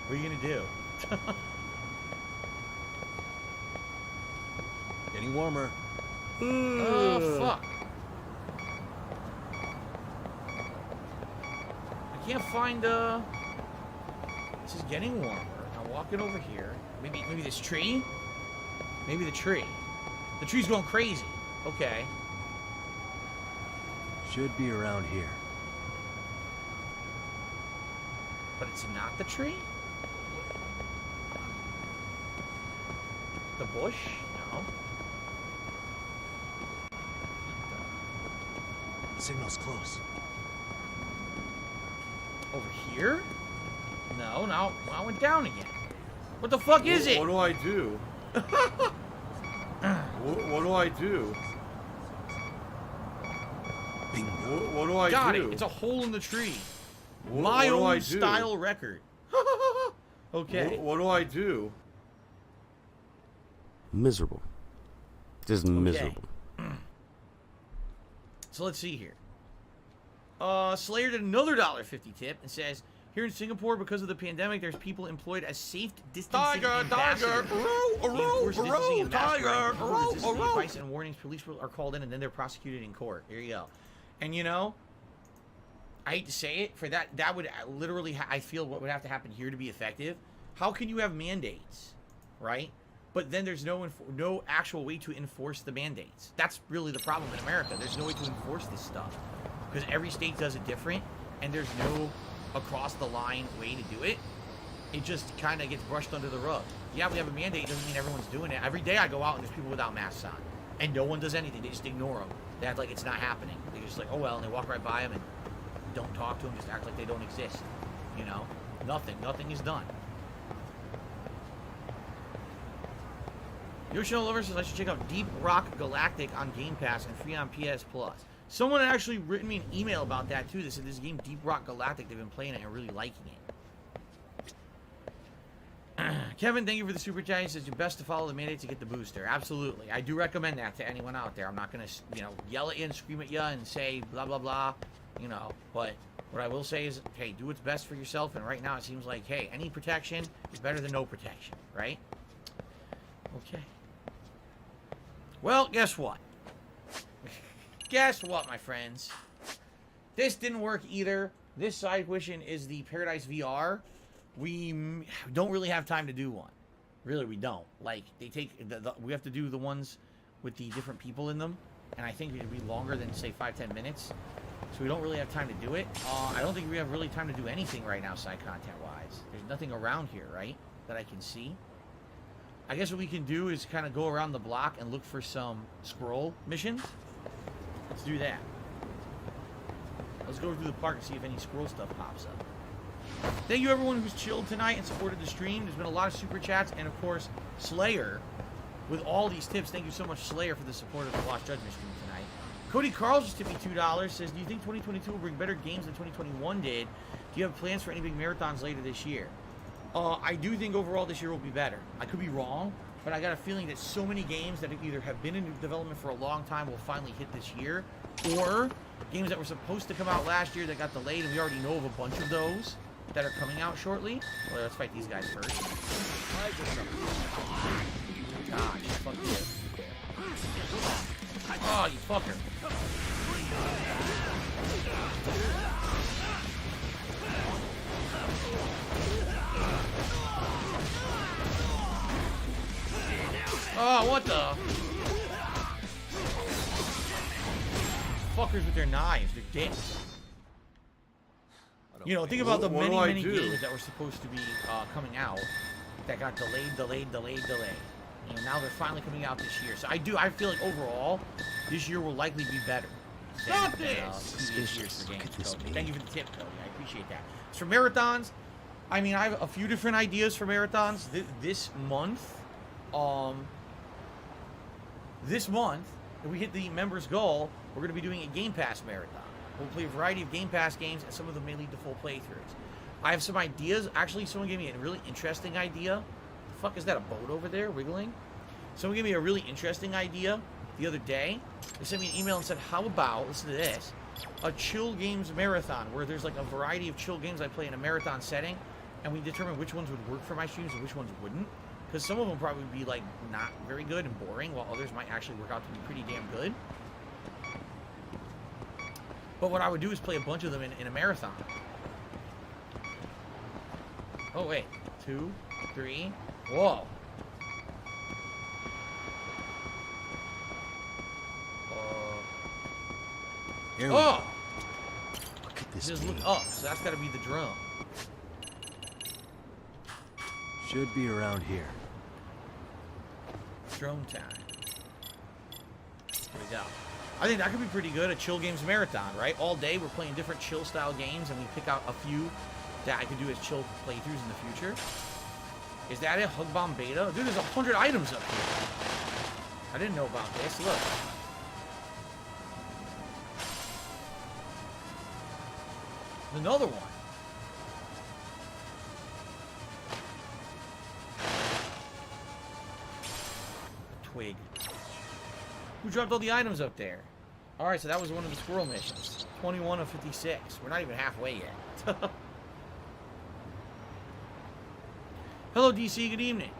What are you gonna do? Getting warmer. Oh fuck. I can't find this is getting warmer. I'm walking over here. Maybe this tree? Maybe the tree. The tree's going crazy. Okay. Should be around here. But it's not the tree? The bush? No. Signal's close. Over here? No, now I went down again. What the fuck is it? What do I do? What do I do? Bingo. What do I do? Got it. It's a hole in the tree. My own style record. Okay. What do I do? Miserable. Just miserable. So let's see here. Slayer did another $1.50 tip and says, here in Singapore, because of the pandemic, there's people employed as safe distancing ambassadors. Advice and warnings. Police are called in and then they're prosecuted in court. There you go. And you know, I hate to say it, for that would literally, I feel what would have to happen here to be effective. How can you have mandates, right? But then there's no actual way to enforce the mandates. That's really the problem in America. There's no way to enforce this stuff because every state does it different, and there's no across the line way to do it. It just kind of gets brushed under the rug. Yeah, we have a mandate, doesn't mean everyone's doing it. Every day I go out and there's people without masks on, and no one does anything. They just ignore them. They act like it's not happening. They're just like, oh well, and they walk right by them and don't talk to them. Just act like they don't exist. You know, nothing is done. Yoshino Lover says I should check out Deep Rock Galactic on Game Pass and free on PS Plus. Someone had actually written me an email about that too. They said this game Deep Rock Galactic, they've been playing it and really liking it. Kevin, thank you for the super chat. He says you're best to follow the mandate to get the booster. Absolutely. I do recommend that to anyone out there. I'm not going to, yell at you and scream at you and say blah, blah, blah, but what I will say is, hey, do what's best for yourself. And right now it seems like, hey, any protection is better than no protection, right? Okay. Well, guess what? Guess what, my friends? This didn't work either. This side mission is the Paradise VR. We don't really have time to do one. Really, we don't. Like, they take... we have to do the ones with the different people in them. And I think it would be longer than, say, 5-10 minutes. So we don't really have time to do it. I don't think we have really time to do anything right now, side content-wise. There's nothing around here, right? That I can see. I guess what we can do is kind of go around the block and look for some Squirrel missions. Let's do that. Let's go through the park and see if any Squirrel stuff pops up. Thank you everyone who's chilled tonight and supported the stream. There's been a lot of super chats, and of course Slayer with all these tips. Thank you so much, Slayer, for the support of the Lost Judgment stream tonight. Cody Carls just tipped me $2. Says, do you think 2022 will bring better games than 2021 did? Do you have plans for any big marathons later this year? I do think overall this year will be better. I could be wrong, but I got a feeling that so many games that either have been in development for a long time will finally hit this year, or games that were supposed to come out last year that got delayed, and we already know of a bunch of those that are coming out shortly. Well, let's fight these guys first. Gosh, fuck you. Oh, you fucker. Oh, what the? Fuckers with their knives, they're dicks. You know, think about the What do many, I many do? games that were supposed to be coming out that got delayed. And now they're finally coming out this year. So I feel like overall, this year will likely be better Stop than this! previous years for games. Could this Cody. be? Thank you for the tip, Cody. I appreciate that. As for marathons, I mean, I have a few different ideas for marathons this month. This month, if we hit the members' goal, we're going to be doing a Game Pass marathon. We'll play a variety of Game Pass games, and some of them may lead to full playthroughs. I have some ideas. Actually, someone gave me a really interesting idea. The fuck is that, a boat over there wiggling? Someone gave me a really interesting idea the other day. They sent me an email and said, how about, listen to this, a chill games marathon, where there's like a variety of chill games I play in a marathon setting, and we determine which ones would work for my streams and which ones wouldn't. Because some of them probably be like not very good and boring, while others might actually work out to be pretty damn good. But what I would do is play a bunch of them in a marathon. Oh wait, 2, 3, whoa. Here we Oh! go. What could this Just be? look up, so that's gotta be the drum. Should be around here. Drone time. Here we go. I think that could be pretty good, a chill games marathon, right? All day we're playing different chill style games, and we pick out a few that I could do as chill playthroughs in the future. Is that it? Hug Bomb Beta? Dude, there's 100 items up here. I didn't know about this. Look. Another one. Twig. Who dropped all the items up there? Alright, so that was one of the squirrel missions. 21 of 56. We're not even halfway yet. Hello, DC. Good evening.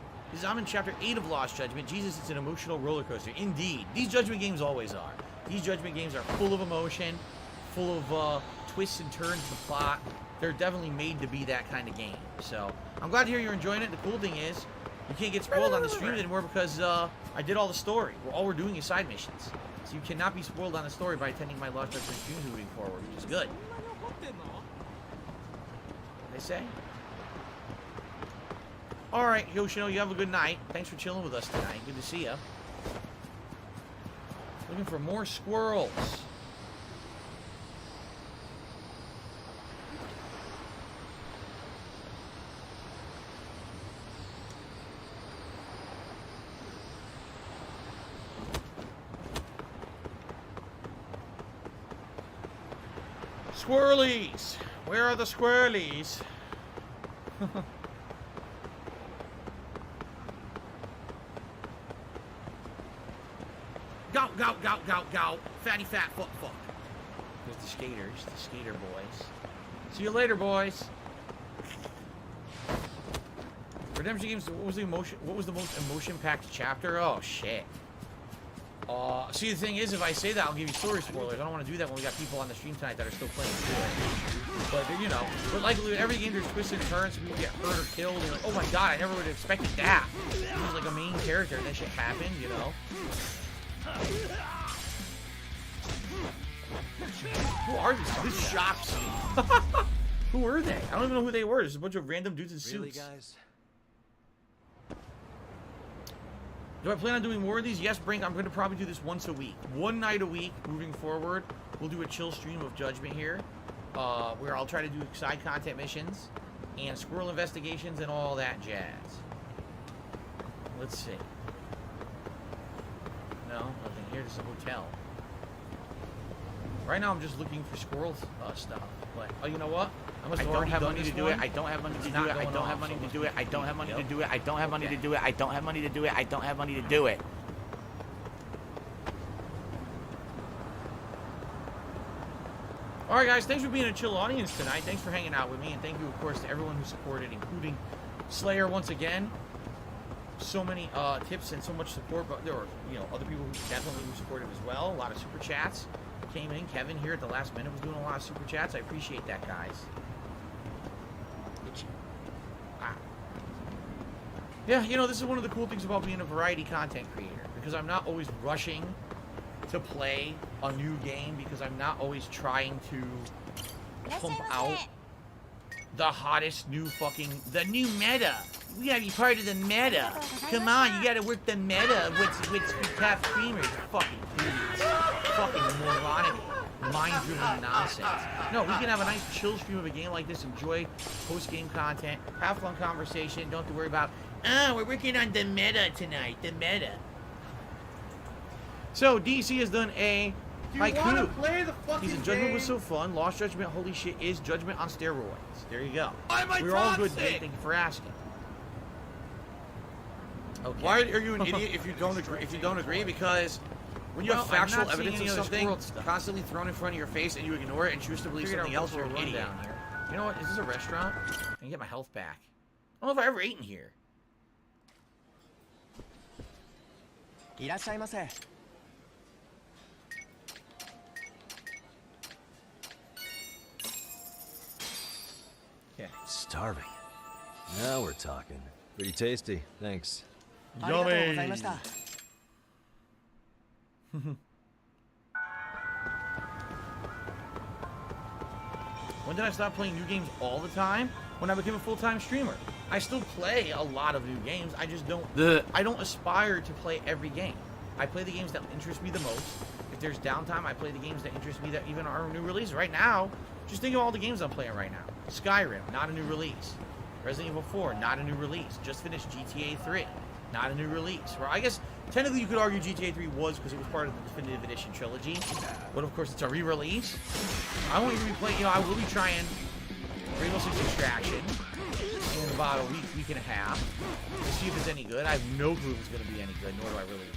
I'm in Chapter 8 of Lost Judgment. Jesus, it's an emotional roller coaster. Indeed. These Judgment games always are. These Judgment games are full of emotion, full of twists and turns in the plot. They're definitely made to be that kind of game. So, I'm glad to hear you're enjoying it. The cool thing is, you can't get spoiled on the stream anymore because I did all the story. All we're doing is side missions. So you cannot be spoiled on the story by attending my Lost Judgment streams moving forward, which is good. They say? Alright, Yoshino, you have a good night. Thanks for chilling with us tonight. Good to see ya. Looking for more squirrels. Squirrelies! Where are the squirrelies? Go, go, go, go, go. Fatty fat fuck fuck. There's the skaters, the skater boys. See you later, boys. Redemption games, what was the most emotion-packed chapter? Oh shit. See, the thing is, if I say that, I'll give you story spoilers. I don't want to do that when we got people on the stream tonight that are still playing through it. But, you know, but like with every game, there's twists and turns. People get hurt or killed. And you're like, oh my god, I never would have expected that. He was like a main character, and that shit happened, you know? Who are these? This shocks me. Who are they? I don't even know who they were. There's a bunch of random dudes in suits. Really, guys? Do I plan on doing more of these? Yes, Brink. I'm going to probably do this once a week. One night a week moving forward. We'll do a chill stream of Judgment here. Where I'll try to do side content missions and squirrel investigations and all that jazz. Let's see. No, nothing here. There's a hotel. Right now I'm just looking for squirrel stuff. But, oh, you know what? I don't have money to do it. I don't have money to do it. I don't have money to do it. I don't have money to do it. I don't have money to do it. I don't have money to do it. I don't have money to do it. Alright guys, thanks for being a chill audience tonight. Thanks for hanging out with me. And thank you, of course, to everyone who supported, including Slayer once again. So many tips and so much support. But there were, you know, other people who definitely supported as well. A lot of super chats came in. Kevin here at the last minute was doing a lot of super chats. I appreciate that, guys. Yeah, you know, this is one of the cool things about being a variety content creator, because I'm not always rushing to play a new game, because I'm not always trying to pump out the hottest new the new meta. We gotta be part of the meta. Come on, you gotta work the meta of what's top streamers. Fucking idiots. Fucking moronic, mind-driven nonsense. No, we can have a nice chill stream of a game like this, enjoy post-game content, have fun conversation, don't have to worry about, we're working on the meta tonight, the meta. So, DC has done a haiku. Play the fucking He said, Judgment was so fun. Lost Judgment, holy shit, is Judgment on steroids. There you go. We're all good, Dave. Thank you for asking. Okay. Why are you an idiot if you don't agree? If you don't agree, because when you have factual evidence of something constantly thrown in front of your face and you ignore it and choose to believe something else, you're an idiot. Down here. You know what? Is this a restaurant? I can get my health back. I don't know if I ever ate in here. Yeah. Starving. Now we're talking. Pretty tasty. Thanks. Yummy. When did I stop playing new games all the time? When I became a full-time streamer. I still play a lot of new games. I just don't. I don't aspire to play every game. I play the games that interest me the most. If there's downtime, I play the games that interest me that even are new releases. Right now, just think of all the games I'm playing right now. Skyrim, not a new release. Resident Evil 4, not a new release. Just finished GTA 3, not a new release. Well, I guess technically you could argue GTA 3 was because it was part of the Definitive Edition trilogy. But of course it's a re-release. I won't even be playing, I will be trying Rainbow Six Extraction in about a week and a half to see if it's any good. I have no clue if it's going to be any good, nor do I really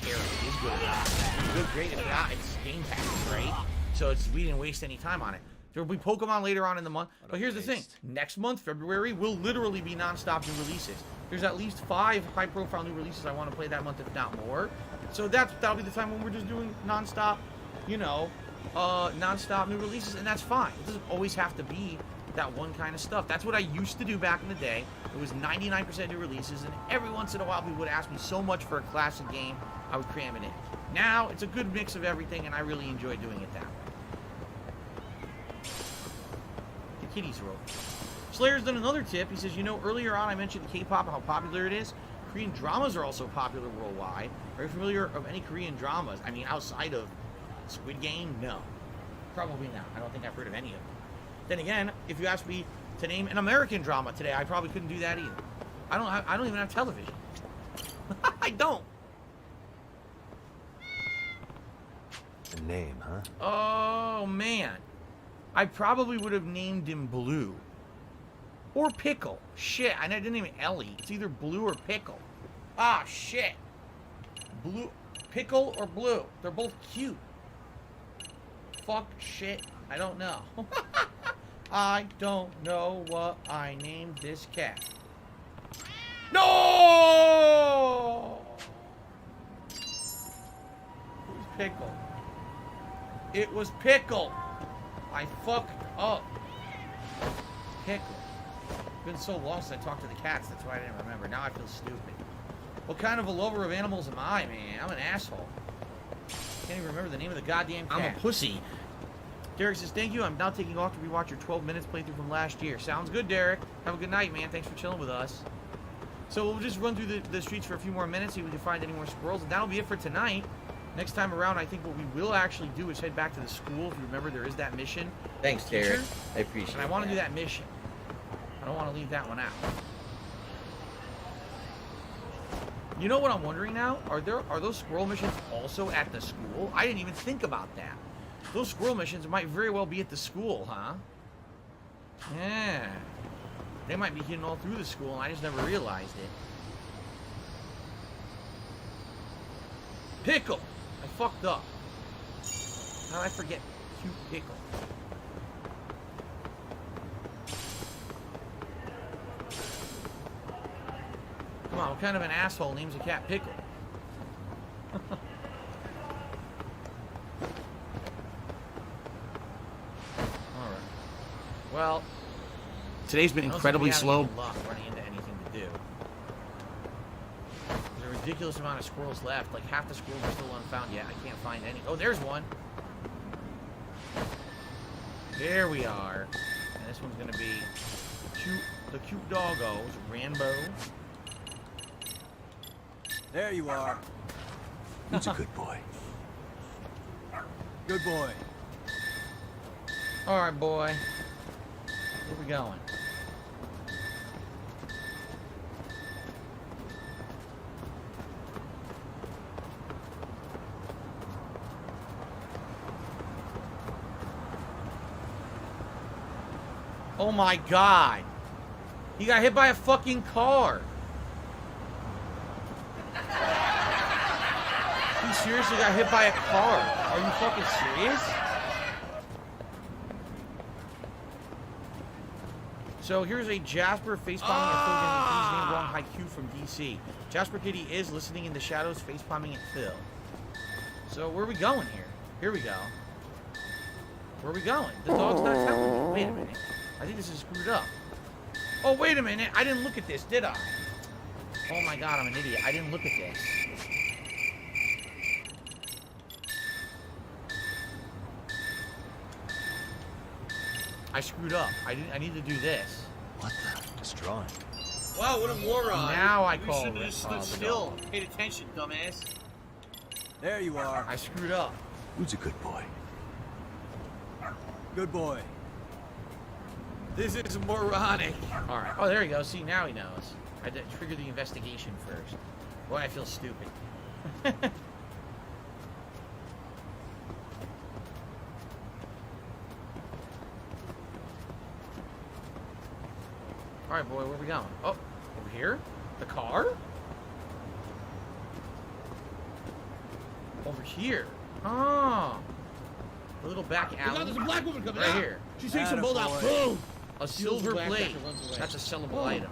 care if it is good or not. If it's good, great. If not, it's Game Pass, right? So we didn't waste any time on it. There will be Pokemon later on in the month. But here's the thing. Next month, February, will literally be non-stop new releases. There's at least 5 high-profile new releases I want to play that month, if not more. So that'll be the time when we're just doing non-stop, non-stop new releases, and that's fine. It doesn't always have to be that one kind of stuff. That's what I used to do back in the day. It was 99% new releases, and every once in a while, people would ask me so much for a classic game, I would cram it in. Now, it's a good mix of everything, and I really enjoy doing it that way. Kitty's rope. Slayer's done another tip. He says, earlier on I mentioned K-pop and how popular it is. Korean dramas are also popular worldwide. Are you familiar of any Korean dramas? I mean, outside of Squid Game? No. Probably not. I don't think I've heard of any of them. Then again, if you ask me to name an American drama today, I probably couldn't do that either. I don't even have television. I don't. A name, huh? Oh, man. I probably would have named him Blue. Or Pickle. Shit, I didn't name him Ellie. It's either Blue or Pickle. Ah, shit. Blue, Pickle or Blue. They're both cute. Fuck, shit, I don't know. I don't know what I named this cat. No! It was Pickle. It was Pickle. I fucked up. Pickle. Been so long since I talked to the cats, that's why I didn't remember. Now I feel stupid. What kind of a lover of animals am I, man? I'm an asshole. Can't even remember the name of the goddamn cat. I'm a pussy. Derek says, thank you. I'm now taking off to rewatch your 12 minutes playthrough from last year. Sounds good, Derek. Have a good night, man. Thanks for chilling with us. So we'll just run through the streets for a few more minutes, see if we can find any more squirrels, and that'll be it for tonight. Next time around, I think what we will actually do is head back to the school. If you remember, there is that mission. Thanks, Derek. I appreciate it. And I want to do that mission. I don't want to leave that one out. You know what I'm wondering now? Are those squirrel missions also at the school? I didn't even think about that. Those squirrel missions might very well be at the school, huh? Yeah. They might be hidden all through the school, and I just never realized it. Pickle! I fucked up. How did I forget cute Pickle? Come on, what kind of an asshole names a cat Pickle? Alright. Well, today's been incredibly slow. Running into anything to do. There's a ridiculous amount of squirrels left. Like half the squirrels are still unfound yet. I can't find any. Oh, there's one. There we are. And this one's gonna be the cute doggos, Rambo. There you are. Who's a good boy? Good boy. All right, boy. Where we going? Oh my God. He got hit by a fucking car. He seriously got hit by a car. Are you fucking serious? So here's a Jasper facepalming at Phil getting his name wrong haiku from DC. Jasper Kitty is listening in the shadows, facepalming at Phil. So where are we going here? Here we go. Where are we going? The dog's not telling me. Wait a minute. I think this is screwed up. Oh, wait a minute. I didn't look at this, did I? Oh my God, I'm an idiot. I didn't look at this. I screwed up. I need to do this. What the? Just drawing. Wow, what a moron. Now I call You should have just stood still. Paid attention, dumbass. There you are. I screwed up. Who's a good boy? Good boy. This is moronic. All right. Oh, there you go. See, now he knows. I had to trigger the investigation first. Boy, I feel stupid. All right, boy, where are we going? Oh, over here? The car? Over here. Oh. A little back alley. There's a black woman coming right out. here. She takes some bolt out. Boom. A silver black plate. and runs away. That's a sellable item.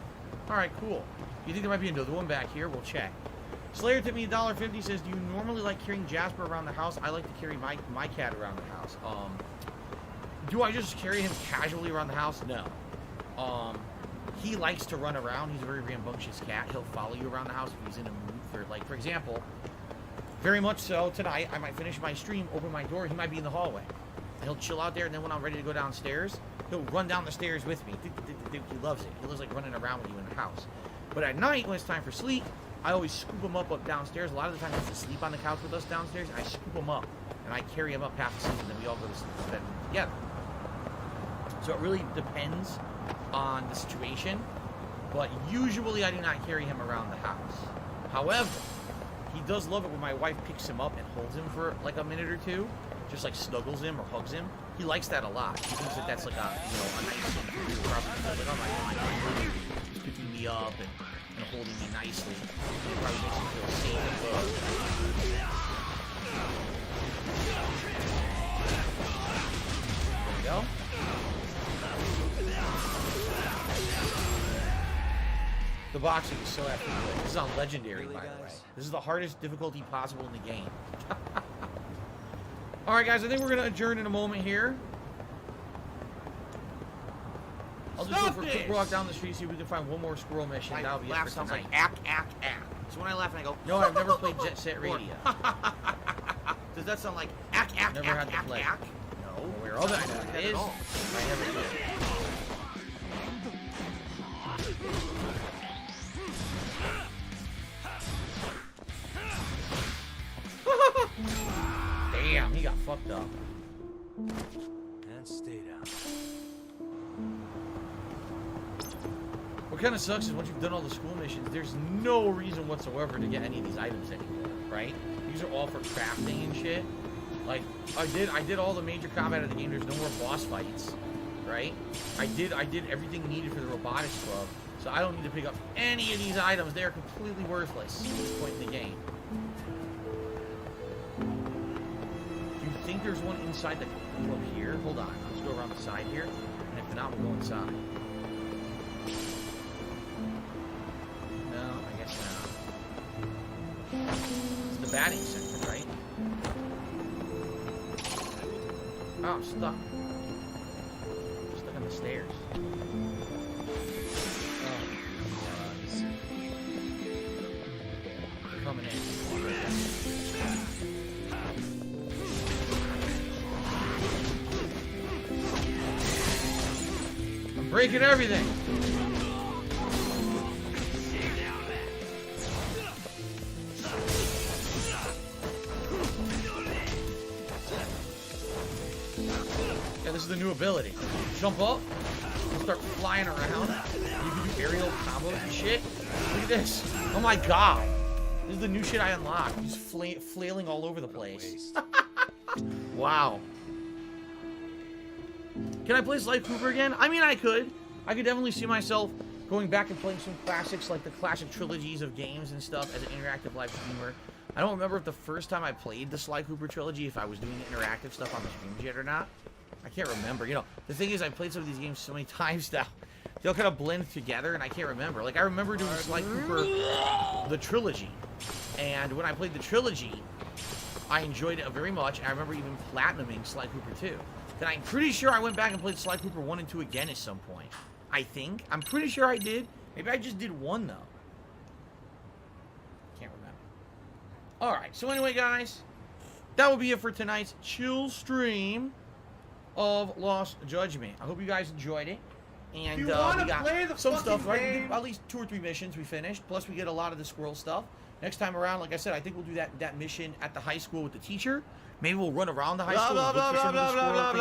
All right, cool. You think there might be another one back here? We'll check. Slayer tipped me $1.50. Says, do you normally like carrying Jasper around the house? I like to carry my cat around the house. Do I just carry him casually around the house? No. He likes to run around. He's a very rambunctious cat. He'll follow you around the house if he's in a mood for, like, for example, very much so tonight, I might finish my stream, open my door, he might be in the hallway. And he'll chill out there, and then when I'm ready to go downstairs, he'll run down the stairs with me. He loves it. He loves, like, running around with you in the house. But at night, when it's time for sleep, I always scoop him up downstairs. A lot of the time, he has to sleep on the couch with us downstairs. I scoop him up, and I carry him up half asleep, and then we all go to sleep in bed together. So it really depends on the situation, but usually I do not carry him around the house. However, he does love it when my wife picks him up and holds him for like a minute or two, just like snuggles him or hugs him. He likes that a lot. He thinks that that's like a, you know, a nice thing to do. Probably like, oh my God, he's picking me up and holding me nicely. It probably makes me feel safe and loved. There we go. The boxing is so epic. This is on Legendary, by the way. This is the hardest difficulty possible in the game. Alright, guys, I think we're going to adjourn in a moment here. I'll just go for a quick walk down the street, see if we can find one more squirrel mission. That'll be it for sounds tonight. like ack, ack, ack. So when I laugh and I go, No, I've never played Jet Set Radio. does that sound like ack, ack, Never ack, had to ack, play. ack? No, aware of it. I know what it is. I never did. Damn, he got fucked up. And stay down. What kind of sucks is once you've done all the school missions, there's no reason whatsoever to get any of these items anymore, right? These are all for crafting and shit. Like, I did all the major combat of the game. There's no more boss fights, right? I did everything needed for the robotics club, so I don't need to pick up any of these items. They are completely worthless at this point in the game. Do you think there's one inside the club here? Hold on, let's go around the side here, and if not, we'll go inside. No, I guess not. It's the batting center, right? Oh, I'm stuck. I'm stuck on the stairs. Oh, they're coming in. I'm breaking everything. Yeah, this is the new ability. Jump up, start flying around. You can do aerial combos and shit. Look at this. Oh my god. This is the new shit I unlocked. He's flailing all over the place. Wow. Can I play Sly Cooper again? I mean, I could. I could definitely see myself going back and playing some classics, like the classic trilogies of games and stuff as an interactive live streamer. I don't remember if the first time I played the Sly Cooper trilogy, if I was doing interactive stuff on the streams yet or not. I can't remember. You know, the thing is, I played some of these games so many times now. They all kind of blend together, and I can't remember. Like, I remember doing Sly Cooper, the trilogy. And when I played the trilogy, I enjoyed it very much. I remember even platinuming Sly Cooper 2. Then I'm pretty sure I went back and played Sly Cooper 1 and 2 again at some point. I think. I'm pretty sure I did. Maybe I just did 1, though. Can't remember. Alright, so anyway, guys, that will be it for tonight's chill stream of Lost Judgment. I hope you guys enjoyed it. And we got some stuff, right? We did at least 2 or 3 missions we finished. Plus, we get a lot of the Squirrel stuff. Next time around, like I said, I think we'll do that mission at the high school with the teacher. Maybe we'll run around the high school and look for some of the Squirrel things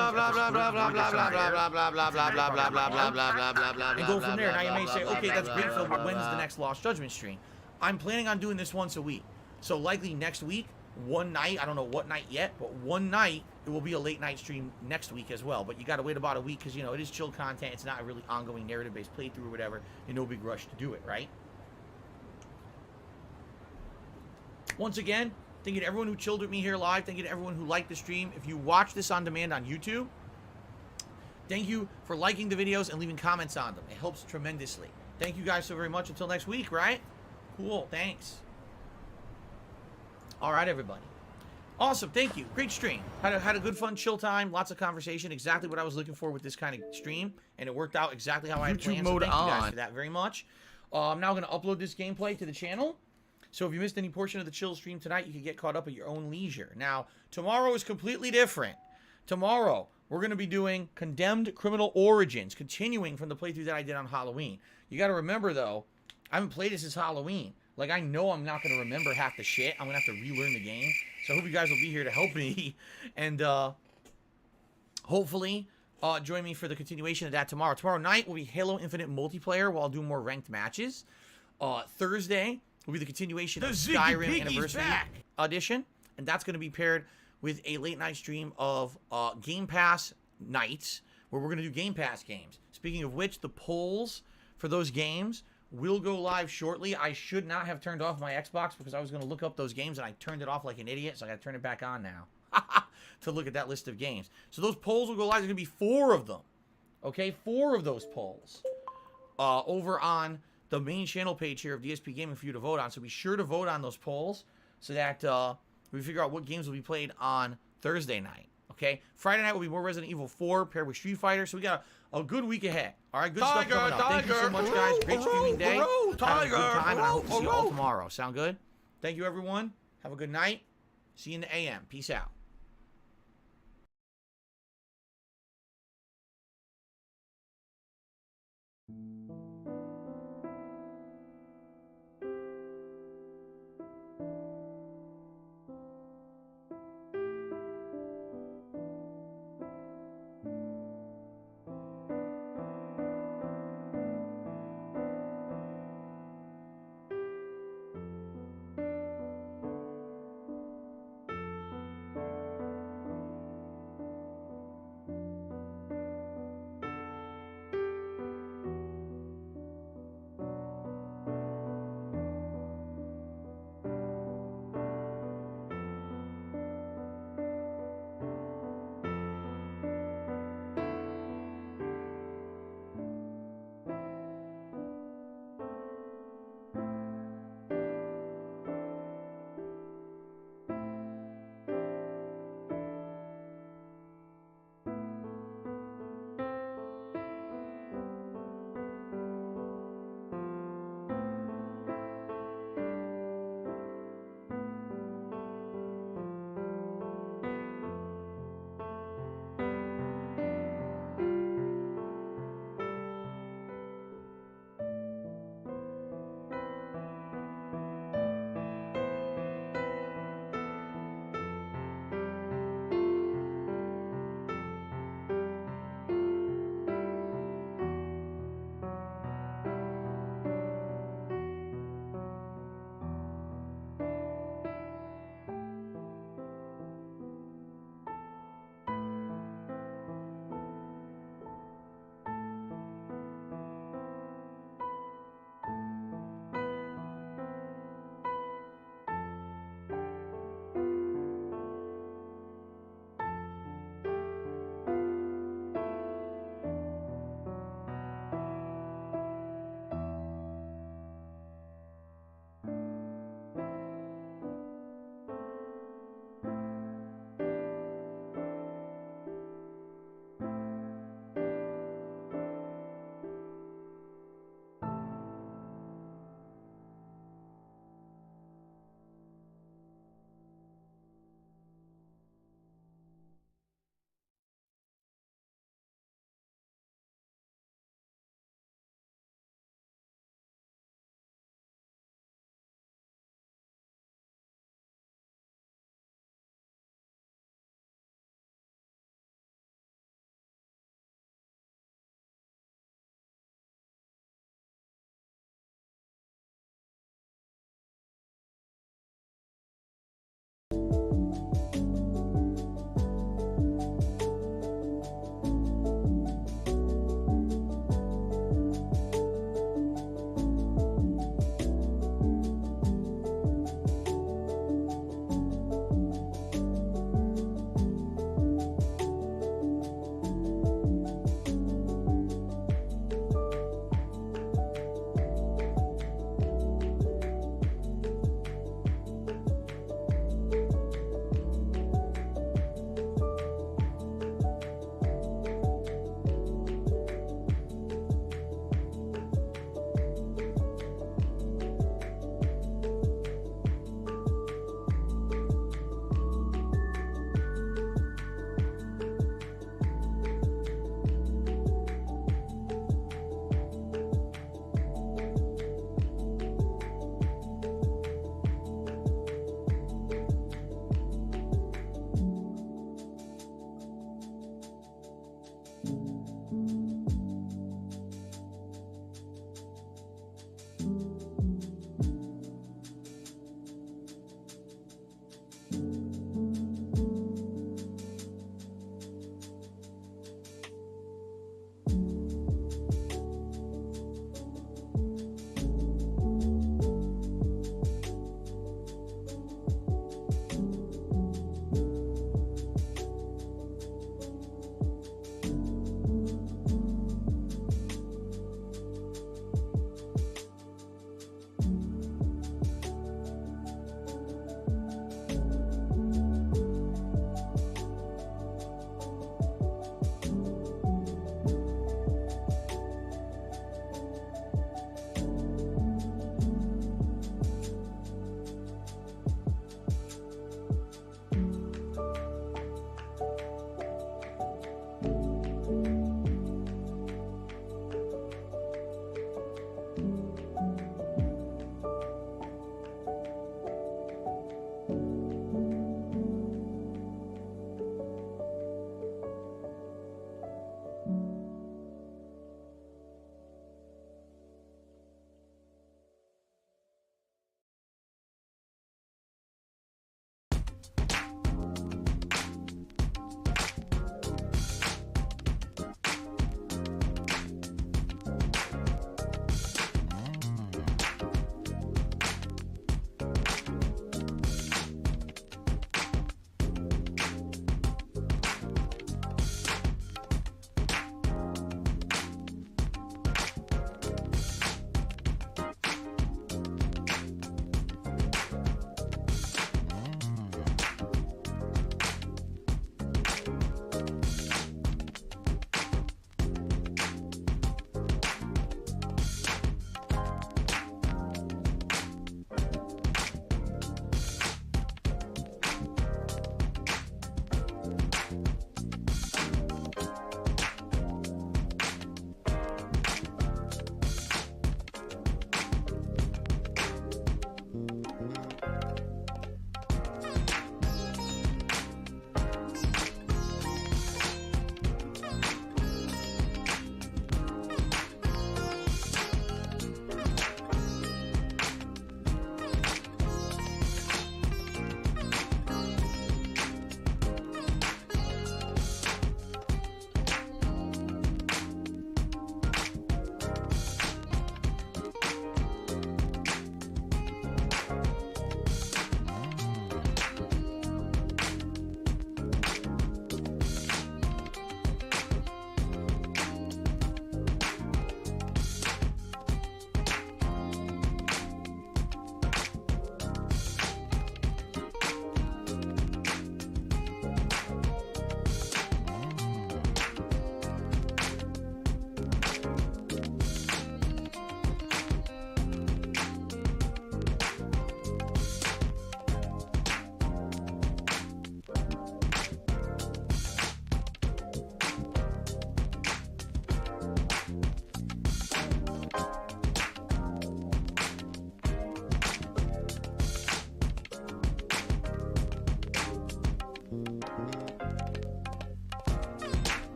and go from there. Now you may say, okay, that's great, Phil, but when's the next Lost Judgment stream? I'm planning on doing this once a week. So likely next week, one night, I don't know what night yet, but one night, it will be a late night stream next week as well. But you got to wait about a week because, you know, it is chill content. It's not a really ongoing narrative-based playthrough or whatever. And no big rush to do it, right? Once again, thank you to everyone who chilled with me here live. Thank you to everyone who liked the stream. If you watch this on demand on YouTube, thank you for liking the videos and leaving comments on them. It helps tremendously. Thank you guys so very much. Until next week, right? Cool. Thanks. All right, everybody. Awesome. Thank you. Great stream. Had a good, fun, chill time. Lots of conversation. Exactly what I was looking for with this kind of stream. And it worked out exactly how I had planned. So thank you guys for that very much. I'm now going to upload this gameplay to the channel. So if you missed any portion of the chill stream tonight, you can get caught up at your own leisure. Now, tomorrow is completely different. Tomorrow, we're going to be doing Condemned Criminal Origins, continuing from the playthrough that I did on Halloween. You got to remember, though, I haven't played it since Halloween. Like, I know I'm not going to remember half the shit. I'm going to have to relearn the game. So I hope you guys will be here to help me. And hopefully join me for the continuation of that tomorrow. Tomorrow night will be Halo Infinite multiplayer while I'll do more ranked matches. Thursday will be the continuation of Skyrim Anniversary Edition. And that's going to be paired with a late night stream of Game Pass nights where we're going to do Game Pass games. Speaking of which, the polls for those games will go live shortly. I should not have turned off my Xbox because I was going to look up those games and I turned it off like an idiot, so I got to turn it back on now to look at that list of games. So those polls will go live. There's going to be 4 of them. Okay, 4 of those polls over on the main channel page here of DSP Gaming for you to vote on. So be sure to vote on those polls so that we figure out what games will be played on Thursday night. Okay, Friday night will be more Resident Evil 4 paired with Street Fighter. So we got a good week ahead. All right, good stuff coming up. Thank you so much, guys. Great streaming day. Have a good time, and I hope to see you all tomorrow. Sound good? Thank you, everyone. Have a good night. See you in the AM. Peace out.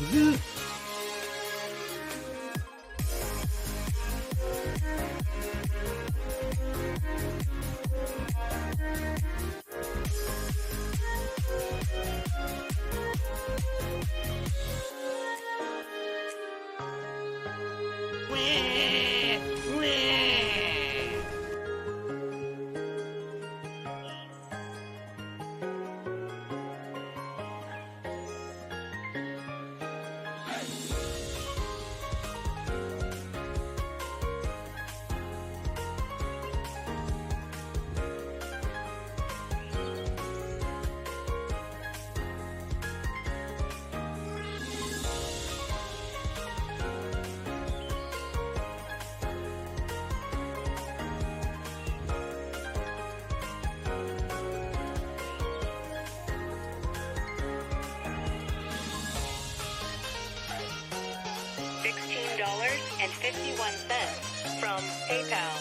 $16.51 from PayPal.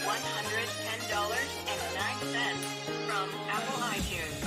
$110.09 from Apple iTunes.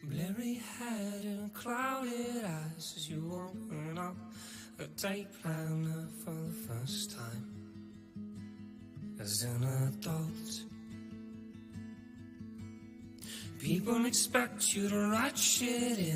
Blurry head and clouded eyes as you open up a date planner for the first time as an adult. People expect you to write shit in